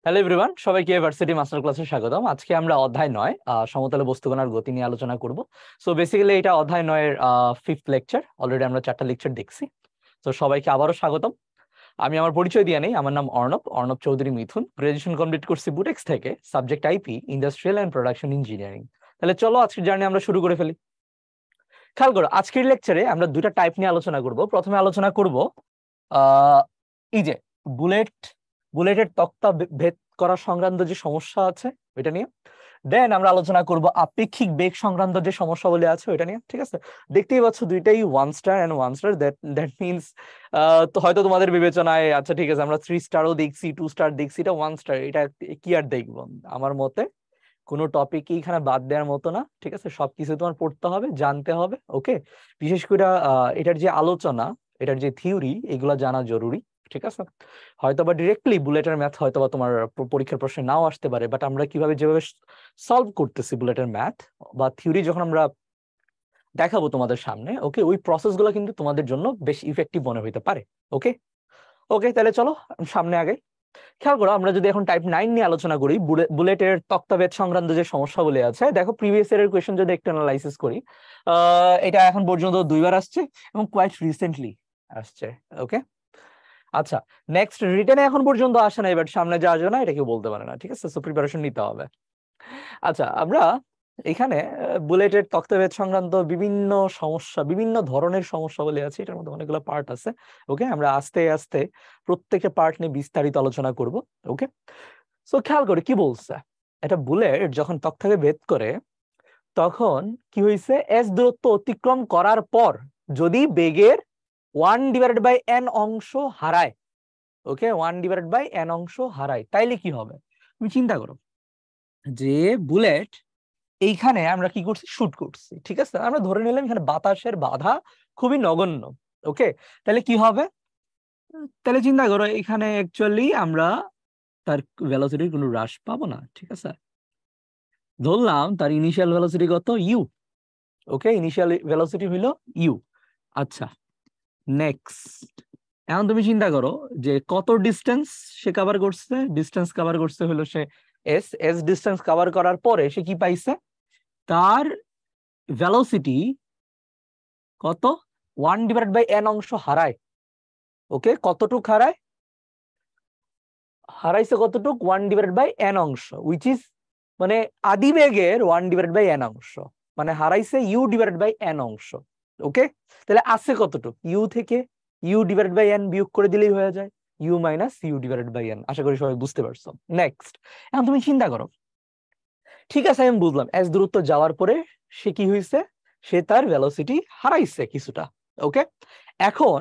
Hello everyone, সবাইকে varsity master ক্লাসে স্বাগতম। আজকে আমরা অধ্যায় 9 সমতলে বস্তুকণার গতি নিয়ে আলোচনা করব। সো বেসিক্যালি এটা অধ্যায় 9 এর 5th লেকচার। অলরেডি আমরা 4টা লেকচার দেখছি। তো সবাইকে আবারও স্বাগতম। আমি আমার পরিচয় দিয়ে নেই। আমার নাম অর্ণব অর্ণব চৌধুরী মিথুন। গ্রাজুয়েশন কমপ্লিট করছি বুটেক্স থেকে, subject IP, industrial and production engineering. তাহলে চলো আজকের জার্নি আমরা শুরু করে ফেলি। খেয়াল করো, আজকের লেকচারে আমরা দুইটা টাইপ নিয়ে আলোচনা করব। প্রথমে আলোচনা করব এই যে বুলেটের তক্তা ভেদ করা সংক্রান্ত যে সমস্যা আছে ওইটা নিয়ে। দেন আমরা আলোচনা করব আপেক্ষিক বেগ সংক্রান্ত যে সমস্যাগুলি আছে ওইটা নিয়ে। ঠিক আছে, দেখতেই পাচ্ছ দুইটাই 1 star and 1 star. That means তো হয়তো তোমাদের বিবেচনায় আচ্ছা ঠিক আছে আমরা 3 স্টারও দেখছি, 2 স্টার দেখছি, এটা 1 স্টার, এটা কি আর দেখবো। আমার মতে কোনো টপিকই এখানে বাদ দেওয়ার মতো না। ঠিক আছে, সবকিছু তোমার পড়তে হবে, জানতে হবে। ওকে, বিশেষ করে এটার যে আলোচনা, এটার যে থিওরি, এগুলো জানা জরুরি। ঠিক আছে, হয়তোবা ডিরেক্টলি বুলেটের ম্যাথ হয়তোবা তোমার পরীক্ষার প্রশ্নে নাও আসতে পারে, বাট আমরা কিভাবে যেভাবে সলভ করতেছি বুলেটের ম্যাথ বা থিওরি যখন আমরা দেখাবো তোমাদের সামনে, ওকে, ওই প্রসেসগুলো কিন্তু তোমাদের জন্য বেশ ইফেক্টিভ মনে হইতে পারে। ওকে ওকে, তাহলে চলো সামনে আগে। খেয়াল করো, আমরা যদি এখন টাইপ 9 নিয়ে আলোচনা করি, বুলেটের তক্তাভেদ সংক্রান্ত যে সমস্যাগুলি আছে, দেখো প্রিভিয়াস ইয়ারের কোয়েশ্চেন যদি একটু অ্যানালাইসিস করি, এটা এখন পর্যন্ত 2বার আসছে এবং কোয়াইট রিসেন্টলি আসছে। ওকে, আচ্ছা, নেক্সট রিটেনে এখন পর্যন্ত আসে না, এবার সামনে যা আসবে না এটা কেউ বলতে পারে না। ঠিক আছে, সো প্রিপারেশন নিতে হবে। আচ্ছা, আমরা এখানে বুলেটের তক্তাভেদ সংক্রান্ত বিভিন্ন সমস্যা, বিভিন্ন ধরনের সমস্যাগুলি আছে, এটার মধ্যে অনেকগুলো পার্ট আছে। ওকে, আমরা আস্তে আস্তে প্রত্যেকটা পার্ট নিয়ে বিস্তারিত আলোচনা করব। ওকে, সো খেয়াল করে কি বলছে, এটা বুলেট যখন তক্তাকে ভেদ করে তখন কি হয়েছে, এস দূরত্ব অতিক্রম করার পর যদি বেগের 1/n অংশ হারায়, ওকে, 1/n অংশ হারায়, তাইলে কি হবে। তুমি চিন্তা করো যে বুলেট এইখানে আমরা কি করছি, শুট করছি। ঠিক আছে, আমরা ধরে নিলাম এখানে বাতাসের বাধা খুবই নগণ্য। ওকে, তাহলে কি হবে, তাহলে চিন্তা করো এখানে অ্যাকচুয়ালি আমরা তার ভেলোসিটির কোনো হ্রাস পাবো না। ঠিক আছে, ধরলাম তার ইনিশিয়াল ভেলোসিটি কত, ইউ। ওকে, ইনিশিয়াল ভেলোসিটি হইলো ইউ। আচ্ছা, নেক্সট এখন তুমি চিন্তা করো যে কত ডিস্টেন্স সে কভার করছে। ডিস্টেন্স কভার করছে হলো সে এস। এস ডিস্টেন্স কভার করার পরে সে কি পাইছে, তার ভেলোসিটি কত, 1/n অংশ হারায়। ওকে, কতটুক হারায়, হারাইছে কতটুক, 1/n অংশ, উইচ ইজ মানে আদি বেগের 1/n অংশ, মানে হারাইছে u/n অংশ। ওকে, তাহলে আছে কতটুক, ইউ থেকে u/n বিয়োগ করে দিলেই হয়ে যায় u - u/n। আশা করি সবাই বুঝতে পারছো। নেক্সট, এখন তুমি চিন্তা করো, ঠিক আছে আমি বুঝলাম এস দূরত্ব যাওয়ার পরে সে কি হয়েছে, সে তার ভেলোসিটি হারাইছে কিছুটা। ওকে, এখন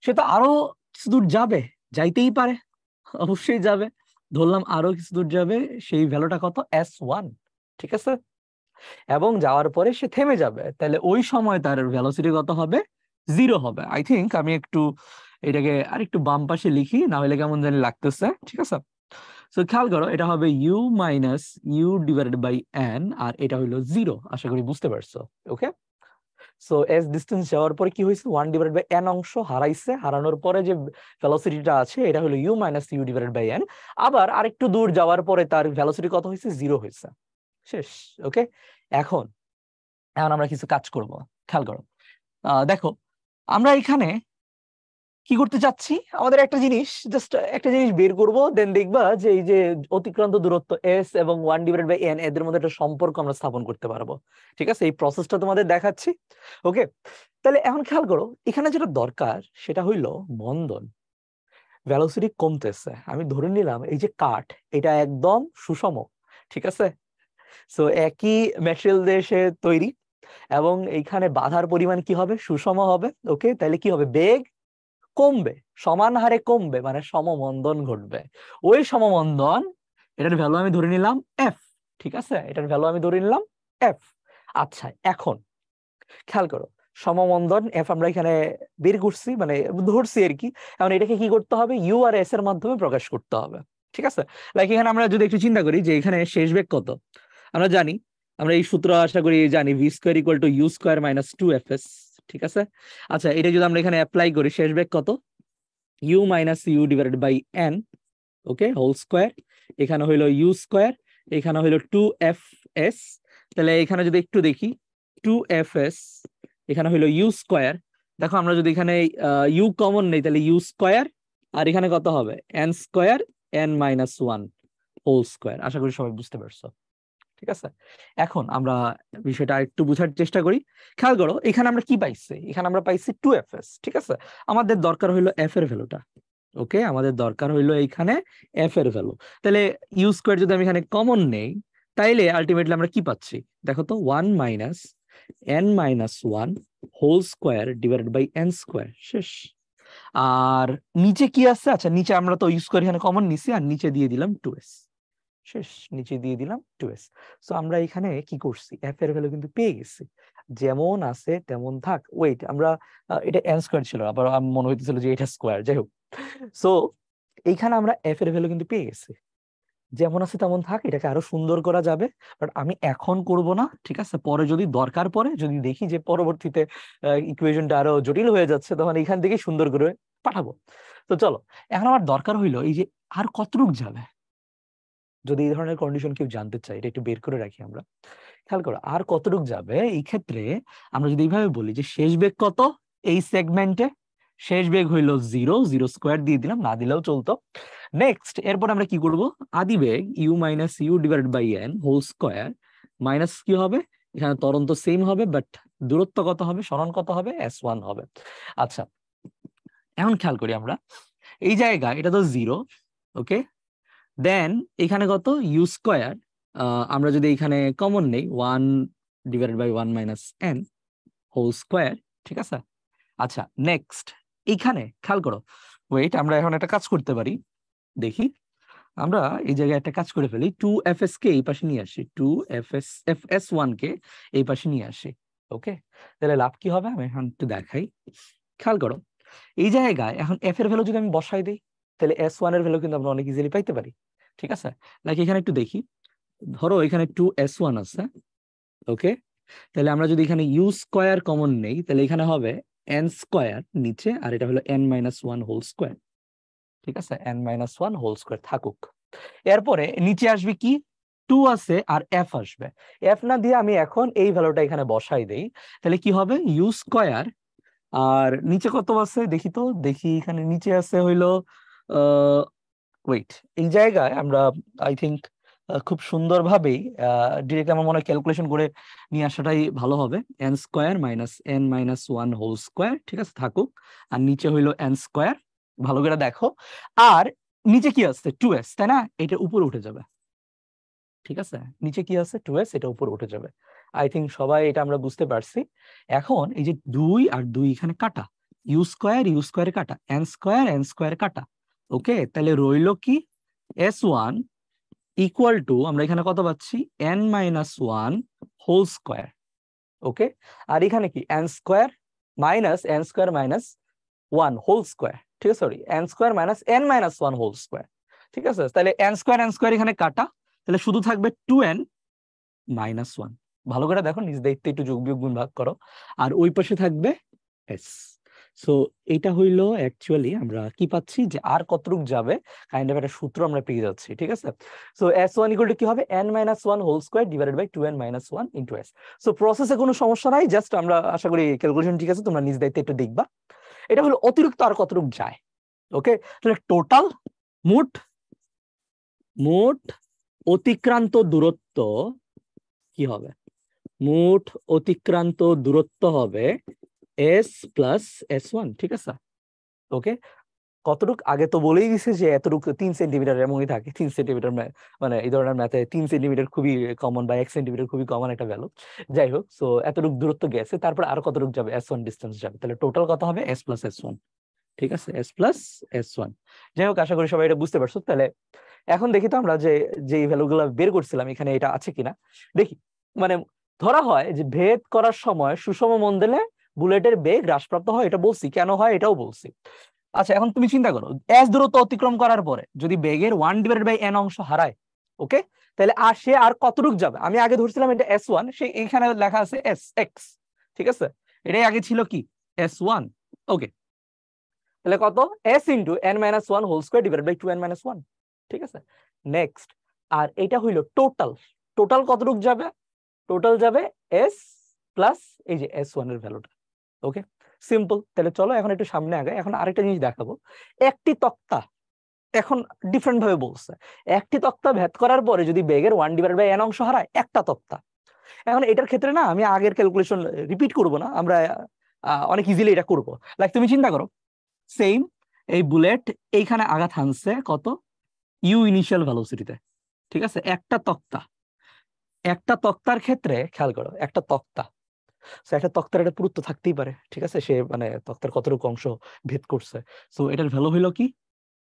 সে তো আরো কিছু দূর যাবে, যাইতেই পারে, অবশ্যই যাবে। ধরলাম আরো কিছু দূর যাবে, সেই ভ্যালুটা কত, s1। ঠিক আছে, এবং যাওয়ার পরে সে থেমে যাবে, তাহলে ওই সময় তার ভেলোসিটি কত হবে, 0 হবে। আই থিঙ্ক আমি একটু এটাকে আরেকটু বাম পাশে লিখি, না হলে কেমন জানি লাগতেছে। ঠিক আছে, সো খেয়াল করো এটা হবে u - u/n, আর এটা হইলো 0। আশা করি বুঝতে পারছো। ওকে, সো এস ডিস্টেন্স যাওয়ার পরে কি হয়েছে, 1/n অংশ হারাইছে, হারানোর পরে যে ভেলোসিটিটা আছে এটা হলো u - u/n। আবার আরেকটু দূর যাওয়ার পরে তার ভেলোসিটি কত হয়েছে, 0 হয়েছে, শেষ। ওকে, এখন এখন আমরা কিছু কাজ করব। খেয়াল করো, দেখো আমরা এখানে কি করতে চাচ্ছি, আমাদের একটা জিনিস, জাস্ট একটা জিনিস বের করব, দেন দেখবা যে এই যে অতিক্রান্ত দূরত্ব এস এবং 1/n এদের মধ্যে একটা সম্পর্ক আমরা স্থাপন করতে পারবো। ঠিক আছে, এই প্রসেসটা তোমাদের দেখাচ্ছি। ওকে, তাহলে এখন খেয়াল করো এখানে যেটা দরকার সেটা হইলো মন্দন। ভেলোসিটি কমতেছে, আমি ধরে নিলাম এই যে কাঠ, এটা একদম সুষম। ঠিক আছে, সো একই ম্যাটেরিয়াল দিয়ে সে তৈরি, এবং এইখানে বাধার পরিমাণ কি হবে, সুষম হবে। ওকে, তাহলে কি হবে, বেগ কমবে, সমান হারে কমবে, মানে সমমন্দন ঘটবে। ওই সমমন্দন, এটার ভ্যালু আমি ধরে নিলাম এফ। ঠিক আছে, এটার ভ্যালু আমি ধরে নিলাম এফ। আচ্ছা, এখন খেয়াল করো, সমমন্দন এফ আমরা এখানে বের করছি, মানে ধরছি আর কি। এখন এটাকে কি করতে হবে, ইউ আর এস এর মাধ্যমে প্রকাশ করতে হবে। ঠিক আছে, লাইক এখানে আমরা যদি একটু চিন্তা করি যে এখানে শেষ বেগ কত, আমরা জানি, আমরা এই সূত্র আশা করি জানি, v² = u² - 2fs। ঠিক আছে, আচ্ছা এটা যদি আমরা এখানে অ্যাপ্লাই করি, শেষ বেগ কত, u - u/n। ওকে, হোল স্কোয়ার, এখানে হইলো ইউ স্কোয়ার, এখানে হইলো 2fs। তাহলে এখানে যদি একটু দেখি 2fs, এখানে হইলো ইউ স্কোয়ার। দেখো আমরা যদি এখানে ইউ কমন নেই তাহলে ইউ স্কোয়ার, আর এখানে কত হবে N square n minus one whole square. আশা করি সবাই বুঝতে পারছো, ঠিক আছে। এখন আমরা বিষয়টা একটু বোঝার চেষ্টা করি। খেয়াল করো এখানে আমরা কি পাইছি, এখানে আমরা পাইছি 2fs, ঠিক আছে। আমাদের দরকার হইলো f এর ভ্যালুটা। ওকে, আমাদের দরকার হইলো এইখানে f এর ভ্যালু। তাহলে ইউ স্কোয়ার যদি আমি এখানে কমন নেই তাইলে আলটিমেটলি আমরা কি পাচ্ছি দেখো তো, 1 minus n minus one whole square divided by n square, শেষ। আর নিচে কি আছে, আচ্ছা নিচে আমরা তো ইউ স্কোয়ার এখানে কমন নিছি, আর নিচে দিয়ে দিলাম 2s, শেষ। নিচে দিয়ে দিলাম 2s। সো আমরা এখানে কি করছি, f এর ভ্যালু কিন্তু পেয়ে গেছি, যেমন আছে তেমন থাক। ওয়েট, আমরা এটা n স্কোয়ার ছিল, আবার আমার মনে হইতেছিল যে এটা স্কোয়ার, যাই হোক। সো এইখানে আমরা f এর ভ্যালু কিন্তু পেয়ে গেছি, যেমন আছে তেমন থাক। এটাকে আরো সুন্দর করা যাবে, বাট আমি এখন করব না, ঠিক আছে। পরে যদি দরকার পড়ে, যদি দেখি যে পরবর্তীতে ইকুয়েশনটা আরো জটিল হয়ে যাচ্ছে, তখন এখান থেকে সুন্দর করে পাঠাবো। তো চলো, এখন আমার দরকার হইলো এই যে আর কতটুক যাবে, যদি এই ধরনের কন্ডিশন কেউ জানতে চাই, এটা একটু বের করে রাখি আমরা। খেয়াল করো আর কতটুক যাবে, এই ক্ষেত্রে আমরা যদি এইভাবে বলি যে শেষ বেগ কত এই সেগমেন্টে, শেষ বেগ হইলো 0, 0 স্কোয়ার দিয়ে দিলাম, না দিলেও চলতো। নেক্সট এরপর আমরা কি করব, আদি বেগ U minus U divided by N whole square minus কি হবে, এখানে ত্বরণ তো সেম হবে, বাট দূরত্ব কত হবে, সরণ কত হবে, s1 হবে। আচ্ছা, এখন খেয়াল করি আমরা এই জায়গা, এটা তো 0, ওকে। দেন এখানে কত ইউ স্কোয়ার, আমরা যদি এখানে কমন নেই 1 divided by 1 minus N whole square, ঠিক আছে। আচ্ছা নেক্সট এইখানে খেয়াল করো, ওয়েট, আমরা এখন একটা কাজ করতে পারি, দেখি আমরা এই জায়গায় একটা কাজ করে ফেলি, 2fs কে এই পাশে নিয়ে আসি, 2fs1 কে এই পাশে নিয়ে আসি। ওকে, তাহলে লাভ কি হবে আমি এখন একটু দেখাই। খেয়াল করো এই জায়গায় এখন f এর ভ্যালু যদি আমি বসাই দিই, তাহলে s1 এর ভ্যালু কিন্তু আমরা অনেক ইজিলি পাইতে পারি, ঠিক আছে। লাইক এখানে একটু দেখি, ধরো এখানে 2s1 আছে, ওকে। তাহলে আমরা যদি এখানে ইউ স্কোয়ার কমন নেই তাহলে এখানে হবে এন স্কোয়ার নিচে, আর এটা হলো n minus one whole square, ঠিক আছে। n minus one whole square থাকুক। এরপরে নিচে আসবে কি, 2 আছে আর f আসবে। f না দিয়ে আমি এখন এই ভ্যালুটা এখানে বসাই দেই, তাহলে কি হবে ইউ স্কোয়ার, আর নিচে কত আছে দেখি তো, দেখি এখানে নিচে আছে হইলো ওয়েট, এই জায়গায় আমরা আই থিঙ্ক খুব সুন্দরভাবেই ডিরেক্ট আমার মনে হয় ক্যালকুলেশন করে নিয়ে আসাটাই ভালো হবে। N square minus n minus one whole square, ঠিক আছে, থাকুক। আর নিচে হইলো এন স্কোয়ার, ভালো করে দেখো। আর নিচে কি আছে 2s, তাই না, এটা উপরে উঠে যাবে, ঠিক আছে। নিচে কি আছে 2s, এটা উপরে উঠে যাবে। আই থিঙ্ক সবাই এটা আমরা বুঝতে পারছি। এখন এই যে 2 আর 2 এখানে কাটা, ইউ স্কোয়ার কাটা, এন স্কোয়ার কাটা, ওকে। তাহলে রইলো কি s1 ইকুয়াল টু, আমরা এখানে কত পাচ্ছি n minus one whole square, okay. আর এখানে কি n square minus one whole square, ঠিক আছে, sorry n square minus n minus one whole square, ঠিক আছে। তাহলে n স্কোয়ার এখানে কাটা, তাহলে শুধু থাকবে 2n মাইনাস ওয়ান। ভালো করে দেখো, নিজ দায়িত্বে একটু যোগ বিয়োগ গুণ ভাগ করো, আর ওই পাশে থাকবে s। সো এটা হইলো অ্যাকচুয়ালি আমরা কি পাচ্ছি, যে আর কতটুক যাবে কাইন্ড অফ একটা সূত্র আমরা পেয়ে যাচ্ছি, ঠিক আছে। সো s1 ইকুয়াল টু কি হবে, n minus one whole square divided by 2n minus one into s। So প্রসেসে কোনো সমস্যা নাই, জাস্ট আমরা আশা করি ক্যালকুলেশন ঠিক আছে, তোমরা নিজ দায়িত্বে একটু দেখবা। এটা হলো অতিরিক্ত আর কতটুক যায়, ওকে। তাহলে টোটাল মোট মোট অতিক্রান্ত দূরত্ব কি হবে, মোট অতিক্রান্ত দূরত্ব হবে s প্লাস s1, ঠিক আছে, ওকে। কতটুক আগে তো বলেই দিছে যে এতটুকু 3 সেন্টিমিটার এমনই থাকে, 3 সেন্টিমিটার, মানে এই ধরনের ম্যাথে 3 সেন্টিমিটার খুবই কমন, বা 1 সেন্টিমিটার খুবই কমন একটা ভ্যালু। যাই হোক, সো এতটুকু দূরত্ব গেছে, তারপর আর কতটুকু যাবে, s1 ডিস্টেন্স যাবে, তাহলে টোটাল কত হবে s প্লাস s1, ঠিক আছে, s প্লাস s1। যাই হোক, আশা করি সবাই এটা বুঝতে পারছো। তাহলে এখন দেখি তো আমরা যে যে ভ্যালুগুলো বের করছিলাম এখানে এটা আছে কিনা দেখি। মানে ধরা হয় যে ভেদ করার সময় সুষম মন দিলে বুলেটের বেগ হ্রাসপ্রাপ্ত হয়, এটা বলছি, কেন হয় এটাও বলছি। আচ্ছা এখন তুমি চিন্তা করো, এস দূরত্ব অতিক্রম করার পরে যদি বেগের 1/n অংশ হারায়, ওকে, তাহলে আর সে আর কতটুক যাবে। আমি আগে ধরছিলাম এটা s1, সে এখানে লেখা আছে sx, ঠিক আছে, এটাই আগে ছিল কি s1, ওকে। তাহলে কত s into n minus one whole square divided by 2n minus one, ঠিক আছে, নেক্সট। আর এটা হইলো টোটাল, টোটাল কতটুক যাবে? টোটাল যাবে এস প্লাস এই যে S1 এর ভ্যালুটা। ওকে, সিম্পল। তাহলে চলো এখন একটু সামনে আগে, এখন আরেকটা জিনিস দেখাবো। একটি তক্তা, এখন ডিফারেন্ট ভাবে বলছে, একটি তক্তা ভেদ করার পরে যদি বেগের 1/n অংশ হারায়, একটা তক্তা। এখন এটার ক্ষেত্রে না আমি আগের ক্যালকুলেশন রিপিট করব না, আমরা অনেক ইজিলি এটা করব। লাইক তুমি চিন্তা করো, সেম এই বুলেট এইখানে আঘাত হানছে কত, ইউ ইনিশিয়াল ভেলোসিটিতে, ঠিক আছে, একটা তক্তা। একটা তক্তার ক্ষেত্রে খেয়াল করো, একটা তক্তা, একটা তক্তার একটা পুরুত্ব থাকতেই পারে, ঠিক আছে, সে মানে তক্তার কতটুকু অংশ ভেদ করছে। সো এটার ভ্যালু হইলো কি,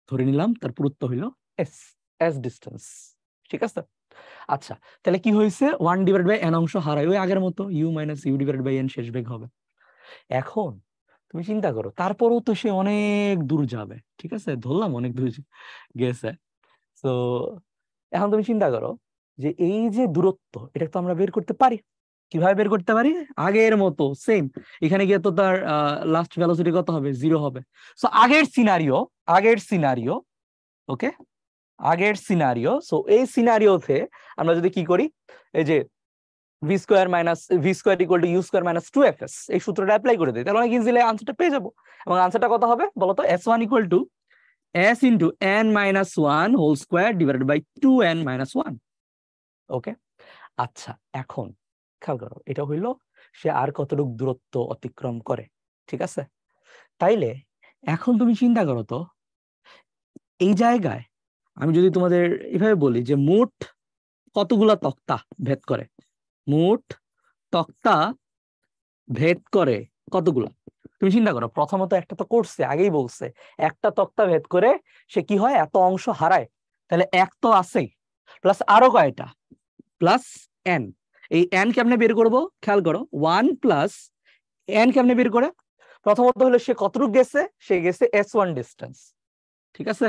ধরে নিলাম তার পুরুত্ব হইলো এস, এস ডিস্টেন্স, ঠিক আছে। আচ্ছা, তাহলে কি হয়েছে, 1/n অংশ হারায়, ওই আগের মতো u - u/n শেষ বেগ হবে। এখন তুমি চিন্তা করো, তারপরেও তো সে অনেক দূর যাবে, ঠিক আছে, ধরলাম অনেক দূর গেছে। তো এখন তুমি চিন্তা করো যে এই যে দূরত্ব, এটা তো আমরা বের করতে পারি। কিভাবে বের করতে পারি? আগের মতো সেম, এখানে গিয়ে তো তার লাস্ট ভেলোসিটি কত হবে, 0 হবে। সো আগের সিনারিও, আগের সিনারিও, ওকে, আগের সিনারিও। সো এই সিনারিওতে আমরা যদি কি করি, এই যে v² - u² -2fs এই সূত্রটা অ্যাপ্লাই করে দিই, তাহলে অনেক ইজিলি আনসারটা পেয়ে যাবো। এবং আনসারটা কত হবে বলতো, S1 = s × n - 1² / 2n - 1। ওকে, আচ্ছা, এখন খেয়াল করো, এটা হইলো সে আর কতটুকু দূরত্ব অতিক্রম করে, ঠিক আছে। তাইলে এখন তুমি চিন্তা করো তো, এই জায়গায় আমি যদি তোমাদের এভাবে বলি যে মোট কতগুলা তক্তা ভেদ করে, মোট তক্তা ভেদ করে কতগুলা, তুমি চিন্তা করো। প্রথমত একটা তো করছে, আগেই বলছে একটা তক্তা ভেদ করে সে কি হয়, এত অংশ হারায়। তাহলে এক তো আছেই, প্লাস আরো কয়টা, প্লাস n। এই n কেমনে বের করবো, খেয়াল করো, 1 + n কেমনে বের করে, প্রথমত হলো সে কতটুকু গেছে, সে গেছে S1 ডিস্টেন্স, ঠিক আছে,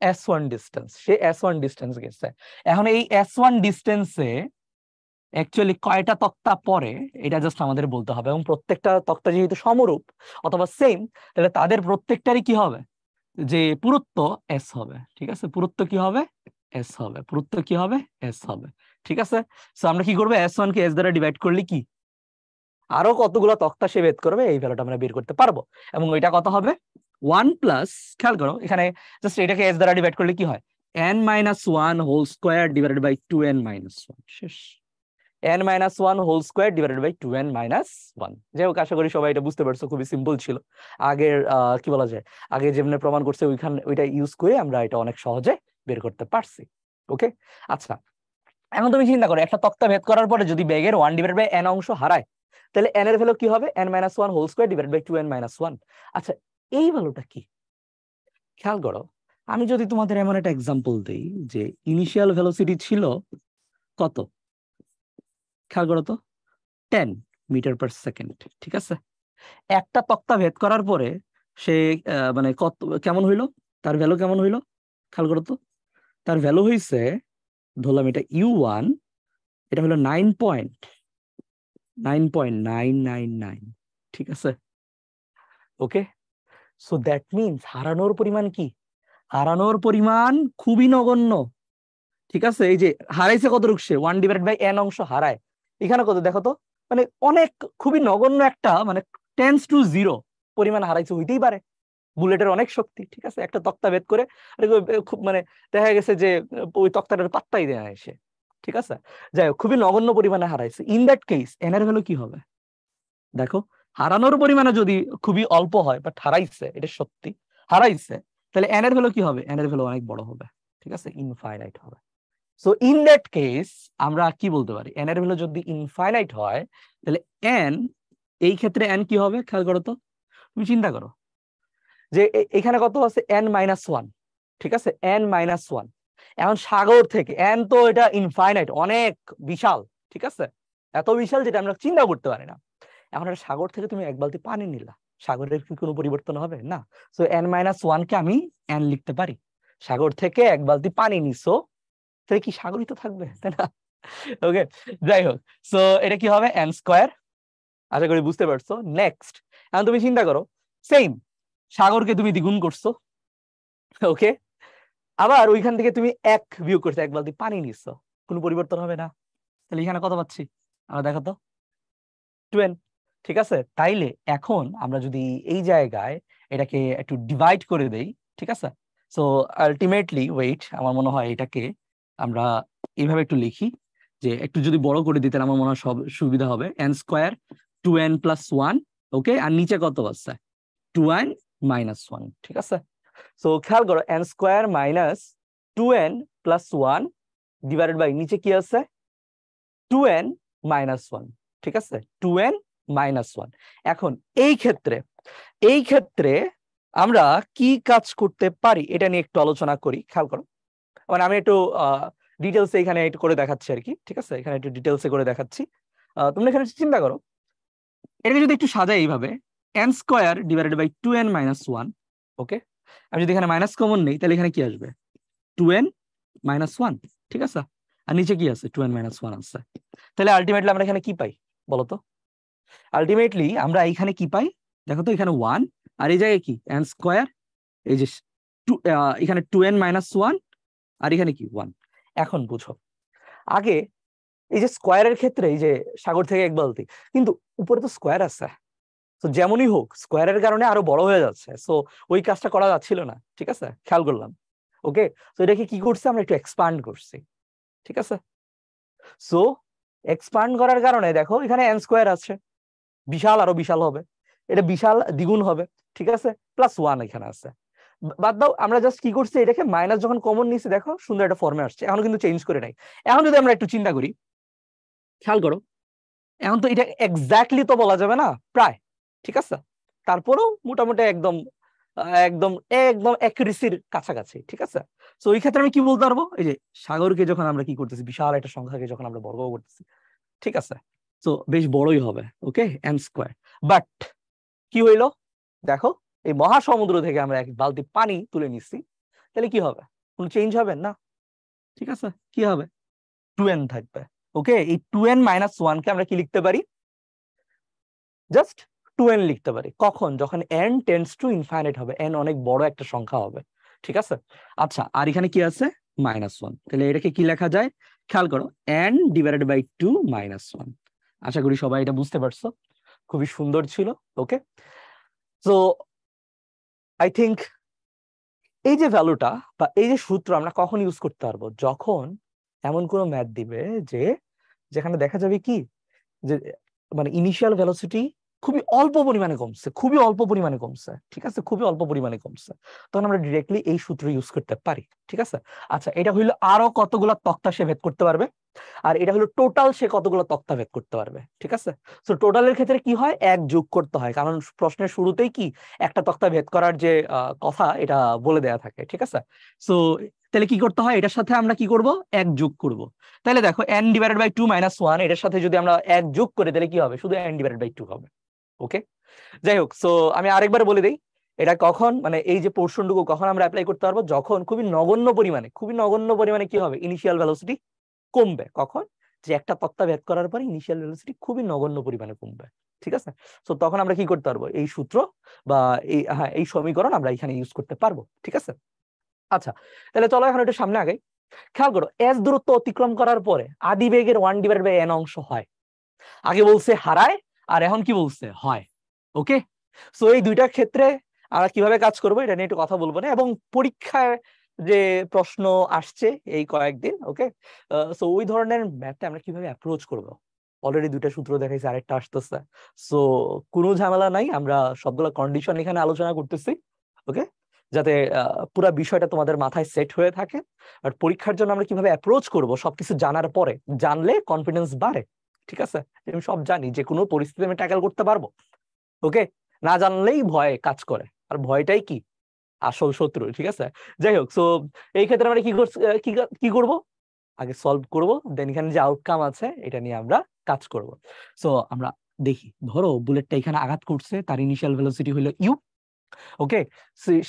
S1 ডিস্টেন্স, সে S1 ডিস্টেন্স গেছে। এখন এই S1 ডিস্টেন্সে অ্যাকচুয়ালি কয়টা তক্তা পরে, এটা জাস্ট আমাদের বলতে হবে। এবং প্রত্যেকটা তক্তা যেহেতু সমরূপ অথবা সেম, তাহলে তাদের প্রত্যেকটারই কি হবে, যে পুরুত্ব এস হবে, ঠিক আছে, পুরুত্ব কি হবে, এস হবে, পুরুত্ব কি হবে, এস হবে, ঠিক আছে। সো আমরা কি করবো, S1 কে s দ্বারা ডিভাইড করলে কি আরো কতগুলো তক্তা সে ভেদ করবে, এই ভ্যালুটা আমরা বের করতে পারবো। এবং ওইটা কত হবে, 1 প্লাস, খেয়াল করো এখানে জাস্ট এটাকে s দ্বারা ডিভাইড করলে কি হয়, n - 1² / 2n - 1, শেষ। n - 1² / 2n - 1। যাই হোক, আশা করি সবাই এটা বুঝতে পারছো, খুবই সিম্পল ছিল। আগের কি বলা যায়, আগে যেমনি প্রমাণ করছে ওইটা ইউজ করে আমরা এটা অনেক সহজে বের করতে পারছি। ওকে, আচ্ছা, এখন তুমি চিন্তা করো, একটা তক্তা ভেদ করার পরে যদি বেগের 1/n অংশ হারায়, তাহলে n এর ভ্যালু কি হবে, n - 1² / 2n - 1। আচ্ছা, এই ভ্যালুটা কি, খেয়াল করো, আমি যদি তোমাদের এমন একটা এক্সাম্পল দিই যে ইনিশিয়াল ভেলোসিটি ছিল কত, খেয়াল করো তো, 10 মিটার/সেকেন্ড, ঠিক আছে। একটা তক্তা ভেদ করার পরে সে মানে কত কেমন হইলো, তার ভ্যালু কেমন হইলো, খেয়াল করো তো, তার ভ্যালু হইছে, ধরলাম এটা u1, এটা হলো 9.999, ঠিক আছে। ওকে, সো দ্যাট মিনস হারানোর পরিমাণ কি, হারানোর পরিমাণ খুবই নগণ্য, ঠিক আছে। এই যে হারাইছে কতটুকু, সে 1/n অংশ হারায়, এখানে কত দেখো তো, মানে অনেক, খুবই নগণ্য একটা, মানে টেন্স টু 0 পরিমাণ হারাইছে, হইতেই পারে, বুলেটের অনেক শক্তি, ঠিক আছে, একটা তক্তা ভেদ করে খুব মানে দেখা গেছে যে ওই তক্তাটার পাত্তাই দেয় না সে, ঠিক আছে। যাই হোক, খুবই নগণ্য পরিমাণে হারাইছে, ইন দ্যাট কেস এন এর ভ্যালু কি হবে, দেখো, হারানোর পরিমাণে যদি খুবই অল্প হয় বাট হারাইছে, এটা সত্যি হারাইছে, তাহলে এন এর ভ্যালু কি হবে, এন এর ভ্যালু অনেক বড় হবে, ঠিক আছে, ইনফাইনাইট হবে। সো ইন দ্যাট কেস আমরা কি বলতে পারি, এন এর ভ্যালু যদি ইনফাইনাইট হয়, তাহলে এন, এই ক্ষেত্রে এন কি হবে, খেয়াল করো তো, তুমি চিন্তা করো যে এখানে কত আছে, n-1, ঠিক আছে, n-1। এখন সাগর থেকে এন, তো এটা ইনফাইনাইট, অনেক বিশাল, ঠিক আছে, এত বিশাল যেটা আমরা চিন্তা করতে পারি না। এখন একটা সাগর থেকে তুমি এক বালতি পানি নিলা, সাগরের কি কোনো পরিবর্তন হবে না। সো n-1 কে আমি এন লিখতে পারি, সাগর থেকে এক বালতি পানি নিছো, তাহলে কি সাগরই তো থাকবে, তাই না? ওকে, যাই হোক, সো এটা কি হবে, n²। আশা করি বুঝতে পারছো। নেক্সট, এখন তুমি চিন্তা করো, সেম সাগরকে তুমি দ্বিগুণ করছো, ওকে, আবার ওইখান থেকে তুমি 1 বিয়োগ করছো, 1 বালতি পানি নিচ্ছ, কোনো পরিবর্তন হবে না। তাহলে এখানে কত পাচ্ছি আমরা দেখো তো, 2n। ঠিক আছে, তাইলে এখন আমরা যদি এই জায়গায় এটাকে একটু ডিভাইড করে দেই, ঠিক আছে, সো আলটিমেটলি ওয়েট, আমার মনে হয় এটাকে আমরা এইভাবে একটু লিখি, যে একটু যদি বড় করে দিতে আমার মনে হয় সব সুবিধা হবে। n স্কোয়ার 2n + 1, ওকে, আর নিচে কত আছে 2n - 1, ঠিক আছে। সো খেয়াল করো, n square - 2n + 1 divided by নিচে কি আছে 2n - 1, ঠিক আছে, 2n - 1। এখন এই ক্ষেত্রে আমরা কি কাজ করতে পারি এটা নিয়ে একটু আলোচনা করি। খেয়াল করো, মানে আমি একটু ডিটেলসে এখানে একটু করে দেখাচ্ছি আর কি, ঠিক আছে, এখানে একটু ডিটেলসে করে দেখাচ্ছি। তোমরা এখানে চিন্তা করো, এটাকে যদি একটু সাজাই এইভাবে, n square divided by 2n - 1, okay, আমি যদি এখানে মাইনাস কমন নেই তাহলে এখানে কি আসবে 2n - 1, ঠিক আছে, আর নিচে কি আছে 2n - 1 আছে। তাহলে আলটিমেটলি আমরা এখানে কি পাই বলতো, আলটিমেটলি আমরা এইখানে কি পাই দেখো তো, এখানে 1, আর এই জায়গায় কি n স্কোয়ার, এই যে এখানে 2n - 1, আর এখানে কি 1। এখন বুঝো, আগে এই যে স্কোয়ারের ক্ষেত্রে এই যে সাগর থেকে 1 বালতি, কিন্তু উপরে তো স্কোয়ার আছে, তো যেমনই হোক স্কোয়ারের কারণে আরো বড় হয়ে যাচ্ছে, সো ওই কাজটা করা যাচ্ছিল না, ঠিক আছে, খেয়াল করলাম, ওকে। তো এটাকে কি করছে, আমরা একটু এক্সপান্ড করছি, ঠিক আছে। সো এক্সপান্ড করার কারণে দেখো এখানে n স্কোয়ার আছে, বিশাল আরো বিশাল হবে, এটা বিশাল দ্বিগুণ হবে, ঠিক আছে, +1 এখানে আছে। বাদ দাও, আমরা জাস্ট কি করছি, এটাকে মাইনাস যখন কমন নিয়েছি দেখো সুন্দর একটা ফর্মে আসছে, এখন কিন্তু চেঞ্জ করে নাই। এখন যদি আমরা একটু চিন্তা করি, খেয়াল করো, এখন তো এটা এক্স্যাক্টলি তো বলা যাবে না, প্রায়, ঠিক আছে, তারপরেও মোটামুটি একদম একদম একদম অ্যাকুরেসির কাছাকাছি, ঠিক আছে। তো ওই ক্ষেত্রে আমি কি বলতে পারবো, এই যে সাগরকে যখন আমরা কি করতেছি, বিশাল একটা সংখ্যাকে যখন আমরা বর্গ করতেছি, ঠিক আছে, তো বেশ বড়ই হবে, ওকে, n স্কোয়ার। বাট কি হইলো দেখো, এই মহাসমুদ্র থেকে আমরা 1 বালতি পানি তুলে নিচ্ছি, তাহলে কি হবে, কোনো চেঞ্জ হবে না, ঠিক আছে, কি হবে 2n থাকবে, ওকে। এই 2n - 1 কে আমরা কি লিখতে পারি, জাস্ট 2n লিখতে পারি, কখন, যখন n টেন্ডস টু ইনফাইনাইট হবে, n অনেক বড় একটা সংখ্যা হবে, ঠিক আছে। আচ্ছা, আর এখানে কি আছে -1, তাহলে এটাকে কি লেখা যায়, খেয়াল করো, n ডিভাইডেড বাই 2 - 1। আশা করি সবাই এটা বুঝতে পারছো, খুবই সুন্দর ছিল, ওকে। সো আই থিঙ্ক এই যে ভ্যালুটা বা এই যে সূত্র আমরা কখন ইউজ করতে পারবো, যখন এমন কোনো ম্যাথ দিবে যে যেখানে দেখা যাবে কি, যে মানে ইনিশিয়াল ভেলোসিটি খুবই অল্প পরিমাণে কমছে, খুবই অল্প পরিমাণে কমছে, ঠিক আছে, খুবই অল্প পরিমাণে কমছে, তখন আমরা ডিরেক্টলি এই সূত্র ইউজ করতে পারি, ঠিক আছে। আচ্ছা, এটা হইলো আরো কতগুলো তক্তা সে ভেদ করতে পারবে, আর এটা হলো টোটাল সে কতগুলো তক্তা ভেদ করতে পারবে, ঠিক আছে। তো টোটালের ক্ষেত্রে কি হয়, 1 যোগ করতে হয়, কারণ প্রশ্নের শুরুতেই কি একটা তক্তা ভেদ করার যে কথা এটা বলে দেয়া থাকে, ঠিক আছে। সো তাহলে কি করতে হয়, এটার সাথে আমরা কি করব 1 যোগ করব। তাহলে দেখো n ডিভাইডেড বাই 2 - 1, এটার সাথে যদি আমরা 1 যোগ করি তাহলে কি হবে, শুধু n ডিভাইডেড বাই 2 হবে, ওকে। যাই হোক, সো আমি আরেকবার বলে দিই, এটা কখন, মানে এই যে পোর্শনটুকু কখন আমরা অ্যাপ্লাই করতে পারবো, যখন খুবই নগণ্য পরিমাণে কি হবে, ইনিশিয়াল ভেলোসিটি কমবে, কখন, যে একটা তক্তা ভেদ করার পরে ইনিশিয়াল ভেলোসিটি খুবই নগণ্য পরিমাণে কমবে, ঠিক আছে। তো তখন আমরা কি করতে পারবো, এই সূত্র বা এই সমীকরণ আমরা এখানে ইউজ করতে পারবো, ঠিক আছে। আচ্ছা, তাহলে চলো এখন একটু সামনে আগে, খেয়াল করো, s দূরত্ব অতিক্রম করার পরে আদিবেগের 1/n অংশ হয়, আগে বলছে হারায়, আর এখন কি বলছে হয়, ওকে। সো এই দুইটা ক্ষেত্রে আমরা কিভাবে কাজ করবো এটা নিয়ে একটু কথা বলবো না, এবং পরীক্ষায় যে প্রশ্ন আসছে এই কয়েকদিন, ওকে, সো ওই ধরনের ম্যাথটা আমরা কিভাবে অ্যাপ্রোচ করবো, অলরেডি 2টা সূত্র দেখাইছে, আরেকটা আসতেছে, সো কোনো ঝামেলা নাই, আমরা সবগুলো কন্ডিশন এখানে আলোচনা করতেছি, ওকে, যাতে পুরো বিষয়টা তোমাদের মাথায় সেট হয়ে থাকে। আর পরীক্ষার জন্য আমরা কিভাবে অ্যাপ্রোচ করবো সবকিছু জানার পরে, জানলে কনফিডেন্স বাড়ে, ঠিক আছে, আমি সব জানি, যে কোনো পরিস্থিতি আমি ট্যাকেল করতে পারবো, ওকে। না জানলেই ভয় কাজ করে, আর ভয়টাই কি আসল শত্রু, ঠিক আছে। যাই হোক, সো এই ক্ষেত্রে আমরা কি করব, আগে সলভ করব, দেন এখানে যে আউটকাম আছে এটা নিয়ে আমরা কাজ করব। সো আমরা দেখি, ধরো বুলেটটা এখানে আঘাত করছে, তার ইনিশিয়াল ভেলোসিটি হলো u, ওকে।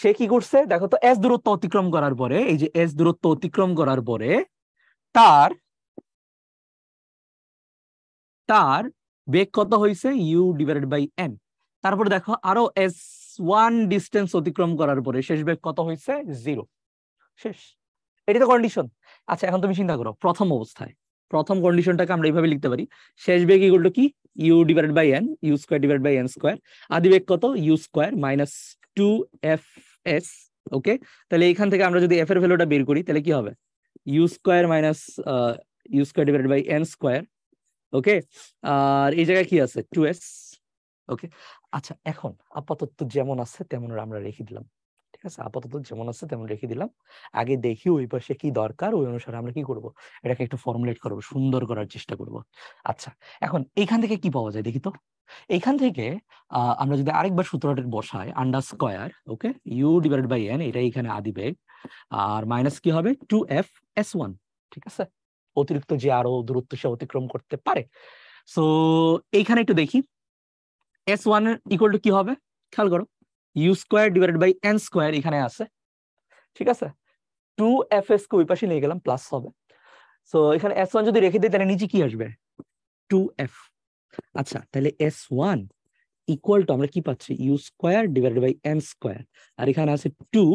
সে কি করছে দেখো তো, s দূরত্ব অতিক্রম করার পরে, এই যে s দূরত্ব অতিক্রম করার পরে তার তার বেগ কত হয়েছে, u ডিভাইডেড বাই n। তারপরে দেখো আরো s1 ডিস্টেন্স অতিক্রম করার পরে শেষ বেগ কত হয়েছে, 0, শেষ, এটি তো কন্ডিশন। আচ্ছা এখন তুমি চিন্তা করো প্রথম অবস্থায়, প্রথম কন্ডিশনটাকে আমরা এইভাবে লিখতে পারি, শেষ বেগ ইকুয়াল টু কি, u divided by n, u square divide by N square, আদি বেগ কত, ইউ স্কোয়ার মাইনাস 2f(s). ওকে, তাহলে এইখান থেকে আমরা যদি এফ এর ভ্যালুটা বের করি তাহলে কি হবে, U square minus U square divided by N square. Okay, আর এই জায়গায় কি আছে, 2s। ওকে, আচ্ছা এখন আপাতত যেমন আছে তেমন আমরা রেখে দিলাম, ঠিক আছে, আপাতত যেমন আছে তেমন রেখে দিলাম। আগে দেখি ওই পাশে কি দরকার, ওই অনুসারে আমরা কি করব, এটাকে একটু ফর্মুলেট করব, সুন্দর করার চেষ্টা করব। আচ্ছা এখন এইখান থেকে কি পাওয়া যায় দেখি তো। এইখান থেকে আমরা যদি আরেকবার সূত্রটা বসাই, under square, okay, u divided by n, এটা এখানে আদি বেগ, আর মাইনাস কি হবে 2f(s1), ঠিক আছে, অতিরিক্ত যে আরো দূরত্ব সে অতিক্রম করতে পারে। সো এইখানে একটু দেখি s1 ইকুয়াল টু কি হবে, খেয়াল করো, u square divided by N square এখানে আছে, ঠিক আছে, 2fs কে ওই পাশে নিয়ে গেলাম, প্লাস হবে। সো এখানে s1 যদি রেখে দিই তাহলে নিচে কি আসবে, 2f। আচ্ছা তাহলে s1 ইকুয়াল টু আমরা কি পাচ্ছি, U square divided by N square, আর এখানে আছে 2।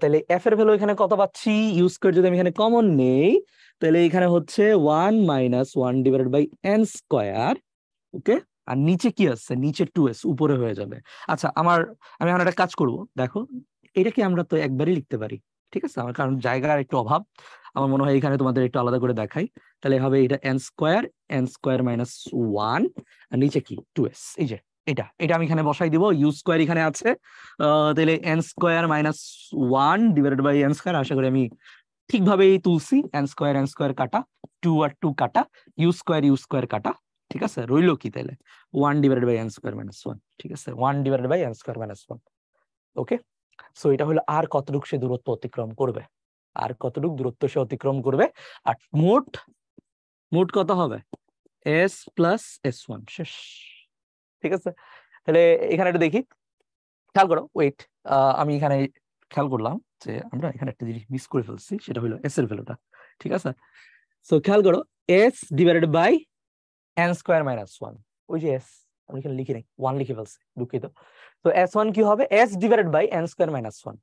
তাহলে f এর ভ্যালু এখানে কত পাচ্ছি, ইউ স্কোয়ার যদি আমি এখানে কমন নেই তাহলে এখানে হচ্ছে 1 minus 1 divided by N square. Okay, আর নিচে কি আছে, নিচে 2s, উপরে হয়ে যাবে। আচ্ছা আমি এখন একটা কাজ করব, দেখো এটাকে আমরা তো একবারই লিখতে পারি, ঠিক আছে, আমার কারণ জায়গার একটু অভাব, আমার মনে হয় এখানে তোমাদের একটু আলাদা করে দেখাই। তাহলে হবে এটা এন স্কোয়ার মাইনাস 1, আর নিচে কি 2s, এই যে এটা এটা আমি এখানে বসাই দিব, ইউ স্কোয়ার এখানে আছে, তাহলে N square minus 1 divided by N square, আশা করি আমি ঠিকভাবেই তুলছি, এন স্কোয়ার কাটা, 2 আর 2 কাটা, ইউ স্কোয়ার কাটা, ঠিক আছে, রইলো কি তাহলে 1 divided by N square minus 1, ঠিক আছে, 1 divided by N square minus 1। Okay, so এটা হলো আর কতটুকু সে দূরত্ব অতিক্রম করবে, আর কতটুকু দূরত্ব সে অতিক্রম করবে, আর মোট মোট কত হবে, s প্লাস s1, শেষ, ঠিক আছে। তাহলে এখানে একটু দেখি, খেয়াল করো, ওয়েট, আমি এখানে খেয়াল করলাম যে আমরা এখানে একটা জিনিস মিস করে ফেলছি, সেটা হলো s এর ভ্যালুটা, ঠিক আছে। সো খেয়াল করো, s divided by N square minus 1, ওই যে s আমি এখানে লিখি নাই, 1 লিখে ফেলছি, দুঃখিত। তো s1 কি হবে, s divided by N square minus 1।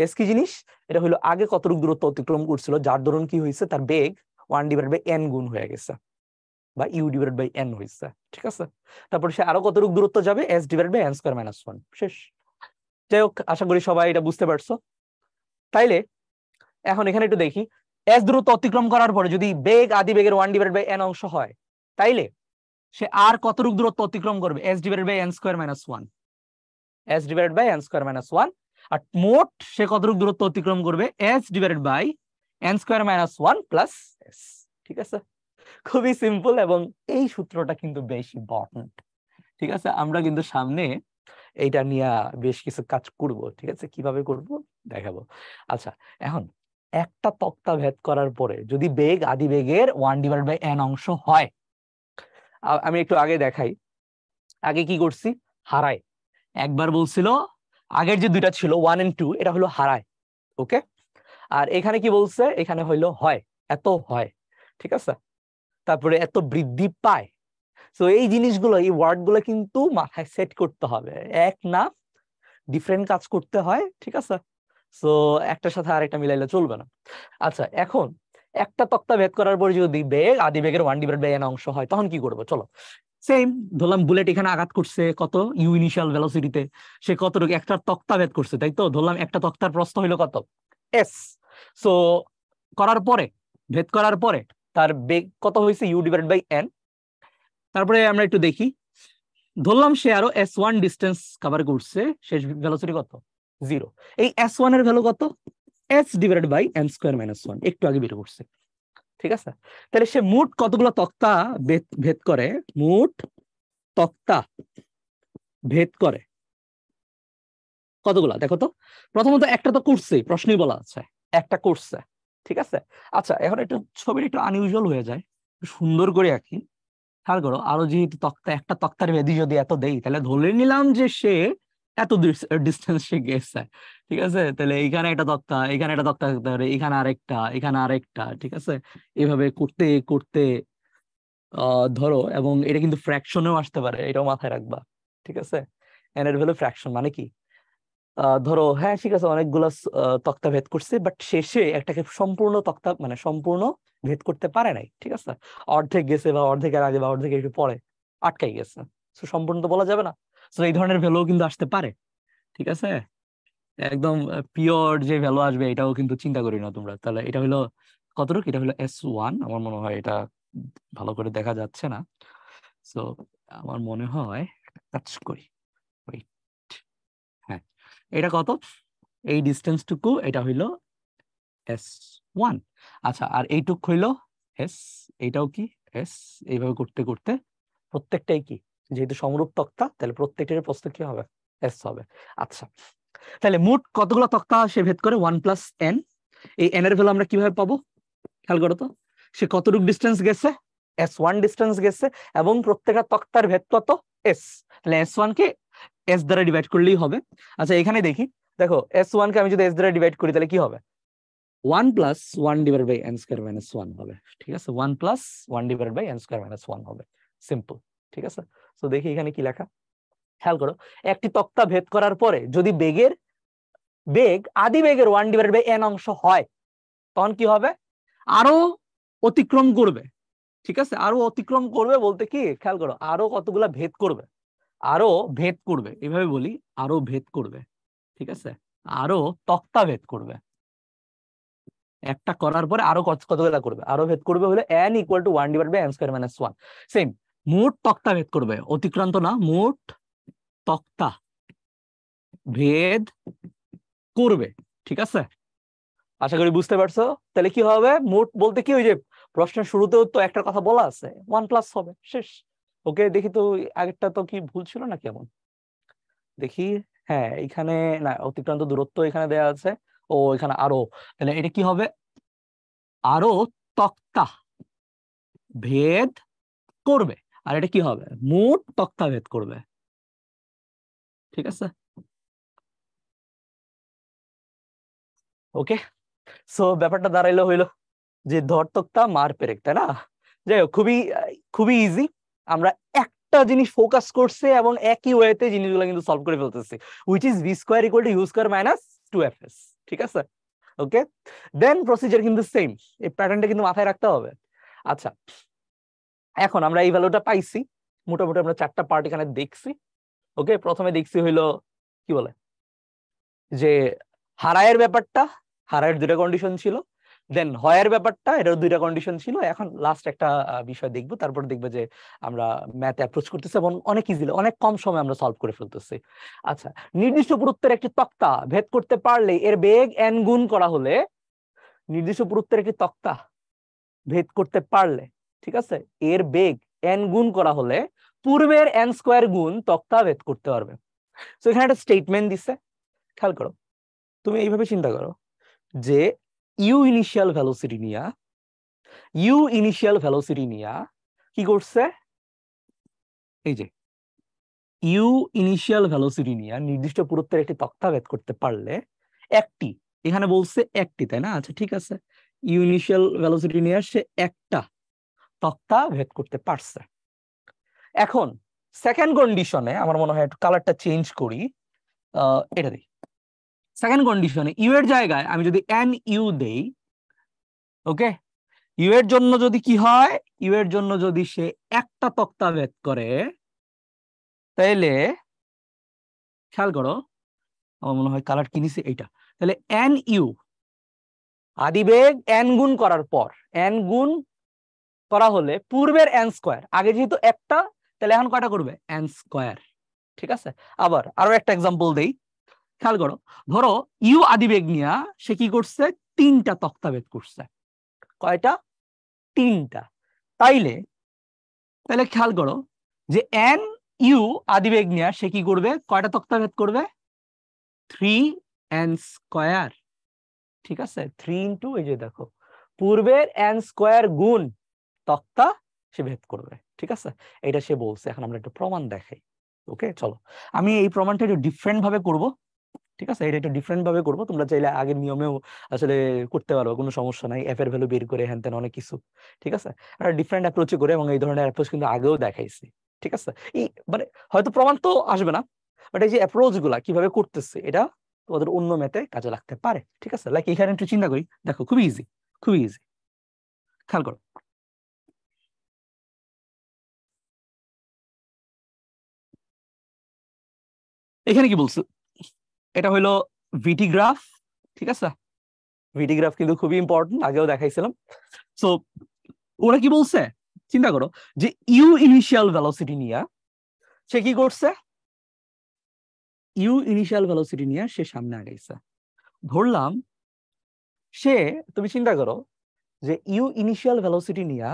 s কি জিনিস, এটা হলো আগে কতটুকু দূরত্ব অতিক্রম করছিল, যার দরুন কি হয়েছে, তার বেগ 1 ডিভাইডেড বাই n গুণ হয়ে গেছে, বা ইউ ডিভাইডেড বাই n হয়েছে, ঠিক আছে। তারপর সে আরো কতটুকু দূরত্ব যাবে, s divided by N square minus 1, শেষ। যাই হোক, আশা করি সবাই এটা বুঝতে পারছো। তাইলে এখন এখানে একটু দেখি, s দূরত্ব অতিক্রম করার পরে যদি বেগ আদি বেগের 1 ডিভাইডেড বাই n অংশ হয়, তাইলে সে আর কতটুকু দূরত্ব অতিক্রম করবে, s divided by N square minus 1, s divided by N square minus 1। আর মোট সে কতটুকু দূরত্ব অতিক্রম করবে, s divided by N square minus 1 plus s, ঠিক আছে। খুবই সিম্পল, এবং এই সূত্রটা কিন্তু বেশ ইম্পর্টেন্ট, ঠিক আছে, আমরা কিন্তু সামনে এইটা নিয়ে বেশ কিছু কাজ করব, ঠিক আছে, কিভাবে করব দেখাবো। আচ্ছা এখন একটা তক্তা ভেদ করার পরে যদি বেগ আদি বেগের 1 ডিভাইড বাই n অংশ হয়, আমি একটু আগে দেখাই, আগে কি করছি, হারায়, একবার বলছিল আগের যে দুইটা ছিল 1 and 2, এটা হলো হারায়, ওকে, আর এখানে কি বলছে, এখানে হইলো হয়, এত হয়, ঠিক আছে, তারপরে এত বৃদ্ধি পায়। তো এই জিনিসগুলো, এই ওয়ার্ড গুলো কিন্তু মাথায় সেট করতে হবে, এক না ডিফারেন্ট কাজ করতে হয়, ঠিক আছে। সো একটার সাথে আরেকটা মিলাইলে চলবে না। আচ্ছা এখন একটা তক্তা ভেদ করার পর যদি বেগ আদি বেগের 1 ডিভাইড বাই n অংশ হয়, তখন কি করবো, চলো সেম ধরলাম, বুলেট এখানে আঘাত করছে কত, ইউ ইনিশিয়াল ভেলোসিটিতে, সে কতটুকু একটা তক্তা ভেদ করছে, তাই তো, ধরলাম একটা তক্তার প্রস্থ হইলো কত, s। সো করার পরে, ভেদ করার পরে তার বেগ কত হয়েছে, ইউ ডিভাইড বাই n। তারপরে আমরা একটু দেখি, ধরলাম সে আরো s1 ডিস্টেন্স কভার করছে, শেষ ভেলোসিটি কত, 0। এই s1 এর ভ্যালু কত, s divided by N square minus 1, একটু আগে বের করছে, ঠিক আছে। তাহলে সে মোট কতগুলো তক্তা ভেদ করে, মোট তক্তা ভেদ করে কতগুলা দেখো তো। প্রথমত একটা তো করছে, প্রশ্নই বলা আছে একটা করছে, ঠিক আছে। আচ্ছা এখন একটু ছবিটা একটু আনইউজুয়াল হয়ে যায়, সুন্দর করে আঁকি, খেয়াল করো, আরো যেহেতু তক্তা, একটা তক্তার বেধি যদি এত দেই, তাহলে ধরে নিলাম যে সে এত ডিস্টেন্স সে গেছে, ঠিক আছে। তাহলে এইখানে একটা তক্তা, এখানে একটা তক্তা থাকতে পারে, এখানে আরেকটা, এখানে আরেকটা, ঠিক আছে, এভাবে করতে করতে ধরো, এবং এটা কিন্তু ফ্র্যাকশনেও আসতে পারে, এটাও মাথায় রাখবা, ঠিক আছে। এন এর ভ্যালু ফ্র্যাকশন মানে কি, ধরো হ্যাঁ ঠিক আছে অনেকগুলো তক্তা ভেদ করছে, বাট শেষে একটাকে সম্পূর্ণ তক্তা মানে সম্পূর্ণ ভেদ করতে পারে নাই, ঠিক আছে, অর্ধেক গেছে বা অর্ধেকের আগে বা অর্ধেক একটু পরে আটকাই গেছে। তো সম্পূর্ণ তো বলা যাবে না, তো এই ধরনের ভ্যালু কিন্তু আসতে পারে, ঠিক আছে। একদম পিওর যে ভ্যালু আসবে এটাও কিন্তু চিন্তা করি না তোমরা। তাহলে এটা হলো কতটুকু, এটা হলো S1, আমার মনে হয় এটা ভালো করে দেখা যাচ্ছে না। সো আমার মনে হয় কাজ করি, wait, হ্যাঁ এটা কত, এই ডিস্টেন্সটুকু এটা হইলো S1। আচ্ছা আর এইটুক হইলো S, এইটাও কি S, এইভাবে করতে করতে প্রত্যেকটাই কি, যেহেতু সমরূপ তক্তা তাহলে প্রত্যেকটার প্রস্থ কি হবে, S হবে। আচ্ছা তাহলে মোট কতগুলো তক্তা সে ভেদ করে, 1 + n। এই n এর ভ্যালু আমরা কিভাবে পাবো, খেয়াল করো তো, সে কতটুকু ডিস্টেন্স গেছে, S1 ডিস্টেন্স গেছে, এবং প্রত্যেকটা তক্তার ভেদ কত, S, তাহলে S1 কে S দ্বারা ডিভাইড করলেই হবে। আচ্ছা এখানে দেখি, দেখো S1 কে আমি যদি S দ্বারা ডিভাইড করি তাহলে কি হবে, 1 + 1 / n² - 1 হবে, ঠিক আছে, 1 + 1 / n² - 1 হবে, সিম্পল, ঠিক আছে। তো দেখি এখানে কি লেখা, খেয়াল করো, একটি তক্তা ভেদ করার পরে যদি বেগ আদি বেগের 1/n অংশ হয় তখন কি হবে, আরো অতিক্রম করবে, ঠিক আছে, আরো অতিক্রম করবে বলতে কি, খেয়াল করো, আরো কতগুলা ভেদ করবে, আরো ভেদ করবে, এইভাবে বলি, আরো ভেদ করবে, ঠিক আছে, আরো তক্তা ভেদ করবে, একটা করার পরে আরো কতগুলা করবে, আরো ভেদ করবে হলে n = 1/n² - 1, সেম, মোট তক্তা ভেদ করবে, অতিক্রান্ত না, মোট তক্তা ভেদ করবে, ঠিক আছে। আশা করি বুঝতে পারছো। তাহলে কি হবে, মোট বলতে কি, ওই যে প্রশ্নের শুরুতেও তো একটা কথা বলা আছে, 1+ হবে, শেষ। ওকে দেখি তো, আগেরটা তো কি ভুল ছিল না কেমন, দেখি, হ্যাঁ এখানে না, অতিক্রান্ত দূরত্ব এখানে দেয়া আছে, ও এখানে আরো, তাহলে এটা কি হবে, আরো তক্তা ভেদ করবে, আর এটা কি হবে, মোট তক্তা ভেদ করবে, ঠিক আছে। ওকে, সো ব্যাপারটা দাঁড়াইলো হইলো যে ধর তক্তা মার পেরেক, তাই না। যাই হোক, খুবই খুবই ইজি, আমরা একটা জিনিস ফোকাস করছে এবং একই ওয়েতে জিনিসগুলো কিন্তু সলভ করে ফেলতেছি, which is v² = u² - 2fs, ঠিক আছে। ওকে, দেন প্রসিজার কিন্তু সেম, এই প্যাটার্নটা কিন্তু মাথায় রাখতে হবে। আচ্ছা এখন আমরা এই ভ্যালুটা পাইছি, মোটামুটি আমরা 4টা পার্ট এখানে দেখছি। ওকে, প্রথমে দেখছি হইলো কি বলে যে হারায়ের ব্যাপারটা, হারায়ের 2টা কন্ডিশন ছিল, দেন হয়ের ব্যাপারটা, এটার 2টা কন্ডিশন ছিল। এখন লাস্ট একটা বিষয় দেখবো, তারপর দেখবে যে আমরা ম্যাথ অ্যাপ্রোচ করতেছি এবং অনেক ইজিলি, অনেক কম সময় আমরা সলভ করে ফেলতেছি। আচ্ছা, নির্দিষ্ট পুরুত্বের একটি তক্তা ভেদ করতে পারলে এর বেগ n গুণ করা হলে, নির্দিষ্ট পুরুত্বের একটি তক্তা ভেদ করতে পারলে, ঠিক আছে, এর বেগ n গুণ করা হলে পূর্বের n² গুণ তক্তা ভেদ করতে পারবে। তো এখানে একটা স্টেটমেন্ট দিছে, খেয়াল করো, তুমি এইভাবে চিন্তা করো যে ইউ ইনিশিয়াল ভেলোসিটি নিয়া কি করছে, এই যে ইউ ইনিশিয়াল ভেলোসিটি নিয়া নির্দিষ্ট পুরুত্বের একটি তক্তা ভেদ করতে পারলে, একটি, এখানে বলছে একটি, তাই না, আচ্ছা ঠিক আছে, ইউ ইনিশিয়াল ভেলোসিটি নিয়ে সে একটা তক্তা ভেদ করতে পারছে। এখন সেকেন্ড কন্ডিশনে আমার মনে হয় একটু কালারটা চেঞ্জ করি, এটা দিই, সেকেন্ড কন্ডিশনে ইউ এর জায়গায় আমি যদি এন ইউ দেই, ওকে, ইউ এর জন্য যদি কি হয়, ইউ এর জন্য যদি সে একটা তক্তা ভেদ করে, তাইলে খেয়াল করো, আমার মনে হয় কালার কি নিছে এইটা, তাহলে এন ইউ আদিবেগ এন গুণ করার পর, এন গুণ করা হলে পূর্বের n², আগে যেহেতু একটা, তাহলে এখন কয়টা করবে, n², ঠিক আছে। আবার আরো একটা এক্সাম্পল দেই, খেয়াল করো, ধরো ইউ আদিবেগ নিয়া সে কি করছে, 3টা তক্তা ভেদ করছে, কয়টা, 3টা, তাইলে তাহলে খেয়াল করো যে এন ইউ আদিবেগ নিয়ে সে কি করবে, কয়টা তক্তা ভেদ করবে, 3n², ঠিক আছে, 3 × এই যে দেখো পূর্বের n² গুণ তক্তা সে ভেদ করবে, ঠিক আছে, এটা সে বলছে। এখন আমরা একটু প্রমাণ দেখাই। ওকে চলো, আমি এই প্রমাণটা একটু ডিফারেন্ট ভাবে করব, ঠিক আছে, এটা একটু ডিফারেন্ট ভাবে করবো, তোমরা চাইলে আগের নিয়মেও আসলে করতে পারো, কোনো সমস্যা নাই, এফ এর ভ্যালু বের করে হ্যান তেন অনেক কিছু, ঠিক আছে, একটা ডিফারেন্ট অ্যাপ্রোচে করে, এবং এই ধরনের অ্যাপ্রোচ কিন্তু আগেও দেখাইছি, ঠিক আছে। এই মানে হয়তো প্রমাণ তো আসবে না, বাট এই যে অ্যাপ্রোচ গুলা কিভাবে করতেছে এটা তোমাদের অন্য ম্যাথে কাজে লাগতে পারে, ঠিক আছে? লাইক এখানে একটু চিন্তা করি, দেখো খুবই ইজি, খুবই ইজি, খেয়াল করো। এখানে কি বলছো, এটা হলো ভিটি গ্রাফ, ঠিক আছে? ভিটি গ্রাফ কিন্তু খুবই ইম্পর্টেন্ট, আগেও দেখাইছিলাম। সো ওরা কি বলছে, চিন্তা করো যে ইউ ইনিশিয়াল ভেলোসিটি নিয়ে সে কি করছে, ইউ ইনিশিয়াল ভেলোসিটি নিয়ে সে সামনে আগাইছে। ধরলাম সে, তুমি চিন্তা করো যে ইউ ইনিশিয়াল ভেলোসিটি নিয়ে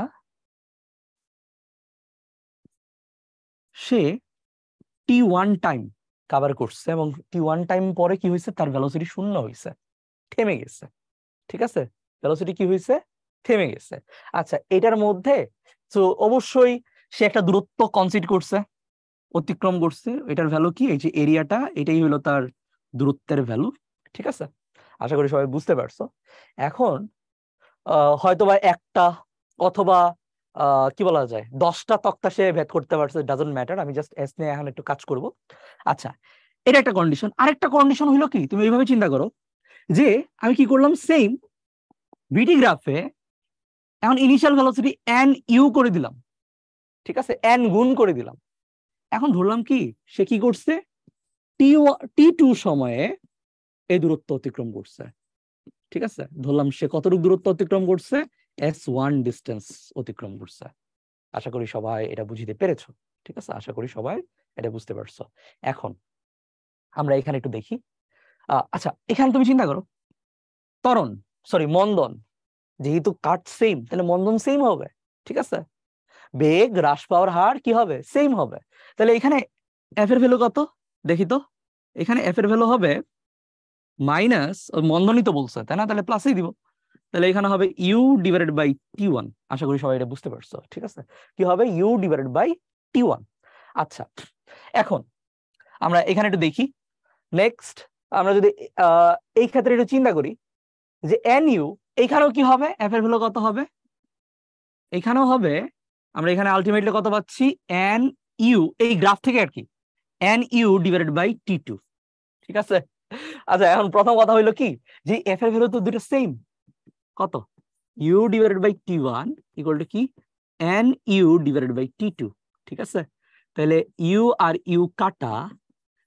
সে t1 টাইম কভার করছে, এবং t1 টাইম পরে কি হয়েছে, তার ভেলোসিটি শূন্য হয়েছে, থেমে গেছে, ঠিক আছে? ভেলোসিটি কি হয়েছে, থেমে গেছে। আচ্ছা, এটার মধ্যে তো অবশ্যই সে একটা দূরত্ব কনসিড করছে, অতিক্রম করছে। এটার ভ্যালু কি, এই যে এরিয়াটা, এটাই হলো তার দূরত্বের ভ্যালু, ঠিক আছে? আশা করি সবাই বুঝতে পারছো। এখন হয়তোবা একটা অথবা কি বলা যায় 10টা তক্তা সে ভেদ করতে পারছে, ডাজন্ট ম্যাটার, আমি জাস্ট এস নিয়ে এখন একটু কাজ করব। আচ্ছা, এটা একটা কন্ডিশন। আরেকটা কন্ডিশন হলো কি, তুমি এইভাবে চিন্তা করো যে আমি কি করলাম, সেম ভিটি গ্রাফে এখন ইনিশিয়াল ভেলোসিটি এন ইউ করে দিলাম, ঠিক আছে? এন গুণ করে দিলাম। এখন ধরলাম কি সে কি করছে, টি টু সময়ে এই দূরত্ব অতিক্রম করছে, ঠিক আছে? ধরলাম সে কতটুকু দূরত্ব অতিক্রম করছে, s1 ডিস্টেন্স অতিক্রম করছে। আশা করি সবাই এটা বুঝতে পেরেছো, ঠিক আছে? আশা করি সবাই এটা বুঝতে পারছো। এখন আমরা এখানে একটু দেখি। আচ্ছা, এখানে তুমি চিন্তা করো ত্বরণ, সরি মন্দন, যেহেতু কাট সেম তাহলে মন্দন সেম হবে, ঠিক আছে? বেগ হ্রাস পাওয়ার হার কি হবে, সেম হবে। তাহলে এখানে এফ এর ভ্যালু কত দেখি তো, এখানে এফ এর ভ্যালু হবে মাইনাস, মন্দনই তো বলছে তাই না, তাহলে প্লাসই দিব। তাহলে এখানে হবে ইউ ডিভাইডেড বাই টি1। আশা করি সবাই এটা বুঝতে পারছো, ঠিক আছে? কি হবে, ইউ ডিভাইডেড বাই টি1। আচ্ছা, এখন আমরা এখানে একটু দেখি। নেক্সট আমরা যদি এই ক্ষেত্রে একটু চিন্তা করি যে এন ইউ, এইখানেও কি হবে, এফ এর ভ্যালু কত হবে, এখানেও হবে, আমরা এখানে আলটিমেটলি কত পাচ্ছি, এন ইউ, এই গ্রাফ থেকে আর কি, N U divided by T two, ঠিক আছে? আচ্ছা, এখন প্রথম কথা হইলো কি, যে এফ এর ভ্যালু তো দুটো সেম, কত, U divided by T one equal to কি, N U divided by T two, ঠিক আছে? তাহলে ইউ আর ইউ কাটা,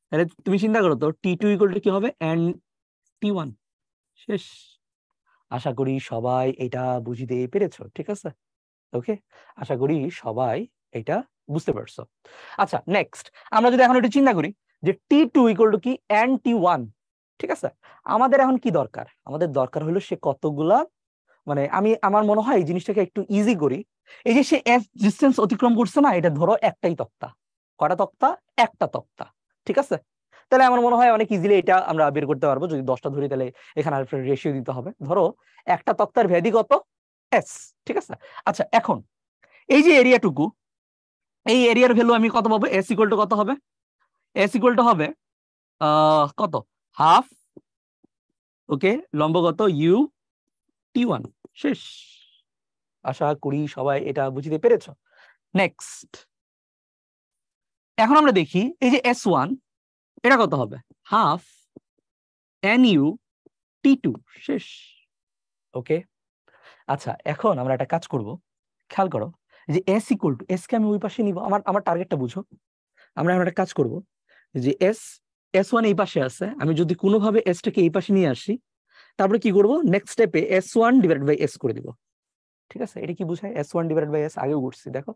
তাহলে তুমি চিন্তা করো তো টি2 ইকুয়াল টু কি হবে, এন টি1, শেষ। আশা করি সবাই এটা বুঝতে পেরেছো, ঠিক আছে? ওকে, আশা করি সবাই এটা বুঝতে পারছো। আচ্ছা, নেক্সট আমরা যদি এখন একটু চিন্তা করি যে টি2 ইকুয়াল টু কি, এন টি1, ঠিক আছে? আমাদের এখন কি দরকার, আমাদের দরকার হলো সে কতগুলা, মানে আমার মনে হয় এই জিনিসটাকে একটু ইজি করি। এই যে সে এস ডিস্টেন্স অতিক্রম করছে না, এটা ধরো একটাই তক্তা, কয়টা তক্তা, একটা তক্তা, ঠিক আছে? তাহলে আমার মনে হয় অনেক ইজিলি এটা আমরা বের করতে পারবো। যদি 10টা ধরি তাহলে এখানে আর রেশিও দিতে হবে। ধরো একটা তক্তার ভ্যাদি কত, এস, ঠিক আছে? আচ্ছা, এখন এই যে এরিয়াটুকু, এই এরিয়ার ভ্যালু আমি কত পাবো, এস ইকুয়াল টু কত হবে, এস ইকুয়াল টু হবে কত, হাফ, ওকে, লম্ব কত, ইউ টি1, শেষ। আশা করি সবাই এটা বুঝতে পেরেছো। নেক্সট এখন আমরা দেখি এই যে S1, এটা কত হবে, হাফ এন ইউ টি2, শেষ। ওকে, আচ্ছা, এখন আমরা একটা কাজ করব, খেয়াল করো যে S equal to, S K আমি ওই পাশে নিব, আমার টার্গেটটা বুঝো। আমরা এখন একটা কাজ করব যে S1 এই পাশে আছে, আমি যদি কোনোভাবে এসটাকে এই পাশে নিয়ে আসি, তারপরে কি করব, নেক্সট স্টেপে S1 ডিভাইড বাই এস করে দিব, ঠিক আছে? এটা কি বুঝায়, S1 ডিভাইড বাই এস, আগেও করছি, দেখো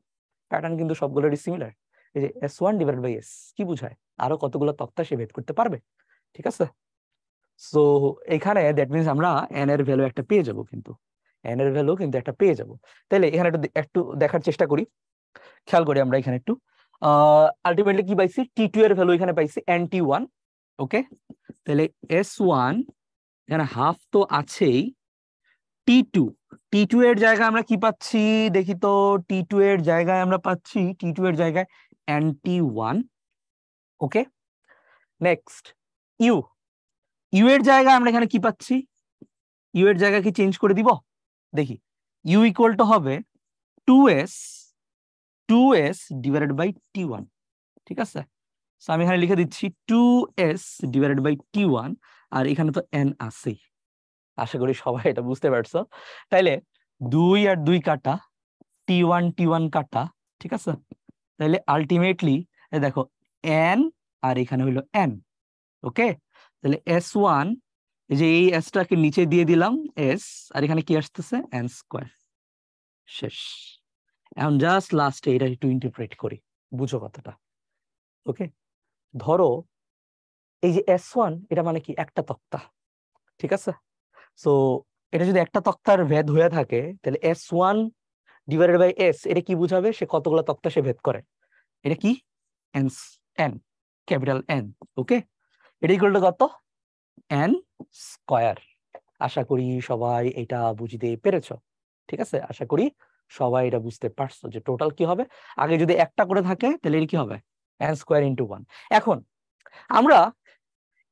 প্যাটার্ন কিন্তু সবগুলোরই সিমিলার। এই যে S1 ডিভাইড বাই এস কি বুঝায়, আরো কতগুলো তক্তা সে ভেদ করতে পারবে, ঠিক আছে? সো এখানে দ্যাট মিনস আমরা এন এর ভ্যালু একটা পেয়ে যাব, কিন্তু এন এর ভ্যালু কিন্তু একটা পেয়ে যাব। তাহলে এখানে একটু দেখার চেষ্টা করি, খেয়াল করি আমরা এখানে একটু আলটিমেটলি কি পাইছি, টি2 এর ভ্যালু এখানে পাইছি এন টি1, ওকে? তাহলে S1 এখানে হাফ তো আছেই, টি2, টি2 এর জায়গায় আমরা কি পাচ্ছি দেখি তো, টি2 এর জায়গায় আমরা পাচ্ছি, টি2 এর জায়গায় N T one, okay? Next U, U এর জায়গায় আমরা এখানে কি পাচ্ছি, ইউ এর জায়গা কি চেঞ্জ করে দিব, দেখি, ইউ ইকুয়াল টু হবে 2s, 2s ডিভাইডেড বাই টি1, ঠিক আছে? সো আমি এখানে লিখে দিচ্ছি 2s ডিভাইডেড বাই টি1, আর এখানে তো n আছেই। আশা করি সবাই এটা বুঝতে পারছো। তাইলে 2 আর 2 কাটা, t1 কাটা, ঠিক আছে? তাহলে আলটিমেটলি দেখো n আর এখানে হইলো n। ওকে, তাহলে s1, এই যে এই এসটাকে নিচে দিয়ে দিলাম s, আর এখানে কি আসতেছে n স্কয়ার। শেষ। এখন জাস্ট লাস্টে এটা একটু ইন্টারপ্রেট করি, বুঝো কথাটা। ওকে, ধরো এই যে s1 এটা মানে কি একটা তক্তা, ঠিক আছে? সো এটা যদি একটা তক্তার ভেদ হয়ে থাকে তাহলে s1 ডিভাইডেড বাই s এটা কি বুঝাবে, সে কতগুলো তক্তা সে ভেদ করে। এটা কি n, n ক্যাপিটাল n। ওকে, এটা ইকুয়াল টু কত, n স্কয়ার। আশা করি সবাই এটা বুঝতে পেরেছো, ঠিক আছে? আশা করি সবাই এটা বুঝতে পারছো যে টোটাল কি হবে। আগে যদি একটা করে থাকে তাহলে এটা কি হবে, n স্কয়ার ইন্টু 1। এখন আমরা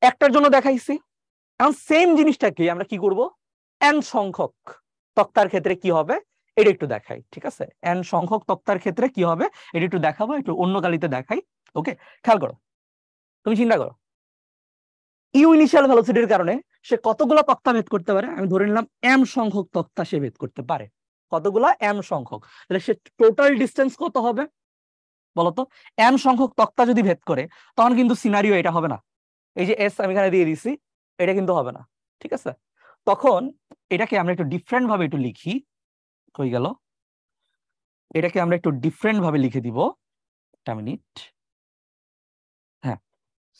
একটার জন্য দেখাইছি, এখন সেম জিনিসটাকে আমরা কি করব, n সংখ্যক তক্তার ক্ষেত্রে কি হবে এটা একটু দেখাই, ঠিক আছে? n সংখ্যক তক্তার ক্ষেত্রে কি হবে এটা একটু দেখাবো, একটু অন্য কালিতে দেখাই। ওকে, খেয়াল করো, তুমি চিন্তা করো ইউ ইনিশিয়াল ভেলোসিটির কারণে সে কতগুলো তক্তা ভেদ করতে পারে। আমি ধরে নিলাম m সংখ্যক তক্তা সে ভেদ করতে পারে। কতগুলা, m সংখ্যক। তাহলে সে টোটাল ডিসটেন্স কত হবে বলতো? m সংখ্যক তক্তা যদি ভেদ করে তখন কিন্তু সিনারিও এটা হবে না, এই যে এস আমি এখানে দিয়ে দিছি, এটা কিন্তু হবে না, ঠিক আছে? তখন এটাকে আমরা একটু ডিফারেন্ট ভাবে একটু লিখি। হয়ে গেল, এটাকে আমরা একটু ডিফারেন্ট ভাবে লিখে দিব, একটা মিনিট। হ্যাঁ,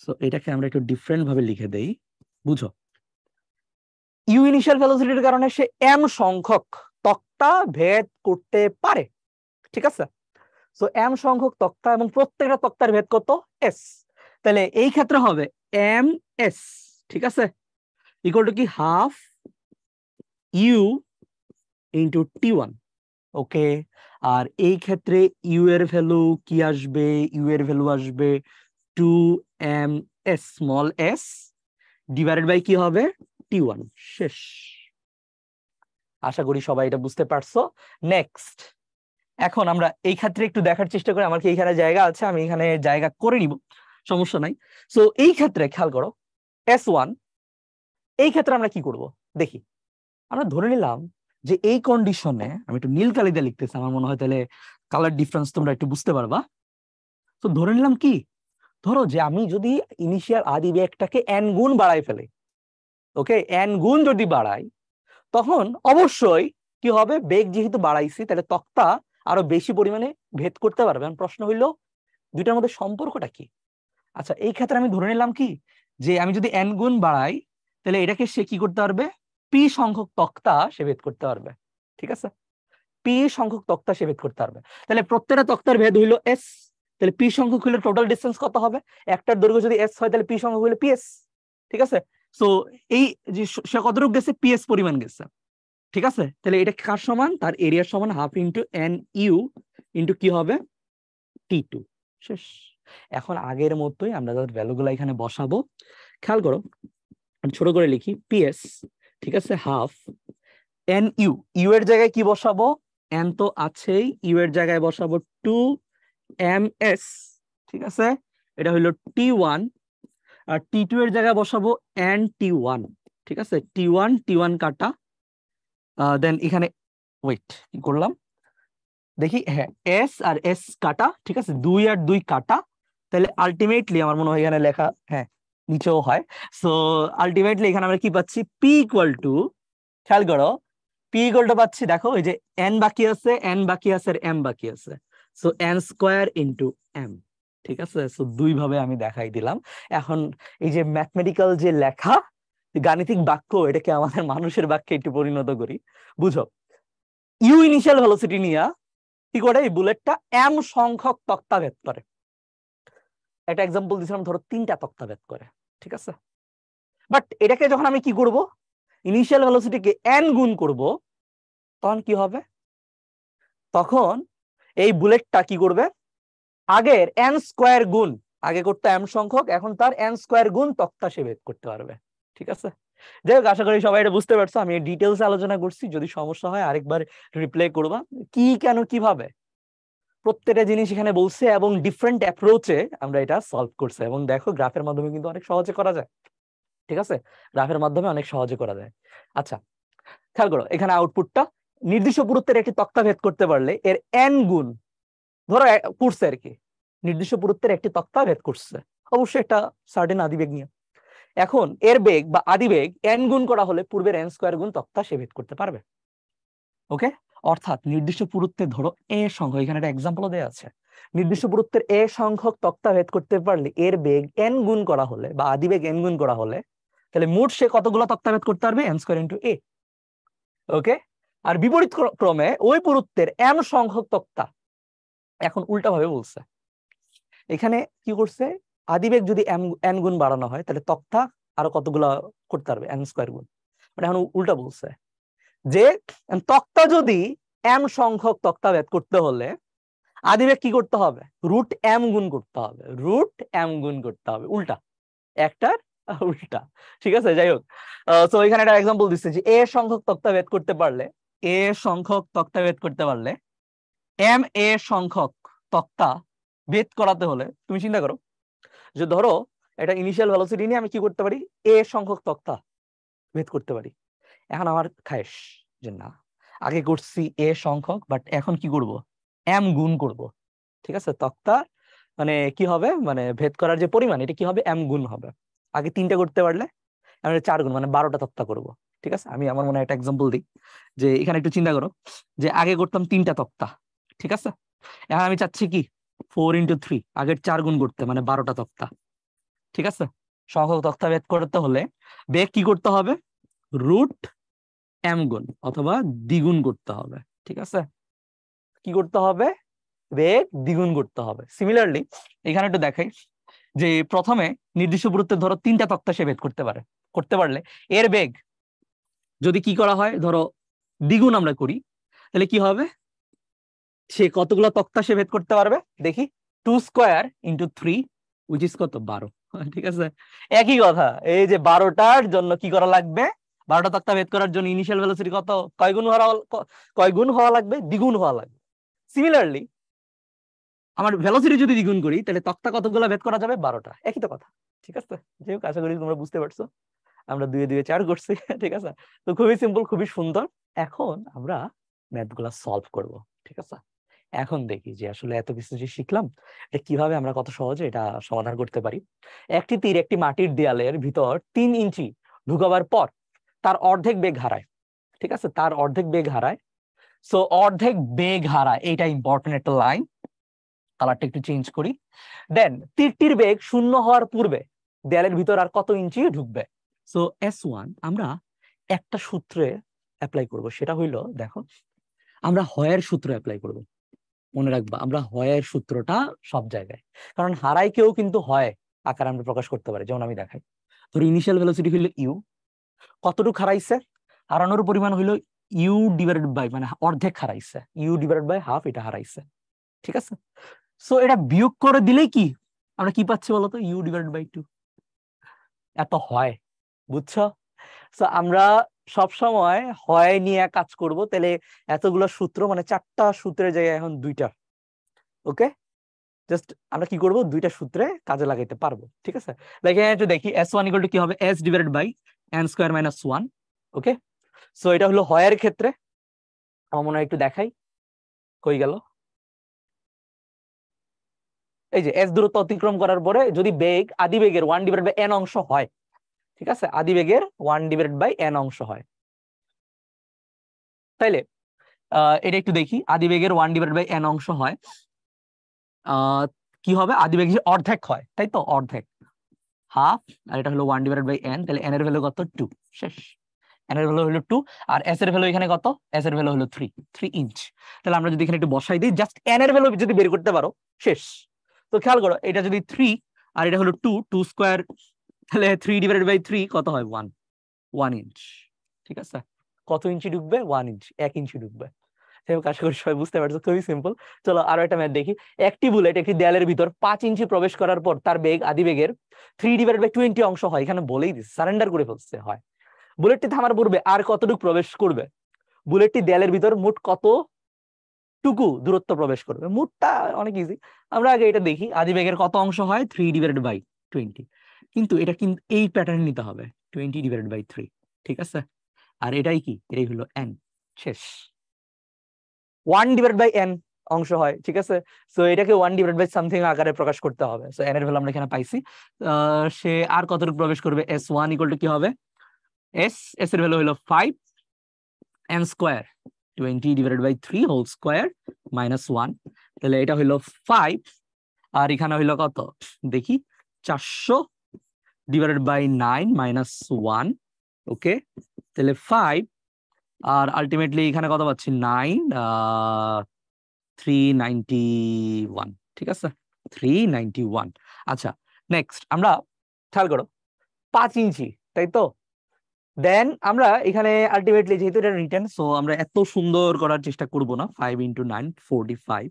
সো এটাকে আমরা একটু ডিফারেন্ট ভাবে লিখে দেই, বুঝো। ইউ ইনিশিয়াল ভেলোসিটির কারণে সে m সংখ্যক তক্তা ভেদ করতে পারে, ঠিক আছে? সো m সংখ্যক তক্তা এবং প্রত্যেকটা তক্তার ভেদ কত, s। তাহলে এই ক্ষেত্রে হবে m s, ঠিক আছে, ইকুয়াল টু কি হাফ ইউ ইন্টু t1। ওকে, আর এই ক্ষেত্রে ইউ এর ভ্যালু কি আসবে, ইউ এর ভ্যালু আসবে 2m s small s divided by কি হবে, t1। শেষ। আশা করি সবাই এটা বুঝতে পারছো। নেক্সট, এখন আমরা এই ক্ষেত্রে একটু দেখার চেষ্টা করি, আমার কি এখানে জায়গা আছে, আমি এখানে জায়গা করে নিব, সমস্যা নাই। সো এই ক্ষেত্রে খেয়াল করো s1, এই ক্ষেত্রে আমরা কি করব দেখি। আমরা ধরে নিলাম যে এই কন্ডিশনে, আমি একটু নীল কালি দিয়ে লিখতেছি, আমার মনে হয় তাহলে কালার ডিফারেন্স তোমরা একটু বুঝতে পারবা। তো ধরে নিলাম কি, ধরো যে আমি যদি ইনিশিয়াল আদি বেগটাকে n গুণ বাড়াই ফেলি, ওকে, n গুণ যদি বাড়াই তখন অবশ্যই কি হবে, বেগ যেহেতু বাড়াইছি তাহলে তক্তা আরো বেশি পরিমাণে ভেদ করতে পারবে। প্রশ্ন হইলো দুইটার মধ্যে সম্পর্কটা কি? আচ্ছা, এই ক্ষেত্রে আমি ধরে নিলাম কি, যে আমি যদি n গুণ বাড়াই তাহলে এটাকে সে কি করতে পারবে, p সংখ্যক তক্তা সে ভেদ করতে পারবে, ঠিক আছে? p সংখ্যক তক্তা সে ভেদ করতে পারবে। তাহলে প্রত্যেকটা তক্তার ভেদ হইলো s, তাহলে p সংখ্যক হইলে টোটাল ডিসটেন্স কত হবে, একটার দৈর্ঘ্য যদি s হয় তাহলে p সংখ্যক হইলে ps, ঠিক আছে? সো এই যে সে কতটুকু গেছে, ps পরিমাণ গেছে, ঠিক আছে? তাহলে এটা কার সমান, তার এরিয়ার সমান half into n u into কি হবে, t2। শেষ। এখন আগের মতোই আমরা তাদের ভ্যালুগুলো এখানে বসাবো। খেয়াল করো, আমি ছোট করে লিখি ps, ঠিক আছে, হাফ n ইউ, ইউ এর জায়গায় কি বসাবো, n তো আছেই, ইউ এর জায়গায় বসাবো 2ms, ঠিক আছে, এটা হইলো t1। আর t2 এর জায়গায় বসাবো n t1, ঠিক আছে, t1 কাটা, দেন এখানে ওয়েট কি করলাম দেখি, হ্যাঁ এস আর এস কাটা, ঠিক আছে, 2 আর 2 কাটা। তাহলে আলটিমেটলি আমার মনে হয় এখানে লেখা, হ্যাঁ নিচেও হয়। সো আলটিমেটলি এখানে আমরা কি পাচ্ছি, পি ইকুয়াল টু, খেয়াল করো, পি ইকুয়াল টু পাচ্ছি, দেখো এই যে এন বাকি আছে, এন বাকি আছে, আর এম বাকি আছে, so n square into m, ঠিক আছে? সো দুই ভাবে আমি দেখাই দিলাম। এখন এই যে ম্যাথমেটিক্যাল যে লেখা, গাণিতিক বাক্য, এটাকে আমাদের মানুষের বাক্যে একটু পরিণত করি, বুঝো। ইউ ইনিশিয়াল ভেলোসিটি নিয়ে কি করে, এই বুলেটটা এম সংখ্যক তক্তা ভেদ করে। একটা এক্সাম্পল দিয়েছিলাম, ধরো 3টা তক্তা ভেদ করে, ঠিক আছে? বাট এটাকে যখন আমি কি করব, ইনিশিয়াল ভেলোসিটিকে n গুণ করব, তখন কি হবে, তখন এই বুলেটটা কি করবে, আগের n স্কয়ার গুণ, আগে করতে m সংখ্যক, এখন তার n স্কয়ার গুণ তক্তা সে ভেদ করতে পারবে, ঠিক আছে? যাই হোক, আশা করি সবাই এটা বুঝতে পারছো। আমি ডিটেলস আলোচনা করছি, যদি সমস্যা হয় আরেকবার রিপ্লে করবা, কি কেন কিভাবে প্রত্যেকটা জিনিস এখানে বলছে, এবং ডিফারেন্ট অ্যাপ্রোচে আমরা এটা সলভ করছে, এবং দেখো গ্রাফের মাধ্যমে কিন্তু অনেক সহজে করা যায়। ঠিক আছে, গ্রাফের মাধ্যমে অনেক সহজে করা যায়। আচ্ছা খেয়াল করো, এখানে আউটপুটটা নির্দিষ্ট পুরুত্বের একটি তক্তা ভেদ করতে পারলে এর n গুণ, ধরো করছে আর কি, নির্দিষ্ট পুরুত্বের একটি তক্তা ভেদ করছে, অবশ্যই একটা সার্টেন আদিবেগ নিয়ে। এখন এর বেগ বা আদিবেগ n গুণ করা হলে পূর্বের n স্কয়ার গুণ তক্তা সে ভেদ করতে পারবে। ওকে, অর্থাৎ নির্দিষ্ট পুরুত্বে ধরো এ সংখ্যক, এখানে একটা এক্সাম্পলও দেওয়া আছে, নির্দিষ্ট পুরুত্বের এ সংখ্যক তক্তা ভেদ করতে পারলে এর বেগ n গুণ করা হলে বা আদিবেগ n গুণ করা হলে, তাহলে মোট সে কতগুলো তক্তা ভেদ করতে পারবে, n স্কয়ার ইন্টু a। ওকে, আর বিপরীত ক্রমে ওই পুরুত্বের m সংখ্যক তক্তা, এখন উল্টা ভাবে বলছে, এখানে কি করছে, আদিবেগ যদি n গুণ বাড়ানো হয় তাহলে তক্তা আরো কতগুলো করতে পারবে, n স্কয়ার গুণ। মানে এখন উল্টা বলছে যে তক্তা যদি m সংখ্যক তক্তা ভেদ করতে হলে আদিবেগ কি করতে হবে, রুট m গুণ করতে হবে, রুট m গুণ করতে হবে, উল্টা, একটার উল্টা। ঠিক আছে, যাই হোক, তো এখানে একটা এক্সাম্পল দিচ্ছে যে a সংখ্যক তক্তা ভেদ করতে পারলে, a সংখ্যক তক্তা ভেদ করতে পারলে m a সংখ্যক তক্তা ভেদ করাতে হলে, তুমি চিন্তা করো যে ধরো এটা ইনিশিয়াল ভেলোসিটি নিয়ে আমি কি করতে পারি, a সংখ্যক তক্তা ভেদ করতে পারি। এখন আমার খায়েশ যে না, আগে করছি a সংখ্যক, বাট এখন কি করব, m গুণ করব। ঠিক আছে, তক্তা মানে কি হবে, মানে ভেদ করার যে পরিমাণ এটা কি হবে, m গুণ হবে। আগে 3টা করতে পারলে আমি 4 গুণ মানে 12টা তক্তা করব। ঠিক আছে, আমি আমার মনে হয় একটা এক্সাম্পল দিই, যে এখানে একটু চিন্তা করো যে আগে করতাম 3টা তক্তা, ঠিক আছে, এখন আমি চাচ্ছি কি 4 ইন্টু 3, আগের 4 গুণ করতে মানে 12টা তক্তা। ঠিক আছে, সংখ্যক তক্তা ভেদ করতে হলে বেগ কি করতে হবে, রুট m গুণ অথবা দ্বিগুণ করতে হবে। ঠিক আছে, কি করতে হবে, বেগ দ্বিগুণ করতে হবে। সিমিলারলি এখানে একটু দেখাই যে প্রথমে নির্দিষ্ট পুরুত্বে ধরো 3টা তক্তা সে ভেদ করতে পারলে এর বেগ যদি কি করা হয়, ধরো দ্বিগুণ আমরা করি, তাহলে কি হবে, সে কতগুলো তক্তা সে ভেদ করতে পারবে, দেখি 2 স্কয়ার ইন্টু 3 উইচ ইজ কত, 12। ঠিক আছে, একই কথা, এই যে 12টার জন্য কি করা লাগবে, 12টা তক্তা ভেদ করার জন্য ইনিশিয়াল ভেলোসিটি কত, কয় গুণ হওয়া লাগবে, দ্বিগুণ হওয়া লাগবে। সিমিলারলি আমার ভেলোসিটি যদি দ্বিগুণ করি তাহলে তক্তা কতগুলো ভেদ করা যাবে, 12টা, একই তো কথা। ঠিক আছে, যাই হোক, আশা করি তোমরা বুঝতে পারছো, আমরা 2 এ 2 4 করছি। ঠিক আছে, তো খুবই সিম্পল, খুবই সুন্দর। এখন আমরা ম্যাথ গুলা সলভ করব। ঠিক আছে, এখন দেখি যে আসলে এত কিছু যে শিখলাম এটা কিভাবে আমরা কত সহজে এটা সমাধান করতে পারি। একটি তীর একটি মাটির দেয়ালের ভিতর 3 ইঞ্চি ঢুকাবার পর তার অর্ধেক বেগ হারায়। ঠিক আছে, তার অর্ধেক বেগ হারায়, সো অর্ধেক বেগ হারায়, এইটা ইম্পর্টেন্ট একটা লাইন, কালারটা একটু চেঞ্জ করি। দেন তীরটির বেগ 0 হওয়ার পূর্বে দেয়ালের ভিতর আর কত ইঞ্চি ঢুকবে। সো S1 আমরা একটা সূত্রে অ্যাপ্লাই করব, সেটা হইলো, দেখো আমরা হয়ের সূত্র অ্যাপ্লাই করব। মনে রাখবা আমরা হয়ের সূত্রটা সব জায়গায়, কারণ হারাই কেউ কিন্তু হয় আকার আমরা প্রকাশ করতে পারি, যেমন আমি দেখাই। ধর ইনিশিয়াল ভেলোসিটি হইলো ইউ, কতটুকু হারাইছে, হারানোর পরিমাণ হইলো ইউ ডিভাইডেড বাই, মানে অর্ধেক হারাইছে, ইউ ডিভাইডেড বাই হাফ, এটা হারাইছে। ঠিক আছে, সো এটা বিয়োগ করে দিলেই কি আমরা কি পাচ্ছি বলতো, ইউ ডিভাইডেড বাই 2, এত হয়, বুঝছো? সো আমরা সব সময় হয় নিয়ে কাজ করব, তাহলে এতগুলো সূত্র মানে 4টা সূত্রের জায়গায় এখন 2টা। ওকে, জাস্ট আমরা কি করব, 2টা সূত্রে কাজে লাগাইতে পারবো। ঠিক আছে, দেখে একটু দেখি S1 ইকুয়াল টু কি হবে, s divided by n square minus 1। Okay, so এটা হলো হয়ের ক্ষেত্রে, আমার মনে হয় একটু দেখাই, কই গেল, এই যে s দূরত্ব অতিক্রম করার পরে যদি বেগ আদিবেগের 1 ডিভাইডেড বাই n অংশ হয়, ঠিক আছে, আদিবেগের 1 ডিভাইডেড বাই n অংশ হয়, তাইলে এটা একটু দেখি, আদিবেগের 1 ডিভাইডেড বাই n অংশ হয়, কি হবে, আদিবেগের অর্ধেক হয়, তাই তো, অর্ধেক, হাফ, আর এটা হলো 1 ডিভাইডেড বাই n, তাহলে n এর ভ্যালু কত, 2, শেষ। n এর ভ্যালু হলো 2, আর s এর ভ্যালু এখানে কত, s এর ভ্যালু হলো 3 ইঞ্চ। তাহলে আমরা যদি এখানে একটু বসাই দিই, জাস্ট n এর ভ্যালু যদি বের করতে পারো, শেষ। তো খেয়াল করো, এটা যদি 3 আর এটা হলো 2 স্কয়ার, তাহলে 3 ডিভাইডেড বাই 3 কত হয়, 1 ইঞ্চ। ঠিক আছে, কত ইঞ্চি ঢুকবে, 1 ইঞ্চ, 1 ইঞ্চি ঢুকবে। আশা করি সবাই বুঝতে পারছো, খুবই সিম্পল। চলো আরো একটা ম্যাথ দেখি। একটি বুলেট একটি দেয়ালের ভিতর 5 ইঞ্চি প্রবেশ করার পর তার বেগ আদিবেগের 3 ডিভাইডেড বাই 20 অংশ হয়, এখানে বলেই দিচ্ছে, সারেন্ডার করে ফেলছে হয়। বুলেটটি থামার পূর্বে আর কতটুকু প্রবেশ করবে, বুলেটটি দেয়ালের ভিতর মোট কতটুকু দূরত্ব প্রবেশ করবে, মোটটা অনেক ইজি, আমরা আগে এটা দেখি, আদিবেগের কত অংশ হয়, 3 ডিভাইডেড বাই 20, কিন্তু এটা কিন্তু এই প্যাটার্ন নিতে হবে, 20/3, ঠিক আছে? আর এটাই কি, এটাই হলো n, শেষ। 1/n অংশ হয়, ঠিক আছে? সো এটাকে 1/সামথিং আকারে প্রকাশ করতে হবে। সো n এর ভ্যালু আমরা এখানে পাইছি। সে আর কতটুকু প্রবেশ করবে? s1 ইকুয়াল টু কি হবে? s এর ভ্যালু হলো 5 n square 20/3 whole square minus 1, তাহলে এটা হইলো 5, আর এখানে হইলো কত দেখি, 400/9 মাইনাস 1, ওকে? তাহলে 5, আর আলটিমেটলি এখানে কত পাচ্ছি? 9, 391, ঠিক আছে? 391। আচ্ছা, নেক্সট আমরা খেয়াল করো 5 ইঞ্চি, তাই তো? দেন আমরা এখানে আলটিমেটলি যেহেতু এটা রিটেন, সো আমরা এত সুন্দর করার চেষ্টা করব না। 5 × 9 45,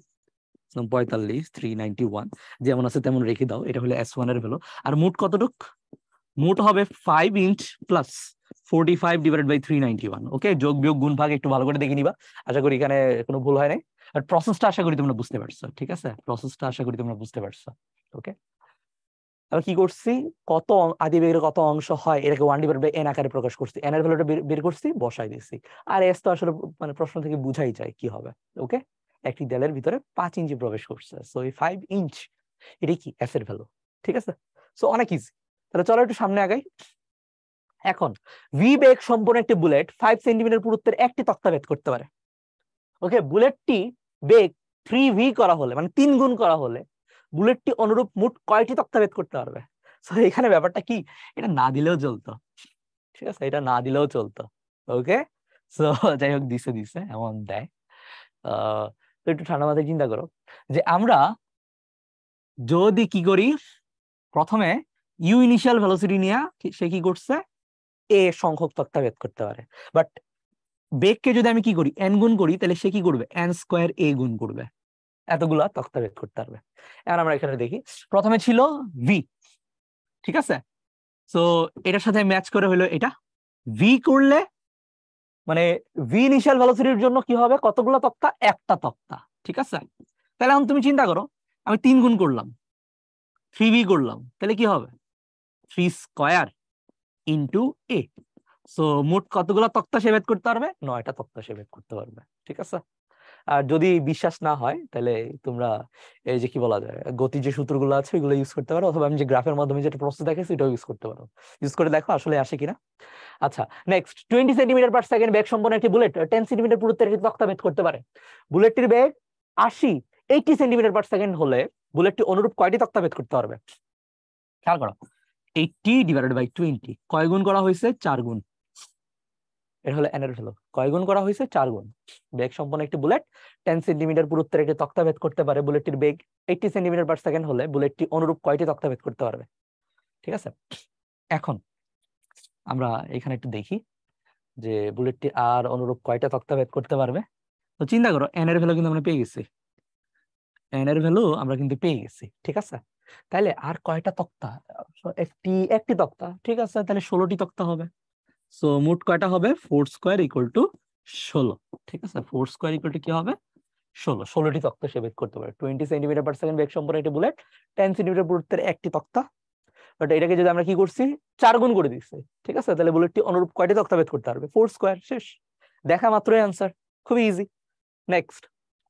45, 391 যেমন আছে তেমন রেখে দাও। এটা হলো s1 এর ভ্যালু। আর মোট কতটুক? মোট হবে 5 ইঞ্চ প্লাস 45/391, ওকে? যোগ বিয়োগ গুণ ভাগ একটু ভালো করে দেখে নিবা, আশা করি এখানে কোনো ভুল হয় নাই। আর প্রসেসটা আশা করি তোমরা বুঝতে পারছো, ঠিক আছে? প্রসেসটা আশা করি তোমরা বুঝতে পারছো, ওকে? আমি কি করছি, কত আদিবেগের কত অংশ হয় এটাকে 1/n আকারে প্রকাশ করছি, n এর ভ্যালুটা বের করছি, বসাই দিছি। আর s তো আসলে মানে প্রশ্ন থেকে বুঝাই যায় কি হবে, ওকে? একটি দেয়ালের ভিতরে 5 ইঞ্চি প্রবেশ করছে, সো এই 5 ইঞ্চ এটাই কি s এর ভ্যালু, ঠিক আছে? সো অনেক ইজি। তাহলে চলো একটু সামনে আগাই। এখন ভি বেগ সম্পন্ন একটি বুলেট 5 সেন্টিমিটার পুরুত্বের একটি তক্তা ভেদ করতে পারে, ওকে? বুলেটটি বেগ 3v করা হলে, মানে 3 গুণ করা হলে বুলেটটি অনুরূপ মোট কয়টি তক্তা ভেদ করতে পারবে? সো এখানে ব্যাপারটা কি, এটা না দিলেও চলতো, ঠিক আছে? এটা না দিলেও চলতো, ওকে? সো যাই হোক, দিছে দিছে এমন দেয়। তো একটু ঠান্ডা মাথায় চিন্তা করো যে আমরা যদি কি করি, প্রথমে ইউ ইনিশিয়াল ভেলোসিটি নিয়ে সে কি করছে, এ সংখ্যক তক্তা ভেদ করতে পারে। বাট বেগকে যদি আমি কি করি, n গুণ করি, তাহলে সে কি করবে, n স্কয়ার a গুণ করবে, এতগুলা তক্তা ভেদ করতে পারবে। এখন আমরা এখানে দেখি, প্রথমে ছিল ভি, ঠিক আছে? সো এটার সাথে ম্যাচ করে হলো এটা, ভি করলে মানে ভি ইনিশিয়াল ভেলোসিটির জন্য কি হবে, কতগুলো তক্তা? একটা তক্তা, ঠিক আছে? তাহলে এখন তুমি চিন্তা করো, আমি 3 গুণ করলাম, 3v করলাম, তাহলে কি হবে, 3 স্কয়ার ইন্টু a। সো মোট কতগুলো তক্তা সে ভেদ করতে পারবে? 9টা তক্তা সে ভেদ করতে পারবে, ঠিক আছে? আর যদি বিশ্বাস না হয় তাহলে তোমরা এই যে কি বলা যায়, গতির যে সূত্রগুলো আছে ওইগুলো ইউজ করতে পারো, অথবা আমি যে গ্রাফের মাধ্যমে যেটা প্রসেস দেখাচ্ছি এটাও ইউজ করতে পারো। ইউজ করে দেখো আসলে আসে কিনা। আচ্ছা, নেক্সট 20 সেন্টিমিটার/সেকেন্ড বেগ সম্পন্ন একটি বুলেট 10 সেন্টিমিটার পুরুত্বের একটি তক্তা ভেদ করতে পারে। বুলেটটির বেগ 80 সেন্টিমিটার/সেকেন্ড হলে বুলেটটি অনুরূপ কয়টি তক্তা ভেদ করতে পারবে? খেয়াল করো, 80/20 কয় গুণ করা হয়েছে? 4 গুণ। এটা হলো n এর ভ্যালু, কয় গুণ করা হয়েছে? 4 গুণ। বেগ সম্পন্ন একটি বুলেট 10 সেন্টিমিটার পুরুত্বের একটি তক্তা ভেদ করতে পারে। বুলেটটির বেগ 80 সেন্টিমিটার/সেকেন্ড হলে বুলেটটি অনুরূপ কয়টি তক্তা ভেদ করতে পারবে? ঠিক আছে, এখন আমরা এখানে একটু দেখি যে বুলেটটি আর অনুরূপ কয়টা তক্তা ভেদ করতে পারবে। তো চিন্তা করো, n এর ভ্যালু কিন্তু আমরা পেয়ে গেছি, n এর ভ্যালু আমরা কিন্তু পেয়ে গেছি, ঠিক আছে? তাহলে আর কয়টা তক্তা? একটি তক্তা, ঠিক আছে? তাহলে 16টি তক্তা হবে। সো মোট কয়টা হবে? 4 স্কয়ার ইকুয়াল টু 16, ঠিক আছে? 4 স্কয়ার ইকুয়াল টু কি হবে? 16টি তক্তা সে ভেদ করতে পারে। 20 সেন্টিমিটার/সেকেন্ড বেগ সম্পন্ন একটি বুলেট 10 সেন্টিমিটার পুরুত্বের একটি তক্তা, বাট এটাকে যদি আমরা কি করছি, 4 গুণ করে দিচ্ছি, ঠিক আছে? তাহলে বুলেটটি অনুরূপ কয়টি তক্তা ভেদ করতে পারবে? 4 স্কয়ার, শেষ। দেখা মাত্রই আনসার, খুবই ইজি। নেক্সট,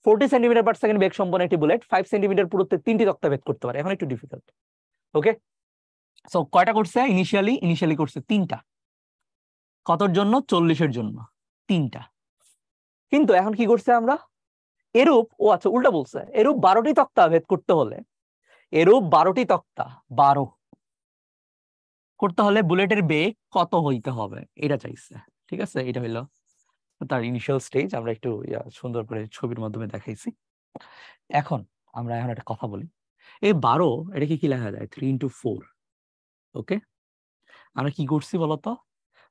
40 সেন্টিমিটার/সেকেন্ড বেগ সম্পন্ন একটি বুলেট 5 সেন্টিমিটার পুরুত্বের 3টি তক্তা ভেদ করতে পারে। এখন একটু ডিফিকাল্ট, ওকে? সো কয়টা করছে? ইনিশিয়ালি করছে 3টা। কতর জন্য? 40-এর জন্য 3টা। কিন্তু এখন কি করছে আমরা, এরূপ, ও আচ্ছা উল্টা বলছে, এরূপ 12টি তক্তা ভেদ করতে হলে, এরূপ 12টি তক্তা 12 করতে হলে বুলেটের বেগ কত হইতে হবে এটা চাইছে, ঠিক আছে? এটা হইলো তার ইনিশিয়াল স্টেজ, আমরা একটু সুন্দর করে ছবির মাধ্যমে দেখাইছি। এখন আমরা একটা কথা বলি, এই 12 এটাকে কি লেখা যায়? 3 × 4, ওকে? আমরা কি করছি বলতো,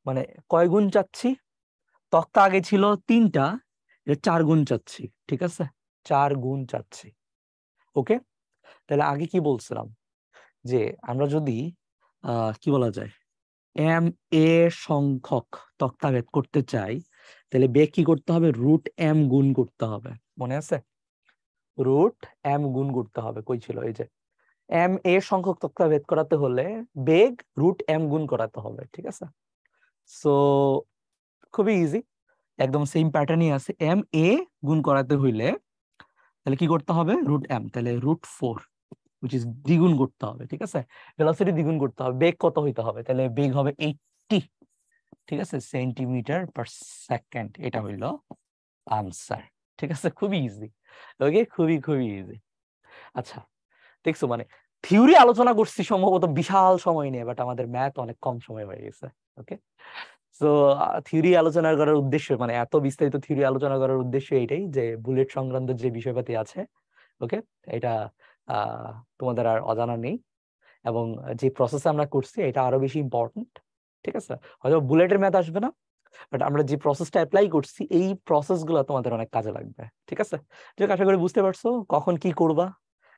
মানে কয় গুণ চাচ্ছি? তক্তা আগে ছিল 3টা, এটা 4 গুণ চাচ্ছি, ঠিক আছে? 4 গুণ চাচ্ছি, ওকে? তাহলে আগে কি বলছিলাম যে আমরা যদি কি বলা যায়, এম এ সংখ্যক তক্তা ভেদ করতে চাই, তাহলে বেগ কি করতে হবে? √m গুণ করতে হবে, মনে আছে? √m গুণ করতে হবে, কই ছিল? এই যে এম এ সংখ্যক তক্তা ভেদ করাতে হলে বেগ রুট এম গুণ করাতে হবে, ঠিক আছে? সো খুবই ইজি, একদম সেম প্যাটার্নই আছে। এম এ গুণ করাতে হইলে তাহলে কি করতে হবে, রুট এম, তাহলে √4 which is দ্বিগুণ করতে হবে, ঠিক আছে? ভেলোসিটি দ্বিগুণ করতে হবে, বেগ কত হইতে হবে, তাহলে বেগ হবে 80, ঠিক আছে, সেন্টিমিটার/সেকেন্ড। এটা হইল আনসার, ঠিক আছে? খুবই ইজি, ওকে, খুবই খুবই ইজি। আচ্ছা, দেখছো মানে থিওরি আলোচনা করছি সম্ভবত বিশাল সময় নিয়ে, বাট আমাদের ম্যাথ অনেক কম সময় হয়ে গেছে। ওকে, তো থিওরি আলোচনা করার উদ্দেশ্য, মানে এত বিস্তারিত থিওরি আলোচনা করার উদ্দেশ্য এটাই যে বুলেট সংক্রান্ত যে বিষয়পাতি আছে, ওকে, এটা তোমাদের আর অজানা নেই, এবং যে প্রসেস আমরা করছি এটা আরো বেশি ইম্পর্টেন্ট, ঠিক আছে? হয়তো বুলেটের ম্যাথ আসবে না, বাট আমরা যে প্রসেসটা অ্যাপ্লাই করছি এই প্রসেস গুলো তোমাদের অনেক কাজে লাগবে, ঠিক আছে? যাক, আশা করি বুঝতে পারছো কখন কি করবা,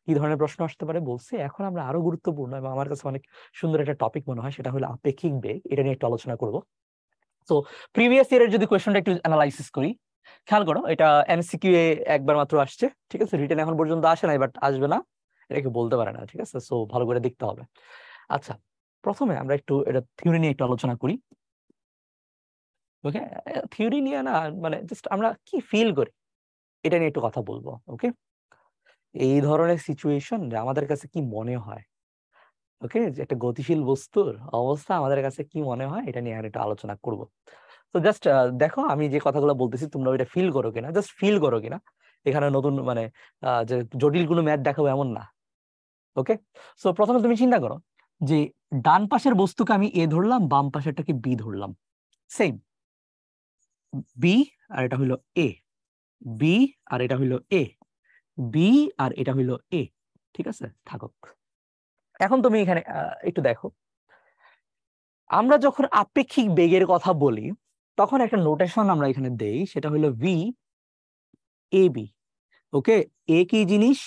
কি ধরনের প্রশ্ন আসতে পারে বলছি। এখন আমরা আরো গুরুত্বপূর্ণ এবং আমার কাছে অনেক সুন্দর একটা টপিক মনে হয়, সেটা হলো আপেক্ষিক বেগ। এটা নিয়ে একটু আলোচনা করব। তো প্রিভিয়াস ইয়ারের যদি কোয়েশ্চনটা একটু অ্যানালাইসিস করি, খেয়াল করো, এটা এমসিকিউ এ একবার মাত্র আসছে, ঠিক আছে? রিটেন এখন পর্যন্ত আসে নাই, বাট আসবে না এটা কেউ বলতে পারে না, ঠিক আছে? সো ভালো করে দেখতে হবে। আচ্ছা, প্রথমে আমরা একটু এটা থিওরি নিয়ে একটু আলোচনা করি। ওকে, থিওরি নিয়ে না, মানে জাস্ট আমরা কি ফিল করি এটা নিয়ে একটু কথা বলবো। ওকে, এই ধরনের সিচুয়েশন যে আমাদের কাছে কি মনে হয়, ওকে, যে একটা গতিশীল বস্তুর অবস্থা আমাদের কাছে কি মনে হয় এটা নিয়ে একটু আলোচনা করব। তো জাস্ট দেখো আমি যে কথাগুলো বলতেছি তোমরা ওইটা ফিল করো কিনা, জাস্ট ফিল করো কিনা। এখানে নতুন মানে যে জটিল কোনো ম্যাথ দেখাবো এমন না। ওকে, সো প্রথমে তুমি চিন্তা করো যে ডান পাশের বস্তুকে আমি এ ধরলাম, বাম পাশেরটাকে বি ধরলাম, সেম বি, আর এটা হইলো এ, বি আর এটা হইলো এ, বি আর এটা হইলো এ, ঠিক আছে? থাকুক। এখন তুমি এখানে একটু দেখো, আমরা যখন আপেক্ষিক বেগের কথা বলি তখন একটা নোটেশন আমরা এখানে দেই, সেটা হলো ভি এ বি। ওকে, এ কি জিনিস?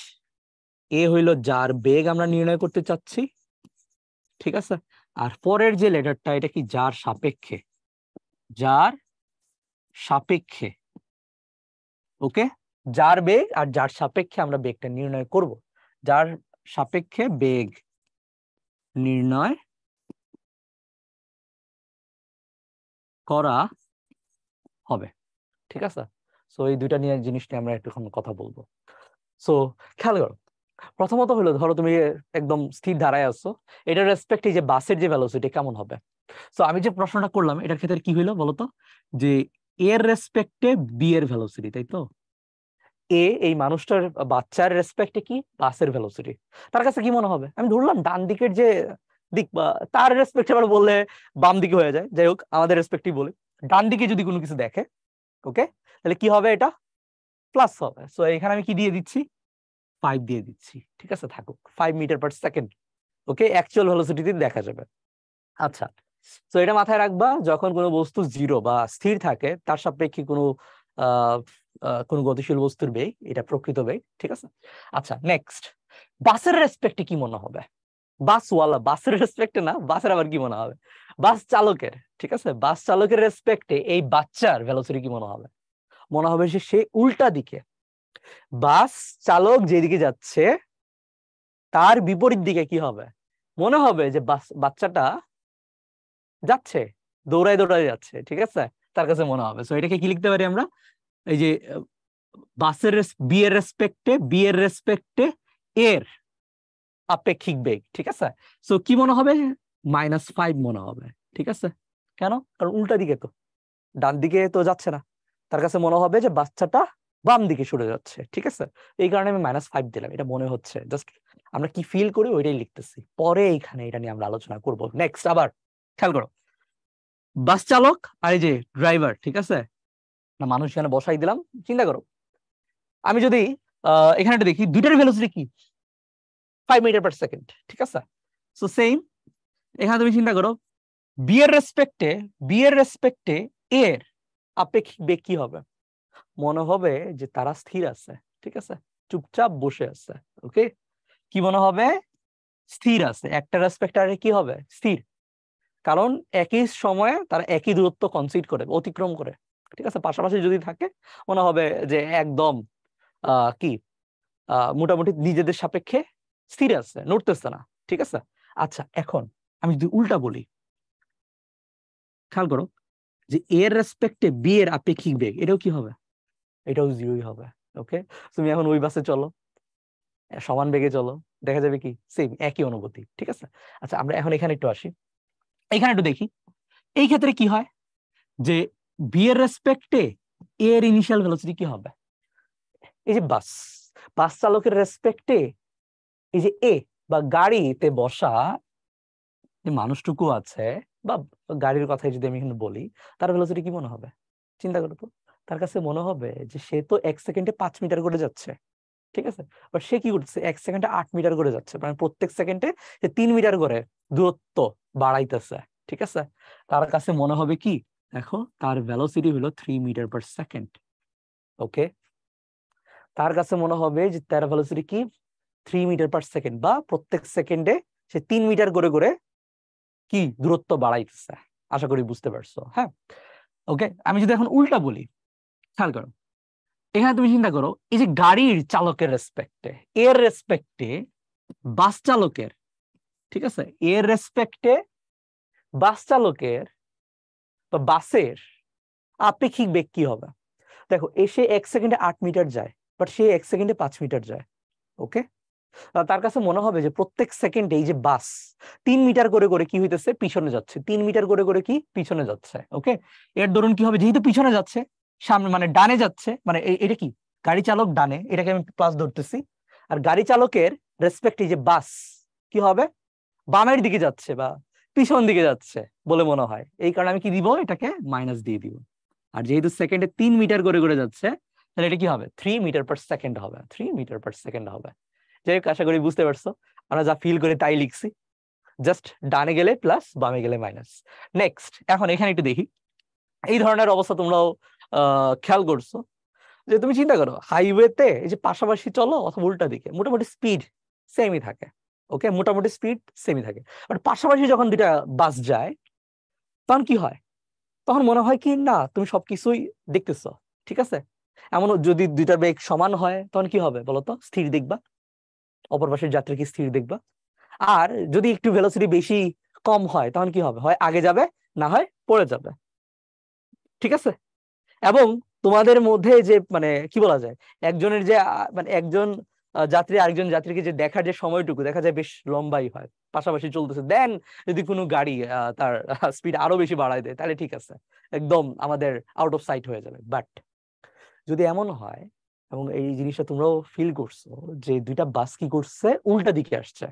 এ হইলো যার বেগ আমরা নির্ণয় করতে চাচ্ছি, ঠিক আছে? আর পরের যে লেটারটা এটা কি, যার সাপেক্ষে, যার সাপেক্ষে। ওকে, যার বেগ আর যার সাপেক্ষে আমরা বেগটা নির্ণয় করব, যার সাপেক্ষে বেগ নির্ণয় করা হবে, ঠিক আছে? সো এই দুইটা নিয়ে জিনিস নিয়ে আমরা একটুখানি কথা বলবো। সো খেয়াল করো, প্রথমত হলো ধরো তুমি একদম স্থির ধারায় আছো, এটার রেসপেক্টে যে বাসের যে ভেলোসিটি কেমন হবে। সো আমি যে প্রশ্নটা করলাম এটার ক্ষেত্রে কি হইলো বলতো, যে এর রেসপেক্টে বি এর ভেলোসিটি, তাই তো? এ এই মানুষটার বাচ্চার রেসপেক্টে কি, বাসের ভেলোসিটি। তার কাছে কি মনে হবে, আমি ধরলাম ডান দিকের যে দিক, বা তার রেসপেক্টে আবার বললে বাম দিকে হয়ে যায়, যাই হোক আমাদের রেসপেক্টিভ বলি, ডান দিকে যদি কোনো কিছু দেখে, ওকে, তাহলে কি হবে, এটা প্লাস হবে। সো এখানে আমি কি দিয়ে দিচ্ছি, 5 দিয়ে দিচ্ছি, ঠিক আছে? থাকুক 5 মিটার/সেকেন্ড। ওকে, অ্যাকচুয়াল ভেলোসিটিতে দেখা যাবে। আচ্ছা, তো এটা মাথায় রাখবা, যখন কোনো বস্তু জিরো বা স্থির থাকে তার সাপেক্ষে কোনো আহ কোনো গতিশীল বস্তুর বেগ, এটা প্রকৃত বেগ, ঠিক আছে? আচ্ছা, নেক্সট, বাসের রেসপেক্টে কি মনে হবে? বাসওয়ালা, বাসের রেসপেক্টে না, বাসের আবার কি মনে হবে, বাস চালকের, ঠিক আছে? বাস চালকের রেসপেক্টে এই বাচ্চার ভেলোসিটি কি মনে হবে? মনে হবে সে উল্টা দিকে, বাস চালক যেদিকে যাচ্ছে তার বিপরীত দিকে কি হবে, মনে হবে যে বাচ্চাটা যাচ্ছে, দৌড়ায় দৌড়ায় যাচ্ছে, ঠিক আছে? তার কাছে মনে হবে। সো এটাকে কি লিখতে পারি আমরা, এই যে বাসের বি এর রেসপেক্টে, বি এর রেসপেক্টে এর আপেক্ষিক বেগ, ঠিক আছে? সো কি মনে হবে, -5 মনে হবে, ঠিক আছে? কেন? কারণ উল্টা দিকে তো, ডান দিকে তো যাচ্ছে না, তার কাছে মনে হবে যে বাচ্চাটা বাম দিকে সরে যাচ্ছে, ঠিক আছে? এই কারণে আমি -5 দিলাম, এটা মনে হচ্ছে, জাস্ট আমরা কি ফিল করি ওইটাই লিখতেছি, পরে এইখানে এটা নিয়ে আমরা আলোচনা করব। নেক্সট, আবার খেয়াল করো, বাস চালক আর এই যে ড্রাইভার, ঠিক আছে? না, মানুষ এখানে বসাই দিলাম, চিন্তা করো, আমি যদি এখানে একটা দেখি দুইটার ভেলোসিটি কি, 5 মিটার/সেকেন্ড, ঠিক আছে? সো সেম, এখানে তুমি চিন্তা করো, বি এর রেসপেক্টে, বি এর রেসপেক্টে এর আপেক্ষিক বেগ কি হবে, মনে হবে যে তারা স্থির আছে, ঠিক আছে? চুপচাপ বসে আছে। ওকে, কি মনে হবে, স্থির আছে, একটা রেসপেক্ট আর কি হবে, স্থির, কারণ একই সময়ে তারা একই দূরত্ব কনসিড করে, অতিক্রম করে, ঠিক আছে? পাশাপাশি যদি থাকে মনে হবে যে একদম কি মোটামুটি নিজেদের সাপেক্ষে স্থির আছে, নড়তেছে না, ঠিক আছে। আচ্ছা, এখন আমি যদি উল্টা বলি, খেয়াল করো যে এর রেসপেক্টে বি এর আপেক্ষিক বেগ, এটাও কি হবে? এটাও জিরোই হবে। ওকে, তুমি এখন ওই বাসে চলো, সমান বেগে চলো, দেখা যাবে কি সেম, একই অনুভূতি, ঠিক আছে। আচ্ছা, আমরা এখন এখানে একটু আসি, এখানে একটু দেখি এই ক্ষেত্রে কি হয়, যে বি এর রেসপেক্টে এ এর ইনিশিয়াল ভেলোসিটি কি হবে? এই যে বাস, বাস চালকের রেসপেক্টে এই যে এ বা গাড়িতে বসা যে মানুষটুকু আছে, বা গাড়ির কথাই যদি আমি এখানে বলি, তার ভেলোসিটি কি মনে হবে? চিন্তা করো তো, তার কাছে মনে হবে যে সে তো 1 সেকেন্ডে 5 মিটার করে যাচ্ছে, ঠিক আছে, বাট সে কি করতেছে 1 সেকেন্ডে 8 মিটার করে যাচ্ছে, মানে প্রত্যেক সেকেন্ডে সে 3 মিটার করে দূরত্ব বাড়াইতেছে, ঠিক আছে। তার কাছে মনে হবে কি, দেখো তার ভেলোসিটি হলো 3 মিটার পার সেকেন্ড। ওকে, তার কাছে মনে হবে যে তার ভেলোসিটি কি 3 মিটার পার সেকেন্ড, বা প্রত্যেক সেকেন্ডে সে 3 মিটার করে করে কি দূরত্ব বাড়াইতেছে। আশা করি বুঝতে পারছো, হ্যাঁ। ওকে, আমি যদি এখন উল্টা বলি, খেয়াল করো এখানে তুমি চিন্তা করো, এই যে গাড়ির চালকের রেসপেক্টে, এর রেসপেক্টে বাস চালকের, ঠিক আছে, এর রেসপেক্টে বাস চালকের বা বাসের আপেক্ষিক বেগ কি হবে? দেখো, এসে 1 সেকেন্ডে 8 মিটার যায়, বাট সে 1 সেকেন্ডে 5 মিটার যায়। ওকে, তার কাছে মনে হবে যে প্রত্যেক সেকেন্ডে এই যে বাস 3 মিটার করে করে কি হইতেছে, পিছনে যাচ্ছে, 3 মিটার করে করে কি পিছনে যাচ্ছে। ওকে, এর দরুন কি হবে, যেহেতু পিছনে যাচ্ছে, সামনে মানে ডানে যাচ্ছে, মানে এটা কি গাড়ি চালক ডানে, এটাকে আমি প্লাস ধরতেছি, আর গাড়ি চালকের রেসপেক্ট এই যে বাস কি হবে, বামের দিকে যাচ্ছে বা পিছন দিকে যাচ্ছে বলে মনে হয়, এই কারণে আমি কি দিব, এটাকে মাইনাস দিয়ে দিব। আর যেহেতু সেকেন্ডে 3 মিটার করে করে যাচ্ছে, তাহলে এটা কি হবে, 3 মিটার পার সেকেন্ড হবে, 3 মিটার পার সেকেন্ড হবে। যাই হোক, আশা করি বুঝতে পারছো, আমরা যা ফিল করে তাই লিখছি, জাস্ট ডানে গেলে প্লাস, বামে গেলে মাইনাস। নেক্সট, এখন এখানে একটু দেখি, এই ধরনের অবস্থা তোমরাও খেয়াল করছো, যে তুমি চিন্তা করো হাইওয়েতে এই যে পাশাপাশি চলো অথবা উল্টা দিকে, মোটামুটি স্পিড সেমই থাকে। ওকে, মোটামুটি স্পিড সেমই থাকে, বাট পাশাপাশি যখন দুইটা বাস যায়, তখন কি হয়, তখন মনে হয় কি না তুমি সবকিছুই দেখতেছো, ঠিক আছে। এমন যদি দুইটার বেগ সমান হয়, তখন কি হবে বলতো, স্থির দেখবা, অপর পাশের যাত্রীকে স্থির দেখবা। আর যদি একটু ভেলোসিটি বেশি কম হয়, তখন কি হবে, হয় আগে যাবে, না হয় পড়ে যাবে, ঠিক আছে। এবং তোমাদের মধ্যে যে মানে কি বলা যায়, একজনের যে মানে একজন যাত্রী আরেকজন যাত্রীকে যে দেখার যে সময়টুকু দেখা যায় বেশ লম্বাই হয়, পাশাপাশি চলতেছে, দেন যদি কোনো গাড়ি তার স্পিড আরো বেশি বাড়ায় দেয়, তাহলে ঠিক আছে, একদম আমাদের আউট অফ সাইট হয়ে যাবে। বাট যদি এমন হয়, এবং এই জিনিসটা তোমরাও ফিল করছো, যে দুইটা বাস কি করছে, উল্টা দিকে আসছে,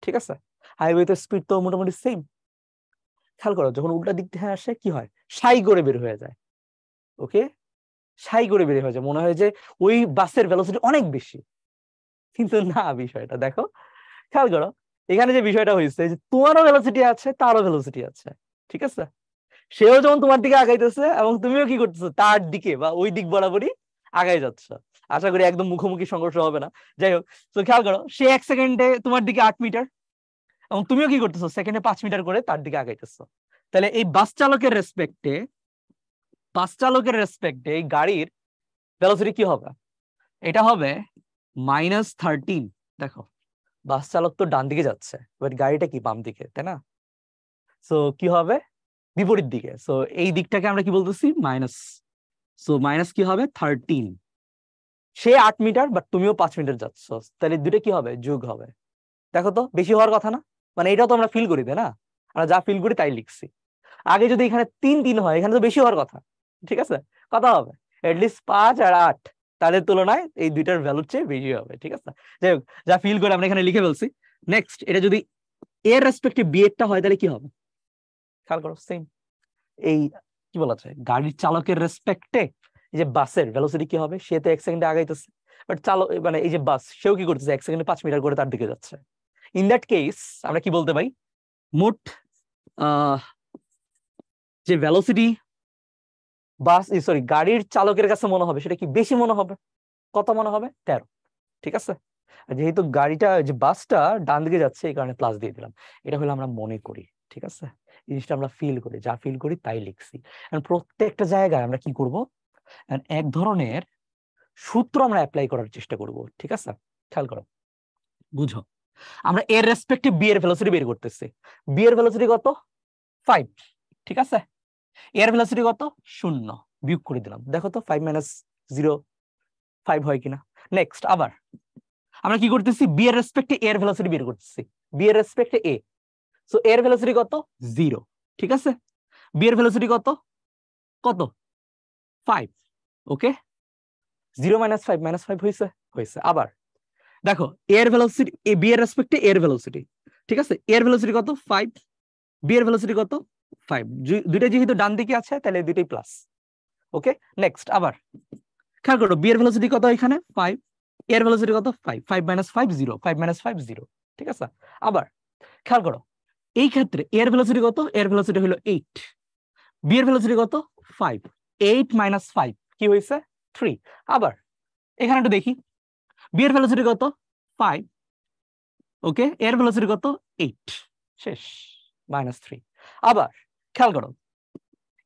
ঠিক আছে, হাইওয়েতে স্পিড তো মোটামুটি সেম, খেয়াল করো যখন উল্টা দিক থেকে আসে কি হয়, সাই করে বের হয়ে যায়। ওকে, সাই করে বের হয়ে যায়, মনে হয় যে ওই বাসের ভেলোসিটি অনেক বেশি, কিন্তু না, বিষয়টা দেখো, খেয়াল করো এখানে যে বিষয়টা হয়েছে, যে তোমারও ভেলোসিটি আছে, তারও ভেলোসিটি আছে, ঠিক আছে, সেও যেমন তোমার দিকে আগাইতেছে, এবং তুমিও কি করতেছো তার দিকে বা ওই দিক বরাবরই আগাই যাচ্ছ। আশা করি একদম মুখোমুখি সংঘর্ষ হবে না। যাই হোক, তো খেয়াল করো সে 1 সেকেন্ডে তোমার দিকে 8 মিটার, এবং তুমিও কি করতেছো সেকেন্ডে 5 মিটার করে তার দিকে আগাইতেছো। তাহলে এই বাস চালকের রেসপেক্টে, এই গাড়ির ভেলোসিটি কি হবে, এটা হবে -13। দেখো, বাস চালক তো ডান দিকে যাচ্ছে, বাট গাড়িটা কি বাম দিকে, তাই না? সো কি হবে, বিপরীত দিকে, সো এই দিকটাকে আমরা কি বলতেছি, মাইনাস। সো মাইনাস কি হবে 13, সে 8 মিটার, বাট তুমিও 5 মিটার যাচ্ছ, তাহলে দুটো কি হবে, যোগ হবে। দেখো তো বেশি হওয়ার কথা না, মানে এটাও তো আমরা ফিল করি, তাই না? আমরা যা ফিল করি তাই লিখছি। আগে যদি এখানে 3 3 হয়, এখানে তো বেশি হওয়ার কথা, ঠিক আছে, কথা হবে এটলিস্ট 5 আর 8, তাদের তুলনায় এই দুইটার ভ্যালুর চেয়ে বেশি হবে, ঠিক আছে। যাই হোক, যা ফিল করে আমরা এখানে লিখে ফেলছি। নেক্সট, এটা যদি এর রেসপেক্টিভ বি এরটা হয়, তাহলে কি হবে, খেয়াল করো সেম, এই কি বলা যায়, গাড়ির চালকের রেসপেক্টে এই যে বাসের ভেলোসিটি কি হবে, সে তো 1 সেকেন্ডে আগাইতেছে, বাট চালক মানে এই যে বাস, সেও কি করতেছে 1 সেকেন্ডে 5 মিটার করে তার দিকে যাচ্ছে। ইন দ্যাট কেস আমরা কি বলতে পারি, মোট আহ যে ভেলোসিটি বাস সরি গাড়ির চালকের কাছে মনে হবে, সেটা কি বেশি মনে হবে, কত মনে হবে, 13, ঠিক আছে। আর যেহেতু গাড়িটা যে বাসটা ডান দিকে যাচ্ছে, এই কারণে প্লাস দিয়ে দিলাম। এটা হলো আমরা মনে করি, ঠিক আছে, জিনিসটা আমরা ফিল করি, যা ফিল করি তাই লিখছি। প্রত্যেকটা জায়গায় আমরা কি করব, এক ধরনের সূত্র আমরা অ্যাপ্লাই করার চেষ্টা করব, ঠিক আছে। খেয়াল করো, বুঝো, আমরা এর রেসপেক্টে বি এর ভেলোসিটি বের করতেছি। বি এর ভেলোসিটি কত? 5, ঠিক আছে। এর ভেলোসিটি কত? 0, বিয়োগ করে দিলাম। দেখো তো 5 - 0 5 হয় কিনা। নেক্সট আবার আমরা কি করতেছি, বি এর রেসপেক্টে এর ভেলোসিটি বের করতেছি। বি এর রেসপেক্টে এ, সো এর ভেলোসিটি কত? 0, ঠিক আছে। বি এর ভেলোসিটি কত? কত? 5, ওকে। 0 - 5 -5 হয়েছে, হয়েছে। আবার দেখো এর ভেলোসিটি, এ বি এর রেসপেক্টে এর ভেলোসিটি, ঠিক আছে। এর ভেলোসিটি কত? 5, বি এর ভেলোসিটি কত? 5, দুইটা যেহেতু ডান দিকে আছে তাহলে দুইটাই প্লাস, ওকে। নেক্সট আবার খেয়াল করো, বি এর ভেলোসিটি কত এখানে? 5, এর ভেলোসিটি কত? 5, 5 - 5 0, 5 - 5 0, ঠিক আছে। আবার খেয়াল করো, এই ক্ষেত্রে এর ভেলোসিটি কত? এর ভেলোসিটি হলো 8, বি এর ভেলোসিটি কত? 5, 8 - 5 কি হয়েছে? 3। আবার এখানে একটু দেখি, বি এর ভেলোসিটি কত? 5, ওকে। এর ভেলোসিটি কত? 8, শেষ, -3। আবার খেয়াল করো,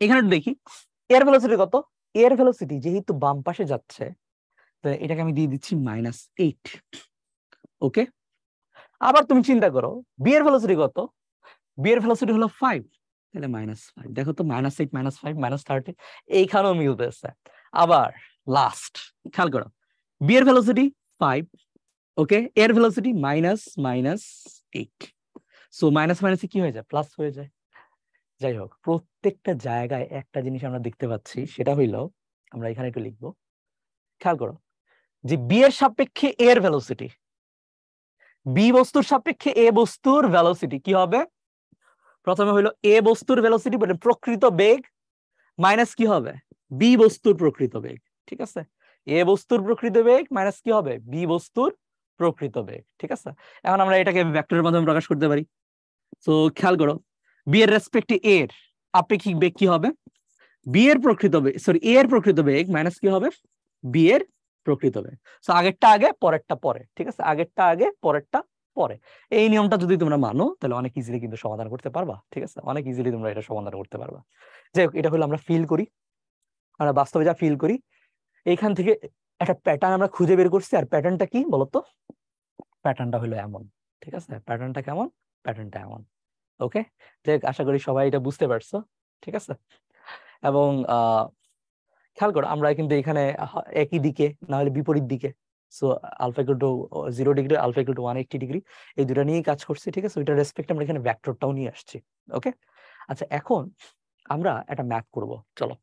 এখানে একটু দেখি, এর ভেলোসিটি কত? এর ভেলোসিটি যেহেতু বাম পাশে যাচ্ছে, তাহলে এটাকে আমি দিয়ে দিচ্ছি -8, ওকে। আবার তুমি চিন্তা করো, বি এর ভেলোসিটি কত? বি এর ভেলোসিটি হলো 5, তাহলে -5। দেখো তো, -8 - 5 -30, এইখানেও মিলতেছে। আবার লাস্ট খেয়াল করো, বি এর ভেলোসিটি 5, ওকে। এর ভেলোসিটি -8, সো মাইনাস মাইনাসে কি হয়ে যায়? প্লাস হয়ে যায়। যাই হোক, প্রত্যেকটা জায়গায় একটা জিনিস আমরা দেখতে পাচ্ছি, সেটা হইলো, আমরা এখানে একটু লিখবো, খেয়াল করো যে বি এর সাপেক্ষে এর ভেলোসিটি, বি বস্তুর সাপেক্ষে এ বস্তুর ভেলোসিটি কি হবে? প্রথমে হইলো এ বস্তুর ভেলোসিটি মানে প্রকৃত বেগ মাইনাস কি হবে? বি বস্তুর প্রকৃত বেগ, ঠিক আছে। এ বস্তুর প্রকৃত বেগ মাইনাস কি হবে? বি বস্তুর প্রকৃত বেগ, ঠিক আছে। এখন আমরা এটাকে ভেক্টরের মাধ্যমে প্রকাশ করতে পারি। তো খেয়াল করো, বি এর রেসপেক্টে এর আপেক্ষিক বেগ কি হবে? বি এর প্রকৃত বেগ, সরি, এ এর প্রকৃত বেগ মাইনাস কি হবে? বি এর প্রকৃত বেগ। সো আগেরটা আগে পরেরটা পরে, ঠিক আছে। আগেরটা আগে পরেরটা পরে। এই নিয়মটা যদি তোমরা মানো তাহলে অনেক ইজিলি কিন্তু সমাধান করতে পারবা, ঠিক আছে। অনেক ইজিলি তোমরা এটা সমাধান করতে পারবা। যাই হোক, এটা হলো আমরা ফিল করি, আমরা বাস্তবে যা ফিল করি। এইখান থেকে একটা প্যাটার্ন আমরা খুঁজে বের করছি। আর প্যাটার্নটা কি বলতো? প্যাটার্নটা হলো এমন, ঠিক আছে। প্যাটার্নটা কেমন? প্যাটার্নটা এমন, ওকে। যাই হোক, আশা করি সবাই এটা বুঝতে পারছো, ঠিক আছে। এবং খেয়াল করো, আমরা কিন্তু এখানে একই দিকে না হলে বিপরীত দিকে, so alpha equal to 0 degree, alpha equal to 180 degree, এই দুটো নিয়েই কাজ করছি, ঠিক আছে। ওইটার রেসপেক্ট আমরা এখানে ভেক্টরটাও নিয়ে আসছি, ওকে। আচ্ছা, এখন আমরা একটা ম্যাথ করব, চলো।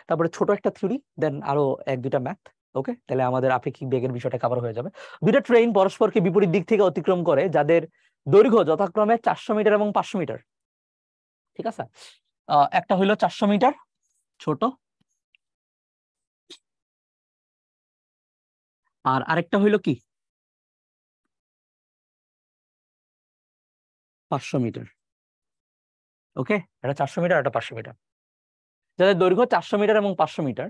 তারপরে ছোট একটা থিওরি, দেন আরো 1-2টা ম্যাথ, ওকে। তাহলে আমাদের আপেক্ষিক বেগের বিষয়টা কভার হয়ে যাবে। দুইটা ট্রেন পরস্পরকে বিপরীত দিক থেকে অতিক্রম করে, যাদের দৈর্ঘ্য যথাক্রমে 400 মিটার এবং 500 মিটার, ঠিক আছে। একটা হইলো 400 মিটার ছোট, আর আরেকটা হইলো কি 500 মিটার, ওকে। এটা 400 মিটার, এটা 500 মিটার, যাদের দৈর্ঘ্য 400 মিটার এবং 500 মিটার।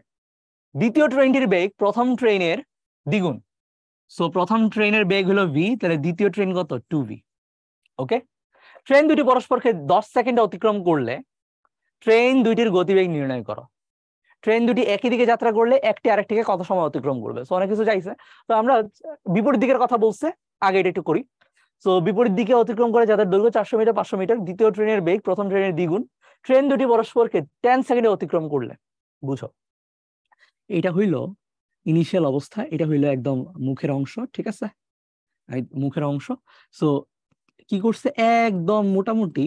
দ্বিতীয় ট্রেনটির বেগ প্রথম ট্রেনের দ্বিগুণ, সো প্রথম ট্রেনের বেগ হলো ভি, তাহলে দ্বিতীয় ট্রেন কত? 2v, ওকে। ট্রেন দুটি পরস্পরকে 10 সেকেন্ডে অতিক্রম করলে ট্রেন দুইটির গতিবেগ নির্ণয় করো। ট্রেন দুটি একই দিকে যাত্রা করলে একটি আরেকটিকে কত সময় অতিক্রম করবে? সো অনেক কিছু চাইছে, তো আমরা বিপরীত দিকের কথা বলছে, আগে এটা একটু করি। সো বিপরীত দিকে অতিক্রম করে যাদের দৈর্ঘ্য 400 মিটার 500 মিটার, দ্বিতীয় ট্রেনের বেগ প্রথম ট্রেনের দ্বিগুণ, ট্রেন দুটি পরস্পরকে 10 সেকেন্ডে অতিক্রম করলে, বুঝো, এটা হইল ইনিশিয়াল অবস্থা, এটা হইলো একদম মুখের অংশ, ঠিক আছে, মুখের অংশ। সো কি করছে, একদম মোটামুটি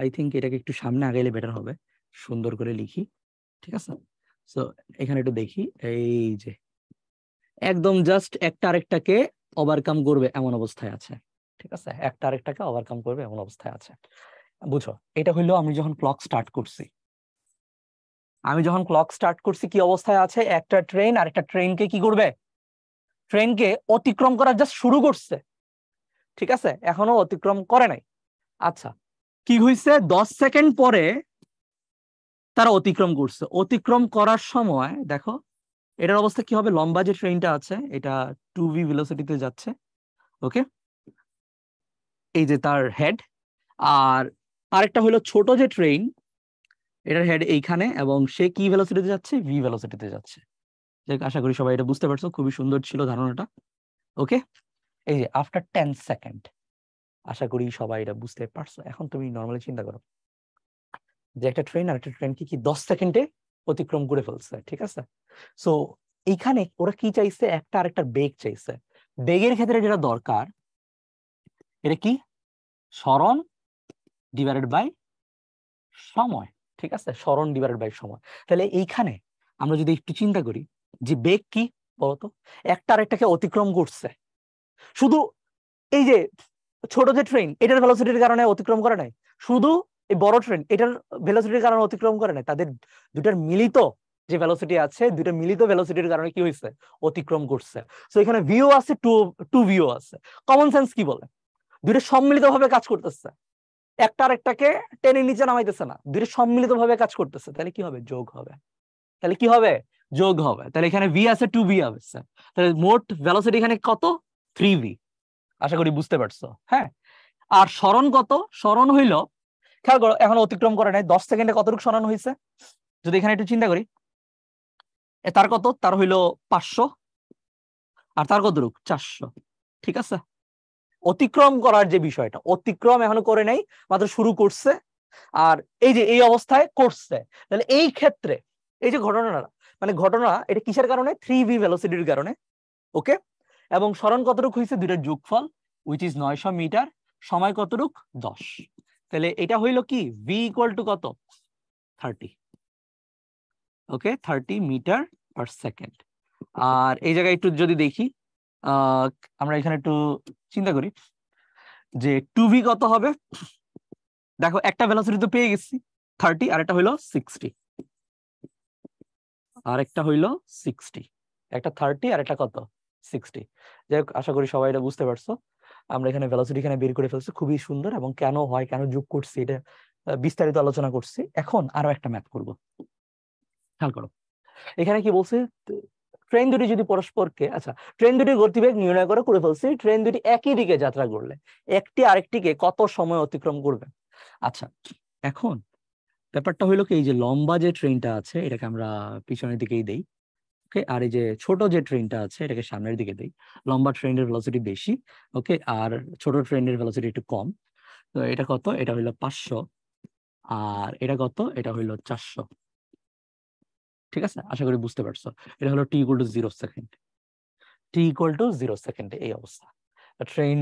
আই থিঙ্ক এটাকে একটু সামনে আগাইলে বেটার হবে, সুন্দর করে লিখি, ঠিক আছে। সো এখানে একটু দেখি, এই যে একদম জাস্ট একটা আরেকটাকে ওভারকাম করবে এমন অবস্থায় আছে, ঠিক আছে। একটা আরেকটাকে ওভারকাম করবে এমন অবস্থায় আছে, বুঝো। এটা হইলো আমি যখন ক্লক স্টার্ট করছি, কি অবস্থায় আছে? একটা ট্রেন আরেকটা ট্রেনকে কি করবে? ট্রেনকে অতিক্রম করা জাস্ট শুরু করছে, ঠিক আছে, এখনো অতিক্রম করে নাই। আচ্ছা, কি হয়েছে? 10 সেকেন্ড পরে তারা অতিক্রম করছে। অতিক্রম করার সময় দেখো এটার অবস্থা কি হবে? লম্বা যে ট্রেনটা আছে এটা 2v ভেলোসিটিতে যাচ্ছে, ওকে। এই যে তার হেড, আর আরেকটা হলো ছোট যে ট্রেন, এটার হেড এইখানে, এবং সে কি ভেলোসিটিতে যাচ্ছে? ভি ভেলোসিটিতে যাচ্ছে। আশা করি সবাই এটা বুঝতে পারছো, খুবই সুন্দর ছিল ধারণাটা, ওকে। এই যে আফটার 10 সেকেন্ড আশা করি সবাই এটা বুঝতে পারছো। এখন তুমি নর্মালি চিন্তা করো যে একটা ট্রেন আর একটা ট্রেন কি 10 সেকেন্ডে অতিক্রম করে ফেলছে, ঠিক আছে? সো এইখানে ওরা কি চাইছে, একটা আরেকটার বেগ চাইছে। বেগের ক্ষেত্রে যেটা দরকার, এটা কি সরণ ডিভাইডেড বাই সময়, ঠিক আছে? সরণ ডিভাইডেড বাই সময়। তাহলে এইখানে আমরা যদি একটু চিন্তা করি যে বেগ কি বলতো, একটা আরেকটাকে অতিক্রম করছে। শুধু এই যে ছোট যে ট্রেন, এটার ভেলোসিটির কারণে অতিক্রম করে নাই, শুধু এই বড় ট্রেন এটার ভেলোসিটির কারণে অতিক্রম করে নাই, তাদের দুটার মিলিত যে ভেলোসিটি আছে, দুইটা মিলিত ভেলোসিটির কারণে কি হয়েছে, অতিক্রম করছে। সো এখানে ভিও আছে, টু ভিও আছে। কমন সেন্স কি বলে, দুইটা সম্মিলিত ভাবে কাজ করতেছে, একটা আরেকটাকে টেনে নিচে নামাইতেছে না, দুইটা সম্মিলিত ভাবে কাজ করতেছে। তাহলে কি হবে, যোগ হবে। তাহলে কি হবে, যোগ হবে। তাহলে এখানে ভি আছে, টু ভি আছে। তাহলে মোট ভেলোসিটি এখানে কত, 3v। আশা করি বুঝতে পারছো, হ্যাঁ? আর সরণ কত, সরণ হইল, খেয়াল করো এখন অতিক্রম করে নাই, 10 সেকেন্ডে কতটুকু সরণ হয়েছে যদি এখানে একটু চিন্তা করি, তার কত, তার হইল 500, আর তার কতটুকু 400, ঠিক আছে? অতিক্রম করার যে বিষয়টা, অতিক্রম এখনো করে নাই, মাত্র শুরু করছে, আর এই যে এই অবস্থায় করছে। তাহলে এই ক্ষেত্রে এই যে ঘটনাটা, মানে ঘটনা এটা কিসের কারণে, 3v ভেলোসিটির কারণে, ওকে? এবং সরণ কতটুকু হয়েছে, দুইটার যোগফল, উইচ ইজ 900 মিটার, সময় কতটুক 10। তাহলে এটা হইলো কি v ইকুয়াল টু কত, 30, ওকে, 30 মিটার পার সেকেন্ড। আর এই জায়গায় একটু যদি দেখি, আমরা এখানে একটু চিন্তা করি যে 2v কত হবে। দেখো একটা ভেলোসিটি তো পেয়ে গেছি 30, আর একটা হইলো 60, আর একটা হইলো 60, একটা 30 আর একটা কত 60। যাই হোক, আশা করি সবাই এটা বুঝতে পারছো। আমরা এখানে ভেলোসিটি এখানে বের করে ফেলছি, খুবই সুন্দর। এবং কেন হয়, কেন যোগ করছি, এটা বিস্তারিত আলোচনা করছি। এখন আরো একটা ম্যাথ করব, খেয়াল করো। এখানে কি বলছে, ট্রেন দুটি যদি পরস্পরকে, আচ্ছা, ট্রেন দুটির গতিবেগ নির্ণয় করে ফেলছি, ট্রেন দুটি একই দিকে যাত্রা করলে একটি আরেকটিকে কত সময় অতিক্রম করবে। আচ্ছা, এখন ব্যাপারটা হইলো কি, এই যে লম্বা যে ট্রেনটা আছে এটাকে আমরা পিছনের দিকেই দেই, ওকে? আর এই যে ছোট যে ট্রেনটা আছে এটাকে সামনের দিকে দেই। লম্বা ট্রেনের ভেলোসিটি বেশি, ওকে, আর ছোট ট্রেনের ভেলোসিটি একটু কম। তো এটা কত, এটা হইলো 500, আর এটা কত, এটা হইলো 400, ঠিক আছে? আশা করি বুঝতে পারছো। এটা হলো T equal to 0 second, T equal to 0 সেকেন্ডে এই অবস্থা। ট্রেন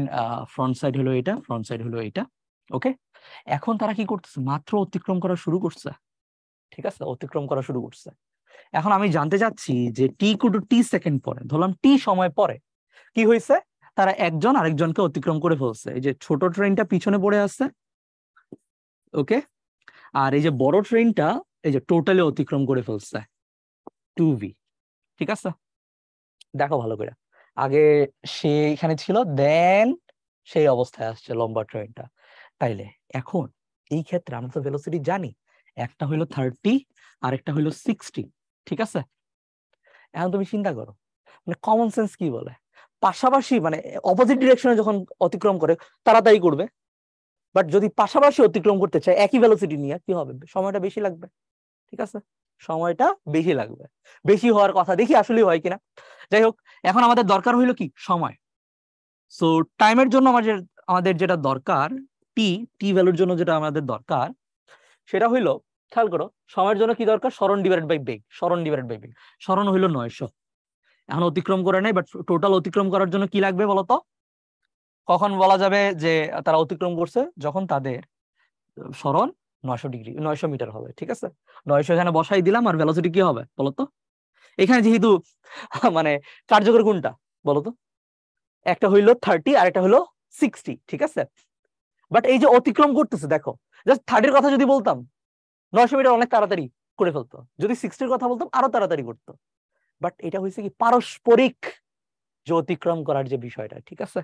ফ্রন্ট সাইড হলো এটা, ফ্রন্ট সাইড হলো এটা, ওকে? এখন তারা কি করতেছে, মাত্র অতিক্রম করা শুরু করছে, ঠিক আছে? অতিক্রম করা শুরু করছে। এখন আমি জানতে চাচ্ছি যে টি ইকুয়াল টু টি সেকেন্ড পরে, ধরলাম টি সময় পরে কি হয়েছে, তারা একজন আরেকজনকে অতিক্রম করে ফেলছে। এই যে ছোট ট্রেনটা পিছনে পড়ে আসছে, ওকে, আর এই যে বড় ট্রেনটা এই যে টোটালি অতিক্রম করে ফেলছে 2v, ঠিক আছে? দেখো ভালো করে, আগে সে এখানে ছিল, দেন সেই অবস্থায় আসছে লম্বা ট্রেনটা। তাইলে এখন এই ক্ষেত্রে আমরা তো ভেলোসিটি জানি, একটা হইলো 30 আর একটা হইলো 60, ঠিক আছে? এখন তুমি চিন্তা করো, মানে কমন সেন্স কি বলে, পাশাপাশি মানে অপোজিট ডিরেকশনে যখন অতিক্রম করে তাড়াতাড়ি করবে, বাট যদি পাশাপাশি অতিক্রম করতে চায় একই ভেলোসিটি নিয়ে, কি হবে, সময়টা বেশি লাগবে, ঠিক আছে? সময়টা বেশি লাগবে, বেশি হওয়ার কথা, দেখি আসলে হয় কিনা। যাই হোক, এখন আমাদের দরকার হইলো কি, সময়। সো টাইমের জন্য আমাদের যেটা দরকার, টি টি ভ্যালুর জন্য যেটা আমাদের দরকার সেটা হইলো, খেয়াল করো, সময়ের জন্য কি দরকার, সরণ ডিভাইডেড বাই বেগ, সরণ ডিভাইডেড বাই বেগ। সরণ হইলো 900, এখন অতিক্রম করে নাই, বাট টোটাল অতিক্রম করার জন্য কি লাগবে বলতো? কখন বলা যাবে যে তারা অতিক্রম করছে, যখন তাদের সরণ 900 ডিগ্রি, 900 মিটার হবে, ঠিক আছে? 900 এখানে বসাই দিলাম, আর ভেলোসিটি কি হবে বলতো? এখানে যেহেতু মানে কার্যকর কোনটা বলতো, একটা হইলো 30 আর একটা হইলো 60, ঠিক আছে? বাট এই যে অতিক্রম করতেছে, দেখো, জাস্ট 30-র কথা যদি বলতাম 900 মিটার অনেক তাড়াতাড়ি করে ফেলতো, যদি 60-র কথা বলতাম আরো তাড়াতাড়ি করতো। বাট এটা হয়েছে কি, পারস্পরিক যে অতিক্রম করার যে বিষয়টা, ঠিক আছে?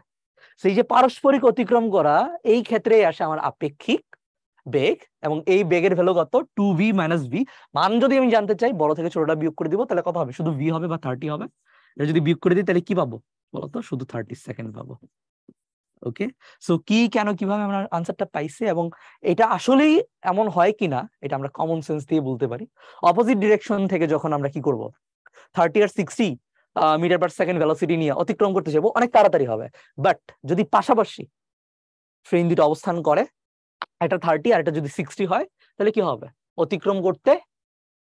সেই যে পারস্পরিক অতিক্রম করা, এই ক্ষেত্রে আসে আমার আপেক্ষিক বেগ, এবং এই বেগের ভ্যালু কত, 2v মাইনাস ভি। মান যদি আমি জানতে চাই, বড় থেকে ছোটটা বিয়োগ করে দিব, তাহলে কত হবে, শুধু ভি হবে বা 30 হবে। এটা যদি বিয়োগ করে দিই তাহলে কি পাবো বলতো, শুধু 30 সেকেন্ড পাবো, ওকে? সো কি, কেন, কিভাবে আমরা আনসারটা পাইছি, এবং এটা আসলেই এমন হয় কিনা এটা আমরা কমন সেন্স দিয়ে বলতে পারি। অপোজিট ডিরেকশন থেকে যখন আমরা কি করব, 30 আর 60 মিটার পার সেকেন্ড ভেলোসিটি নিয়ে অতিক্রম করতে যাবো, অনেক তাড়াতাড়ি হবে। বাট যদি পাশাপাশি ট্রেন দুটো অবস্থান করে, একটা 30 আর একটা যদি 60 হয় তাহলে কি হবে, অতিক্রম করতে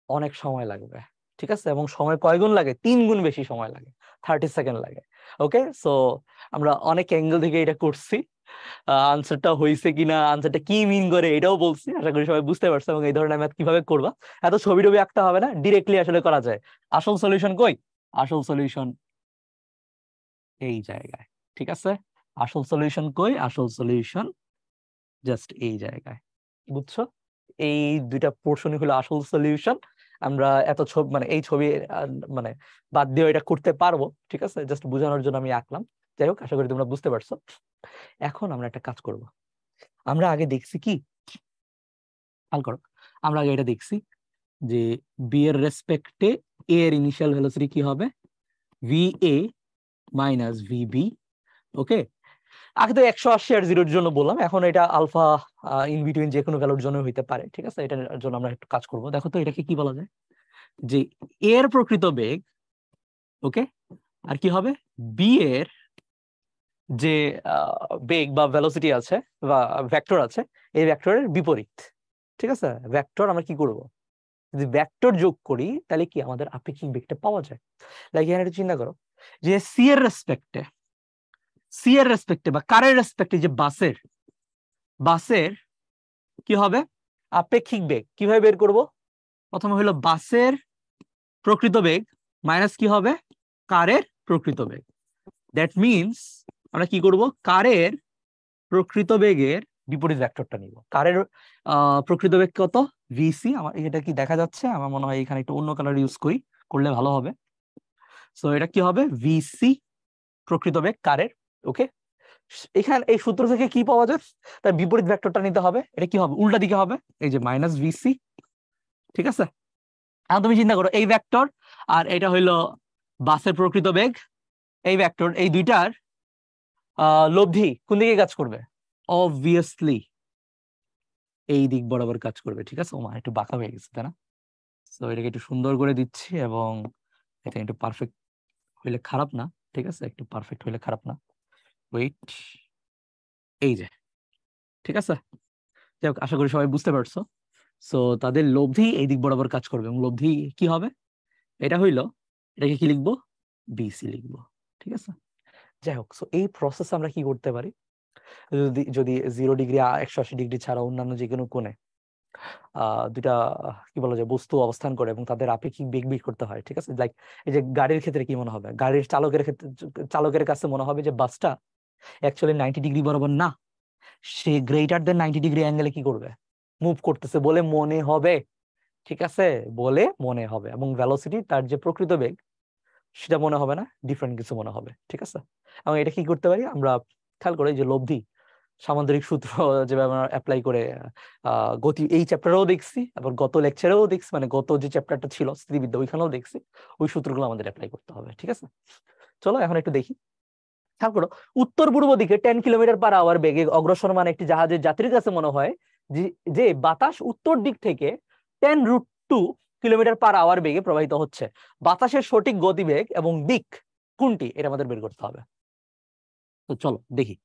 অনেক সময় লাগবে, ঠিক আছে, এবং সময় কয় গুণ লাগে, 3 গুণ বেশি সময় লাগে, 30 সেকেন্ড লাগে। ওকে, সো আমরা অনেক অ্যাঙ্গেল থেকে এটা করছি, আনসারটা হয়েছে কিনা, আনসারটা কি মিন করে এটাও বলছি, আশা করি সবাই বুঝতে পারছো। এবং এই ধরনের ম্যাথ কিভাবে করবা, এত ছবি টবি আঁকতে হবে না, ডিরেক্টলি আসলে করা যায়। আসল সলিউশন কই, আসল সলিউশন এই জায়গায়, ঠিক আছে, আসল সলিউশন কই, আসল সলিউশন জাস্ট এই জায়গায়, বুঝছো? এই দুইটা পোর্শনই হলো আসল সলিউশন। আমরা এত ছবি মানে এই ছবি মানে বাদ দিয়ে এটা করতে পারবো, ঠিক আছে, জাস্ট বোঝানোর জন্য আমি আঁকলাম। যাই হোক, আশা করি তোমরা বুঝতে পারছো। এখন আমরা একটা কাজ করব, আমরা আগে দেখছি কি, খেয়াল করো, আমরা আগে এটা দেখছি যে বি এর রেসপেক্টে এ এর ইনিশিয়াল ভেলোসিটি কি হবে, ভি এ মাইনাস ভিবি। ওকে, আগে তো 180 আর 0 এর জন্য বললাম, এখন এটা আলফা ইন বিটুইন যে কোনো ভ্যালুর জন্য হইতে পারে, ঠিক আছে। এটার জন্য আমরা একটু কাজ করব। দেখো তো এটাকে কি বলা যায়, যে এর প্রকৃত বেগ, ওকে, আর কি হবে বি এর যে বেগ বা ভেলোসিটি আছে বা ভেক্টর আছে, এই ভেক্টরের বিপরীত, ঠিক আছে। ভেক্টর আমরা কি করব, যদি ভেক্টর যোগ করি তাহলে কি আমাদের আপেক্ষিক বেগটা পাওয়া যায়। লাইক এখানে একটু চিন্তা করো যে সি এর রেসপেক্টে বা কারের রেসপেক্টে যে বাসের কি হবে আপেক্ষিক বেগ, কিভাবে বের করব, প্রথমে হলো বাসের প্রকৃত বেগ মাইনাস কি হবে কারের প্রকৃত বেগ। দ্যাট মিনস আমরা কি করব, কারের প্রকৃত বেগের বিপরীত ভেক্টরটা নিব। কারের প্রকৃত বেগ কত, ভিসি। আমার এটা কি দেখা যাচ্ছে, আমার মনে হয় এখানে একটু অন্য কালার ইউজ করলে ভালো হবে। সো এটা কি হবে, ভিসি প্রকৃত বেগ কারের। ওকে, এখানে এই সূত্র থেকে কি পাওয়া যায়, তার বিপরীত ভেক্টরটা নিতে হবে। এটা কি হবে, উল্টা দিকে হবে, এই যে মাইনাস ভিসি, ঠিক আছে। এখন তুমি চিন্তা করো, এই ভেক্টর আর এটা হইলো বাসের প্রকৃত বেগ, এই ভেক্টর, এই দুইটার লব্ধি কোন দিকে কাজ করবে, অবভিয়াসলি এই দিক বরাবর কাজ করবে, ঠিক আছে। ওমা একটু বাঁকা হয়ে গেছে, তাই না? তো এটাকে একটু সুন্দর করে দিচ্ছি, এবং এটা একটু পারফেক্ট হইলে খারাপ না, ঠিক আছে, একটু পারফেক্ট হইলে খারাপ না। ওয়েট, এই যে, ঠিক আছে। যাই হোক, আশা করি সবাই বুঝতে পারছো। সো তাদের লব্ধি এই দিক বরাবর কাজ করবে, এবং লব্ধি কি হবে, এটা হইলো, এটাকে কি লিখবো, বিসি লিখবো, ঠিক আছে। যাই হোক, সো এই প্রসেস আমরা কি করতে পারি, যদি 0 ডিগ্রি 180 ডিগ্রি ছাড়া অন্যান্য যে কোনো কোণে দুটা কি বলা যায় বস্তু অবস্থান করে এবং তাদের আপেক্ষিক বেগ বের করতে হয়, ঠিক আছে। লাইক এই যে গাড়ির ক্ষেত্রে কি মনে হবে, গাড়ির চালকের কাছে মনে হবে যে বাসটা অ্যাকচুয়ালি 90 ডিগ্রি বরাবর না, সে গ্রেটার দেন 90 ডিগ্রি অ্যাঙ্গেলে কি করবে, মুভ করতেছে বলে মনে হবে, ঠিক আছে, বলে মনে হবে। এবং ভেলোসিটি তার যে প্রকৃত বেগ সেটা মনে হবে না, ডিফারেন্ট কিছু মনে হবে, ঠিক আছে। এবং এটা কি করতে পারি আমরা, খেয়াল করে যে লব্ধি সামান্তরিক সূত্র যেভাবে আমরা অ্যাপ্লাই করে গতি, এই চ্যাপ্টারেও দেখছি, আবার গত লেকচারেও দেখছি, মানে গত যে চ্যাপ্টারটা ছিল স্থিতিবিদ্যা ওইখানেও দেখছি, ওই সূত্রগুলো আমাদের অ্যাপ্লাই করতে হবে, ঠিক আছে। চলো এখন একটু দেখি। খেয়াল করো, উত্তর পূর্ব দিকে 10 কিলোমিটার/আওয়ার বেগে অগ্রসরমান একটি জাহাজের যাত্রীর কাছে মনে হয় যে বাতাস উত্তর দিক থেকে 10√2 কিলোমিটার/আওয়ার বেগে প্রবাহিত হচ্ছে। বাতাসের সঠিক গতিবেগ এবং দিক কোনটি, এটা আমাদের বের করতে হবে। তো চলো দেখি।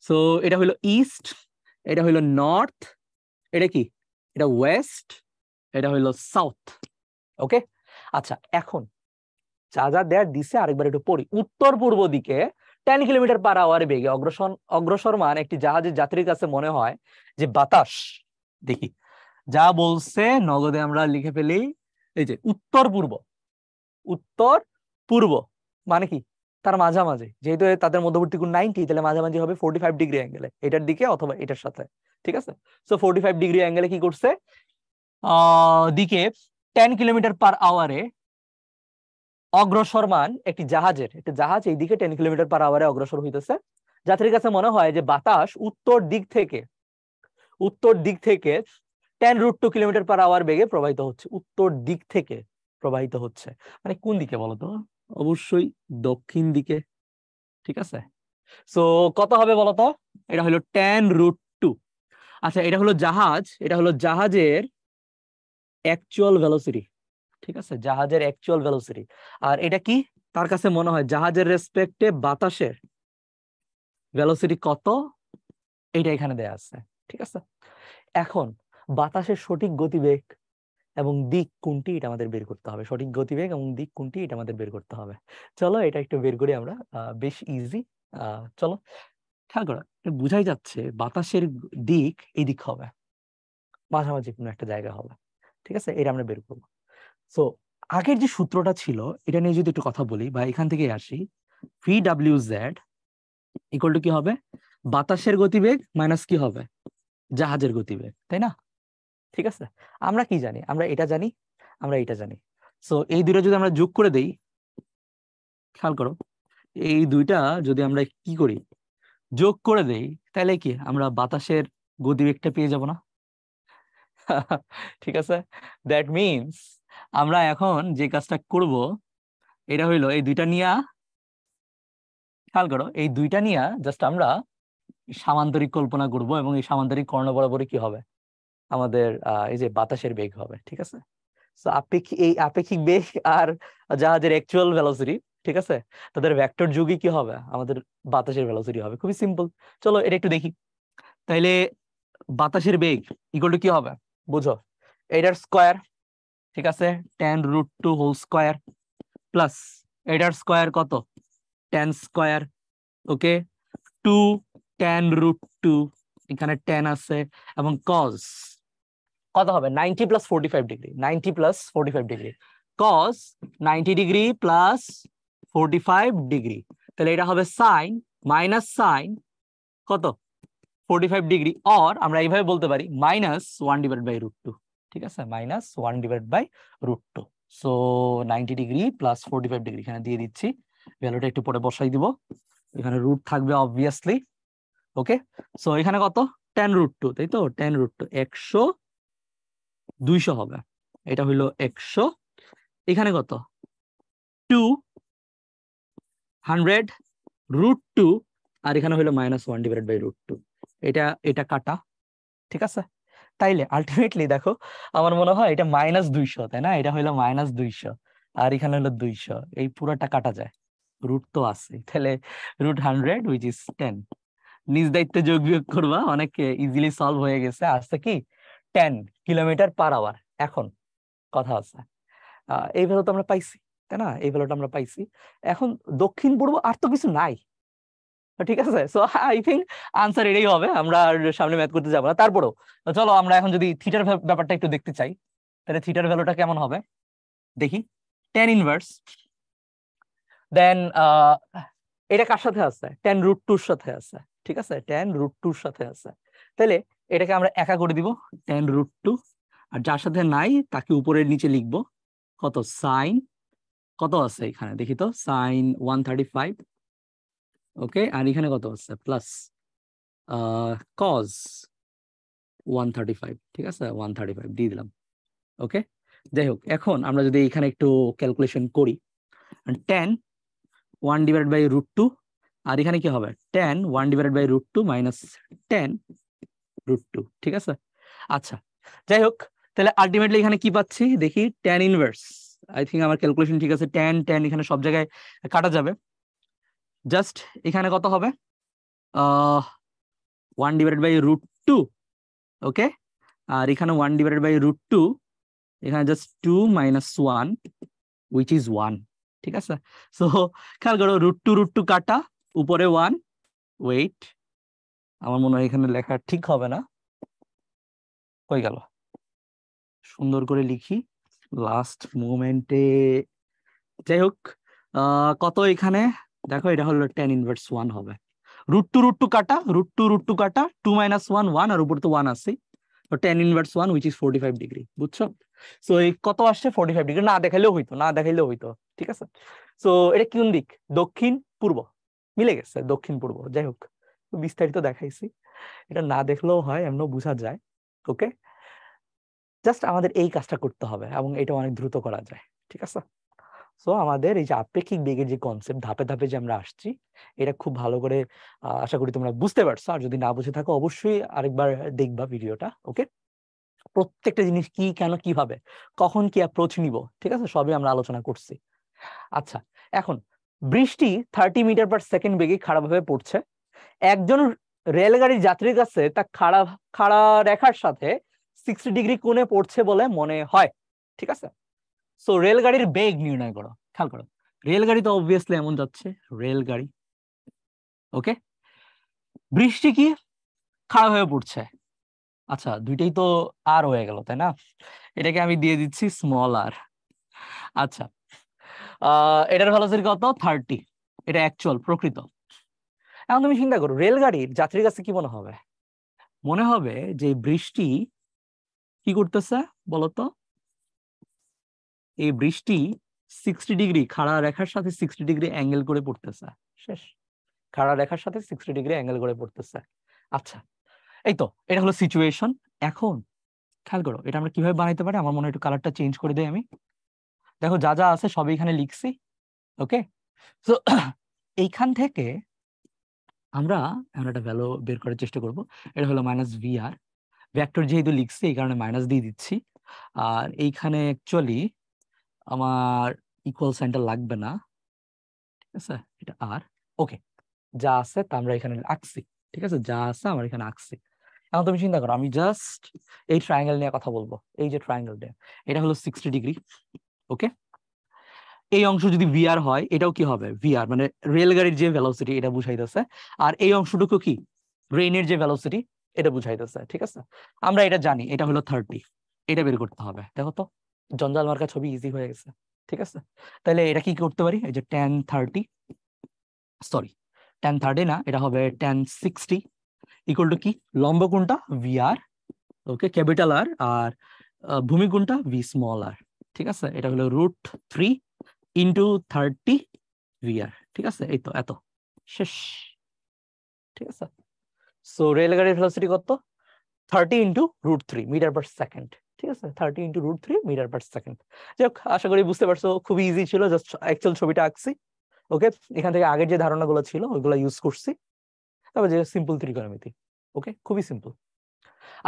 সো এটা হলো ইস্ট, এটা হলো নর্থ, এটা কি, এটা ওয়েস্ট, এটা হলো সাউথ। ওকে, আচ্ছা এখন যা যা দেয়ার দিছে আরেকবার একটু পড়ি। উত্তর পূর্ব দিকে 10 কিলোমিটার/আওয়ার বেগে অগ্রসরমান একটি জাহাজের যাত্রীর কাছে মনে হয় যে বাতাস, দেখি যা বলছে নগদে আমরা লিখে ফেলি, এই যে উত্তর পূর্ব মানে কি, তার মাঝামাঝি, যেহেতু তাদের মধ্যবর্তী কোণ 90, তাহলে মাঝামাঝি হবে 45 ডিগ্রি অ্যাঙ্গেলে, এটার দিকে অথবা এটার সাথে, ঠিক আছে। সো 45 ডিগ্রি অ্যাঙ্গেলে কি করছে, দিকে 10 কিলোমিটার/আওয়ারে অগ্রসরমান একটি জাহাজ এই দিকে 10 কিলোমিটার/আওয়ারে অগ্রসর হইতেছে। যাত্রীর কাছে মনে হয় যে বাতাস উত্তর দিক থেকে 10√2 কিলোমিটার/আওয়ার বেগে প্রবাহিত হচ্ছে। উত্তর দিক থেকে প্রবাহিত হচ্ছে মানে কোন দিকে বলতো, অবশ্যই দক্ষিণ দিকে, ঠিক আছে। সো কত হবে বলতো, এটা হলো 10√2। আচ্ছা, এটা হলো জাহাজের অ্যাকচুয়াল ভেলোসিটি, ঠিক আছে, জাহাজের অ্যাকচুয়াল ভেলোসিটি। আর এটা কি, তার কাছে মনে হয় জাহাজের রেসপেক্টে বাতাসের ভেলোসিটি কত, এটা এখানে দেয়া আছে, ঠিক আছে। এখন বাতাসের সঠিক গতিবেগ এবং দিক কোনটি এটা আমাদের বের করতে হবে, সঠিক গতিবেগ এবং দিক কোনটি এটা আমাদের বের করতে হবে। চলো এটা একটু বের করি আমরা, বেশ ইজি। চলো খেয়াল করো, বুঝাই যাচ্ছে বাতাসের দিক এই দিক হবে, মাঝামাঝি কোনো একটা জায়গা হবে, ঠিক আছে। এটা আমরা বের করবো। সো আগের যে সূত্রটা ছিল এটা নিয়ে যদি একটু কথা বলি বা এখান থেকে আসি, VWZ ইকুয়াল টু কি হবে, বাতাসের গতিবেগ মাইনাস কি হবে, জাহাজের গতিবেগ, তাই না? ঠিক আছে, আমরা কি জানি, আমরা এটা জানি, আমরা এটা জানি। সো এই দুইটা যদি আমরা যোগ করে দেই, খেয়াল করো, এই দুইটা যদি আমরা কি করি, যোগ করে দেই, তাহলে কি আমরা বাতাসের গতিবেগটা পেয়ে যাব না? ঠিক আছে, দ্যাট মিনস আমরা এখন যে কাজটা করব এটা হইলো এই দুইটা নিয়ে, খেয়াল করো, এই দুইটা নিয়ে জাস্ট আমরা সামান্তরিক কল্পনা করব এবং এই সামান্তরিক কর্ণ বরাবরই কি হবে, আমাদের এই যে বাতাসের বেগ হবে, ঠিক আছে। সো এই আপেক্ষিক বেগ আর জাহাজের অ্যাকচুয়াল ভেলোসিটি, ঠিক আছে, তাদের ভেক্টর যোগই কি হবে, আমাদের বাতাসের ভেলোসিটি হবে। খুবই সিম্পল, চলো এটা একটু দেখি। তাইলে বাতাসের বেগ ইকুয়াল টু কি হবে, বুঝো, এটার স্কয়ার, ঠিক আছে, tan√2 হোল স্কয়ার প্লাস এটার স্কয়ার কত, tan স্কয়ার, ওকে, 2 tan√2, এখানে tan আছে, এবং cos কত হবে, 90 plus 45 degree, 90 plus 45 degree, cos 90 degree plus 45 degree, তাহলে এটা হবে সাইন মাইনাস সাইন কত, 45 ডিগ্রি, অর আমরা এইভাবে বলতে পারি -1/√2, ঠিক আছে, -1/√2। সো 90 ডিগ্রি প্লাস 45 ডিগ্রি এখানে দিয়ে দিচ্ছি, ভ্যালুটা একটু পরে বসাই দিব, এখানে রুট থাকবে অবভিয়াসলি, ওকে। সো এখানে কত, tan√2, তাই তো, tan√2 100, 200 হবে, এটা হইলো 100, এখানে কত 200√2, আর এখানে হইলো -1/√2, এটা কাটা, ঠিক আছে। তাইলে আলটিমেটলি দেখো, আমার মনে হয় এটা -200, তাই না, এটা হইলো -200, আর এখানে হলো 200, এই পুরোটা কাটা যায়, রুট তো আছে, তাহলে √100 which is 10, নিজ দায়িত্বে যোগ বিয়োগ করবা, অনেক ইজিলি সলভ হয়ে গেছে, আসছে কি 10 কিলোমিটার/আওয়ার। এখন কথা আছে, এই ভ্যালু তো আমরা পাইছি, তাই না, এই ভ্যালুটা আমরা পাইছি। এখন দক্ষিণ পূর্ব আর তো কিছু নাই, ঠিক আছে। সো আই থিঙ্ক আনসার এটাই হবে, আমরা আর সামনে ম্যাথ করতে যাবো না। তারপরেও চলো আমরা এখন যদি থিটার ব্যাপারটা একটু দেখতে চাই, তাহলে থিটার ভ্যালুটা কেমন হবে দেখি, tan ইনভার্স, দেন এটা কার সাথে আছে, tan√2 সাথে আছে, ঠিক আছে, tan√2 সাথে আছে, তাহলে এটাকে আমরা একা করে দিব tan√2, আর যার সাথে নাই তাকে উপরের নিচে লিখবো, কত সাইন, কত আছে এখানে দেখি তো, সাইন 135, ওকে, আর এখানে কত আছে প্লাস cos 135, ঠিক আছে, 135 দিয়ে দিলাম, ওকে। যাই হোক, এখন আমরা যদি এখানে একটু ক্যালকুলেশন করি, tan 1/√2, আর এখানে কি হবে, tan 1/√2 মাইনাস tan√2, ঠিক আছে। আচ্ছা, যাই হোক, তাহলে আলটিমেটলি এখানে কি পাচ্ছি দেখি, tan ইনভার্স, আই থিঙ্ক আমার ক্যালকুলেশন ঠিক আছে, tan এখানে সব জায়গায় কাটা যাবে, জাস্ট এখানে কত হবে 1/√2, ওকে, আর এখানে 1/√2, এখানে জাস্ট 2 - 1 which is 1, ঠিক আছে। সো খেয়াল করো, √2 কাটা, উপরে 1, ওয়েট, আমার মনে হয় এখানে লেখা ঠিক হবে না, কই গেল, সুন্দর করে লিখি লাস্ট মোমেন্টে। যাই হোক, কত এখানে দেখো, এটা হলো tan ইনভার্স 1 হবে, √2 কাটা, √2 কাটা, 2 - 1 1, আর উপরে তো 1 আছে, তো tan inverse 1 which is 45 degree, বুঝছো। সো এই কত আসছে 45 ডিগ্রি, না দেখাইলেও হইতো, না দেখাইলেও হইতো, ঠিক আছে। সো এটা কোন দিক, দক্ষিণ পূর্ব, মিলে গেছে, দক্ষিণ পূর্ব। যাই হোক, বিস্তারিত দেখাইছি, এটা না দেখলেও হয়, এমনও বোঝা যায়, ওকে। জাস্ট আমাদের এই কাজটা করতে হবে এবং এটা অনেক দ্রুত করা যায়, ঠিক আছে। সো আমাদের এই যে আপেক্ষিক বেগের যে কনসেপ্ট, ধাপে ধাপে যে আমরা আসছি, এটা খুব ভালো করে আশা করি তোমরা বুঝতে পারছো, আর যদি না বুঝে থাকো অবশ্যই আরেকবার দেখবা ভিডিওটা, ওকে। প্রত্যেকটা জিনিস কি, কেন, কিভাবে, কখন কি অ্যাপ্রোচ নিব, ঠিক আছে, সবই আমরা আলোচনা করছি। আচ্ছা, এখন বৃষ্টি 30 মিটার/সেকেন্ড বেগে খারাপভাবে পড়ছে, একজন রেলগাড়ির যাত্রীর কাছে তা খাড়া খাড়া রেখার সাথে 60 ডিগ্রি কোণে পড়ছে বলে মনে হয়, ঠিক আছে। সো রেলগাড়ির বেগ নির্ণয় করো। খেয়াল করো, রেলগাড়ি তো অবভিয়াসলি এমন যাচ্ছে, রেলগাড়ি, ওকে। বৃষ্টি কি খাড়া হয়ে পড়ছে, আচ্ছা দুইটাই তো আর হয়ে গেল তাই না, এটাকে আমি দিয়ে দিচ্ছি স্মল আর। আচ্ছা এটার ভেলোসিটি কত 30, এটা অ্যাকচুয়াল প্রকৃত। এখন তুমি চিন্তা করো রেলগাড়ির যাত্রীর কাছে কি মনে হবে, মনে হবে যে বৃষ্টি কি করতেছে বলতো, এই বৃষ্টি 60 ডিগ্রি খাড়া রেখার সাথে 60 ডিগ্রি অ্যাঙ্গেল করে পড়তেছে, শেষ, খাড়া রেখার সাথে 60 ডিগ্রি অ্যাঙ্গেল করে পড়তেছে। আচ্ছা এই তো এটা হলো সিচুয়েশন। এখন খেয়াল করো এটা আমরা কিভাবে বানাইতে পারি, আমার মনে হয় একটু কালারটা চেঞ্জ করে দেই আমি। দেখো যা যা আছে সবই এখানে লিখছি, ওকে। তো এইখান থেকে আমরা এখন একটা ভ্যালু বের করার চেষ্টা করব, এটা হলো -vr, ভেক্টর যেহেতু লিখছি এই কারণে মাইনাস দিয়ে দিচ্ছি। আর এইখানে অ্যাকচুয়ালি আমার ইকুয়াল সাইনটা লাগবে না, ঠিক আছে, এটা আর, ওকে, যা আছে তা আমরা এখানে আঁকছি, ঠিক আছে, যা আছে আমার এখানে আঁকছি। এখন তুমি চিন্তা করো আমি জাস্ট এই ট্রায়াঙ্গেল নিয়ে কথা বলবো, এই যে ট্রায়াঙ্গেলটা এটা হলো 60 ডিগ্রি, ওকে। এই অংশ যদি ভিআর হয় এটাও কি হবে ভিআর, মানে রেলগাড়ির যে ভেলোসিটি এটা বুঝাইতেছে, আর এই অংশটুকু কি ব্রেইনের যে ভেলোসিটি এটা বুঝাইতেছে, ঠিক আছে। আমরা এটা জানি এটা হলো 30, এটা বের করতে হবে। দেখো তো জঞ্জাল মার্কা ছবি ইজি হয়ে গেছে, ঠিক আছে। তাহলে এটা কি করতে পারি, এই যে tan 30 না, এটা হবে tan 60 ইকুয়াল টু কি, লম্ব কোণটা ভিআর, ওকে, ক্যাপিটাল আর, আর ভূমি কোণটা ভি স্মল আর, ঠিক আছে। এটা হলো √3 ইন্টু 30 ভিআর, ঠিক আছে, এই তো এত, শেষ, ঠিক আছে। সো রেলগাড়ির ভেলোসিটি কত 30 ইন্টু √3 মিটার পার সেকেন্ড, ঠিক আছে, 30 ইন্টু √3 মিটার পার সেকেন্ড। যাই হোক আশা করি বুঝতে পারছো, খুবই ইজি ছিল, জাস্ট অ্যাকচুয়াল ছবিটা আঁকছি, ওকে। এখান থেকে আগের যে ধারণাগুলো ছিল ওইগুলো ইউজ করছি, তারপর যে সিম্পল ত্রিকোণমিতি, ওকে, খুবই সিম্পল।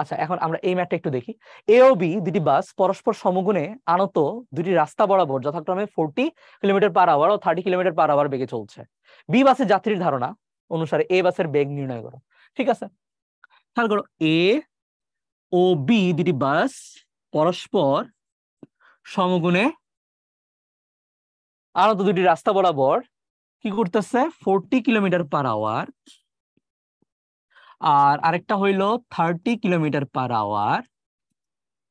আচ্ছা এখন আমরা এই ম্যাপটা একটু দেখি। এ ও বি দুটি বাস পরস্পর সমগুণে আনত দুটি রাস্তা বরাবর যথাক্রমে 40 কিলোমিটার/আওয়ার ও 30 কিলোমিটার/আওয়ার বেগে চলছে। বি বাসের যাত্রীর ধারণা অনুসারে এ বাসের বেগ নির্ণয় করো, ঠিক আছে। খেয়াল করো এ ও বি দুটি বাস পরস্পর সমগুণে আনত দুটি রাস্তা বরাবর কি করতেছে 40 কিলোমিটার/আওয়ার, আর আরেকটা হইলো 30 কিলোমিটার/আওয়ার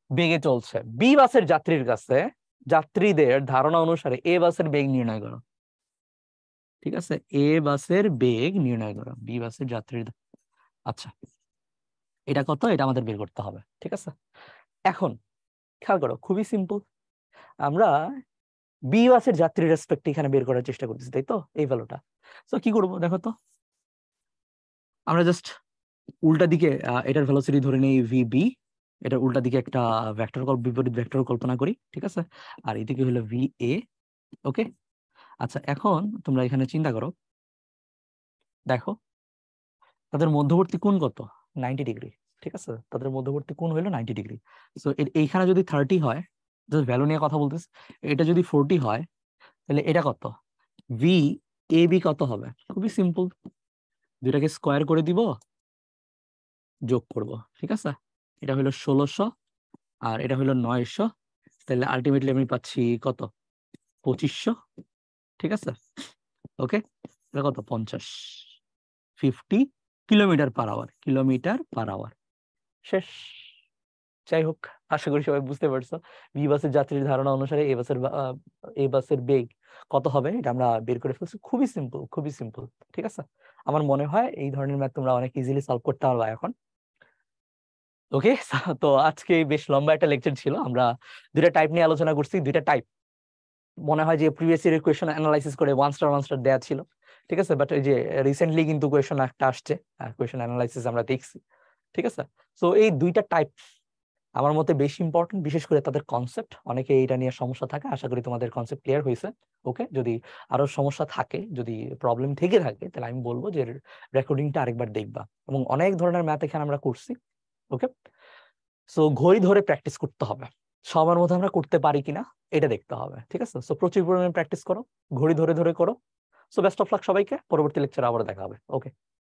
বেগে চলছে। বি বাসের যাত্রীর কাছে যাত্রীদের ধারণা অনুসারে এ বাসের বেগ নির্ণয় করো, ঠিক আছে, এ বাসের বেগ নির্ণয় করো, বি বাসের যাত্রীর, আচ্ছা এটা কত এটা আমাদের বের করতে হবে, ঠিক আছে। এখন খেয়াল করো খুবই সিম্পল, আমরা বি বাসের যাত্রীর রেসপেক্ট এখানে বের করার চেষ্টা করতেছি, তাই তো, এই ভ্যালুটা। তো কি করবো দেখো তো, আমরা জাস্ট উল্টা দিকে এটার ভেলোসিটি ধরে নেই ভিবি, এটা উল্টা দিকে একটা বিপরীত ভেক্টর কল্পনা করি, ঠিক আছে, আর এদিকে হলো ভি এ, ওকে। আচ্ছা এখন তোমরা এখানে চিন্তা করো, দেখো তাদের মধ্যবর্তী কোণ কত 90 ডিগ্রি, ঠিক আছে, তাদের মধ্যবর্তী কোণ হলো 90 ডিগ্রি। সো এইখানে যদি 30 হয়, জাস্ট ভ্যালু নিয়ে কথা বলতেছি, এটা যদি 40 হয় তাহলে এটা কত, ভি এ বি কত হবে, খুবই সিম্পল, দুইটাকে স্কোয়ার করে দিব, যোগ করব, ঠিক আছে। এটা হলো 1600 আর এটা হলো 900, তাহলে আলটিমেটলি আমি পাচ্ছি কত 2500, ঠিক আছে, ওকে। এটা কত 50 কিলোমিটার/আওয়ার, শেষ। যাই হোক আশা করি সবাই বুঝতে পারছো বি বাসের যাত্রীর ধারণা অনুসারে এ বাসের বেগ কত হবে এটা আমরা বের করে ফেলছি, খুবই সিম্পল, খুবই সিম্পল, ঠিক আছে। আমার মনে হয় এই ধরনের ম্যাথ তোমরা অনেক ইজিলি সলভ করতে পারবা এখন, ওকে। তো আজকে বেশ লম্বা একটা লেকচার ছিল, আমরা দুইটা টাইপ নিয়ে আলোচনা করছি, দুইটা টাইপ মনে হয় যে প্রিভিয়াস ইয়ারের কোয়েশ্চেন অ্যানালাইসিস করে 1 স্টার 1 স্টার দেয়া ছিল, ঠিক আছে, বাট এই যে রিসেন্টলি কিন্তু কোয়েশ্চেন একটা আসছে, কোয়েশ্চেন অ্যানালাইসিস আমরা দেখছি, ঠিক আছে। সো এই দুইটা টাইপ আমার মতে বেশি ইম্পর্টেন্ট, বিশেষ করে তাদের কনসেপ্ট, অনেকে এইটা নিয়ে সমস্যা থাকে, আশা করি তোমাদের কনসেপ্ট ক্লিয়ার হয়েছে, ওকে। যদি আরো সমস্যা থাকে, যদি প্রবলেম থেকে থাকে তাহলে আমি বলবো যে রেকর্ডিংটা আরেকবার দেখবা, এবং অনেক ধরনের ম্যাথ এখানে আমরা করছি, ওকে। সো ঘড়ি ধরে প্র্যাকটিস করতে হবে, সবার মধ্যে আমরা করতে পারি কিনা এটা দেখতে হবে, ঠিক আছে। সো প্রচুর পরিমাণে প্র্যাকটিস করো, ঘড়ি ধরে ধরে করো। সো বেস্ট অফ লাক সবাইকে, পরবর্তী লেকচারে আবার দেখা হবে, ওকে।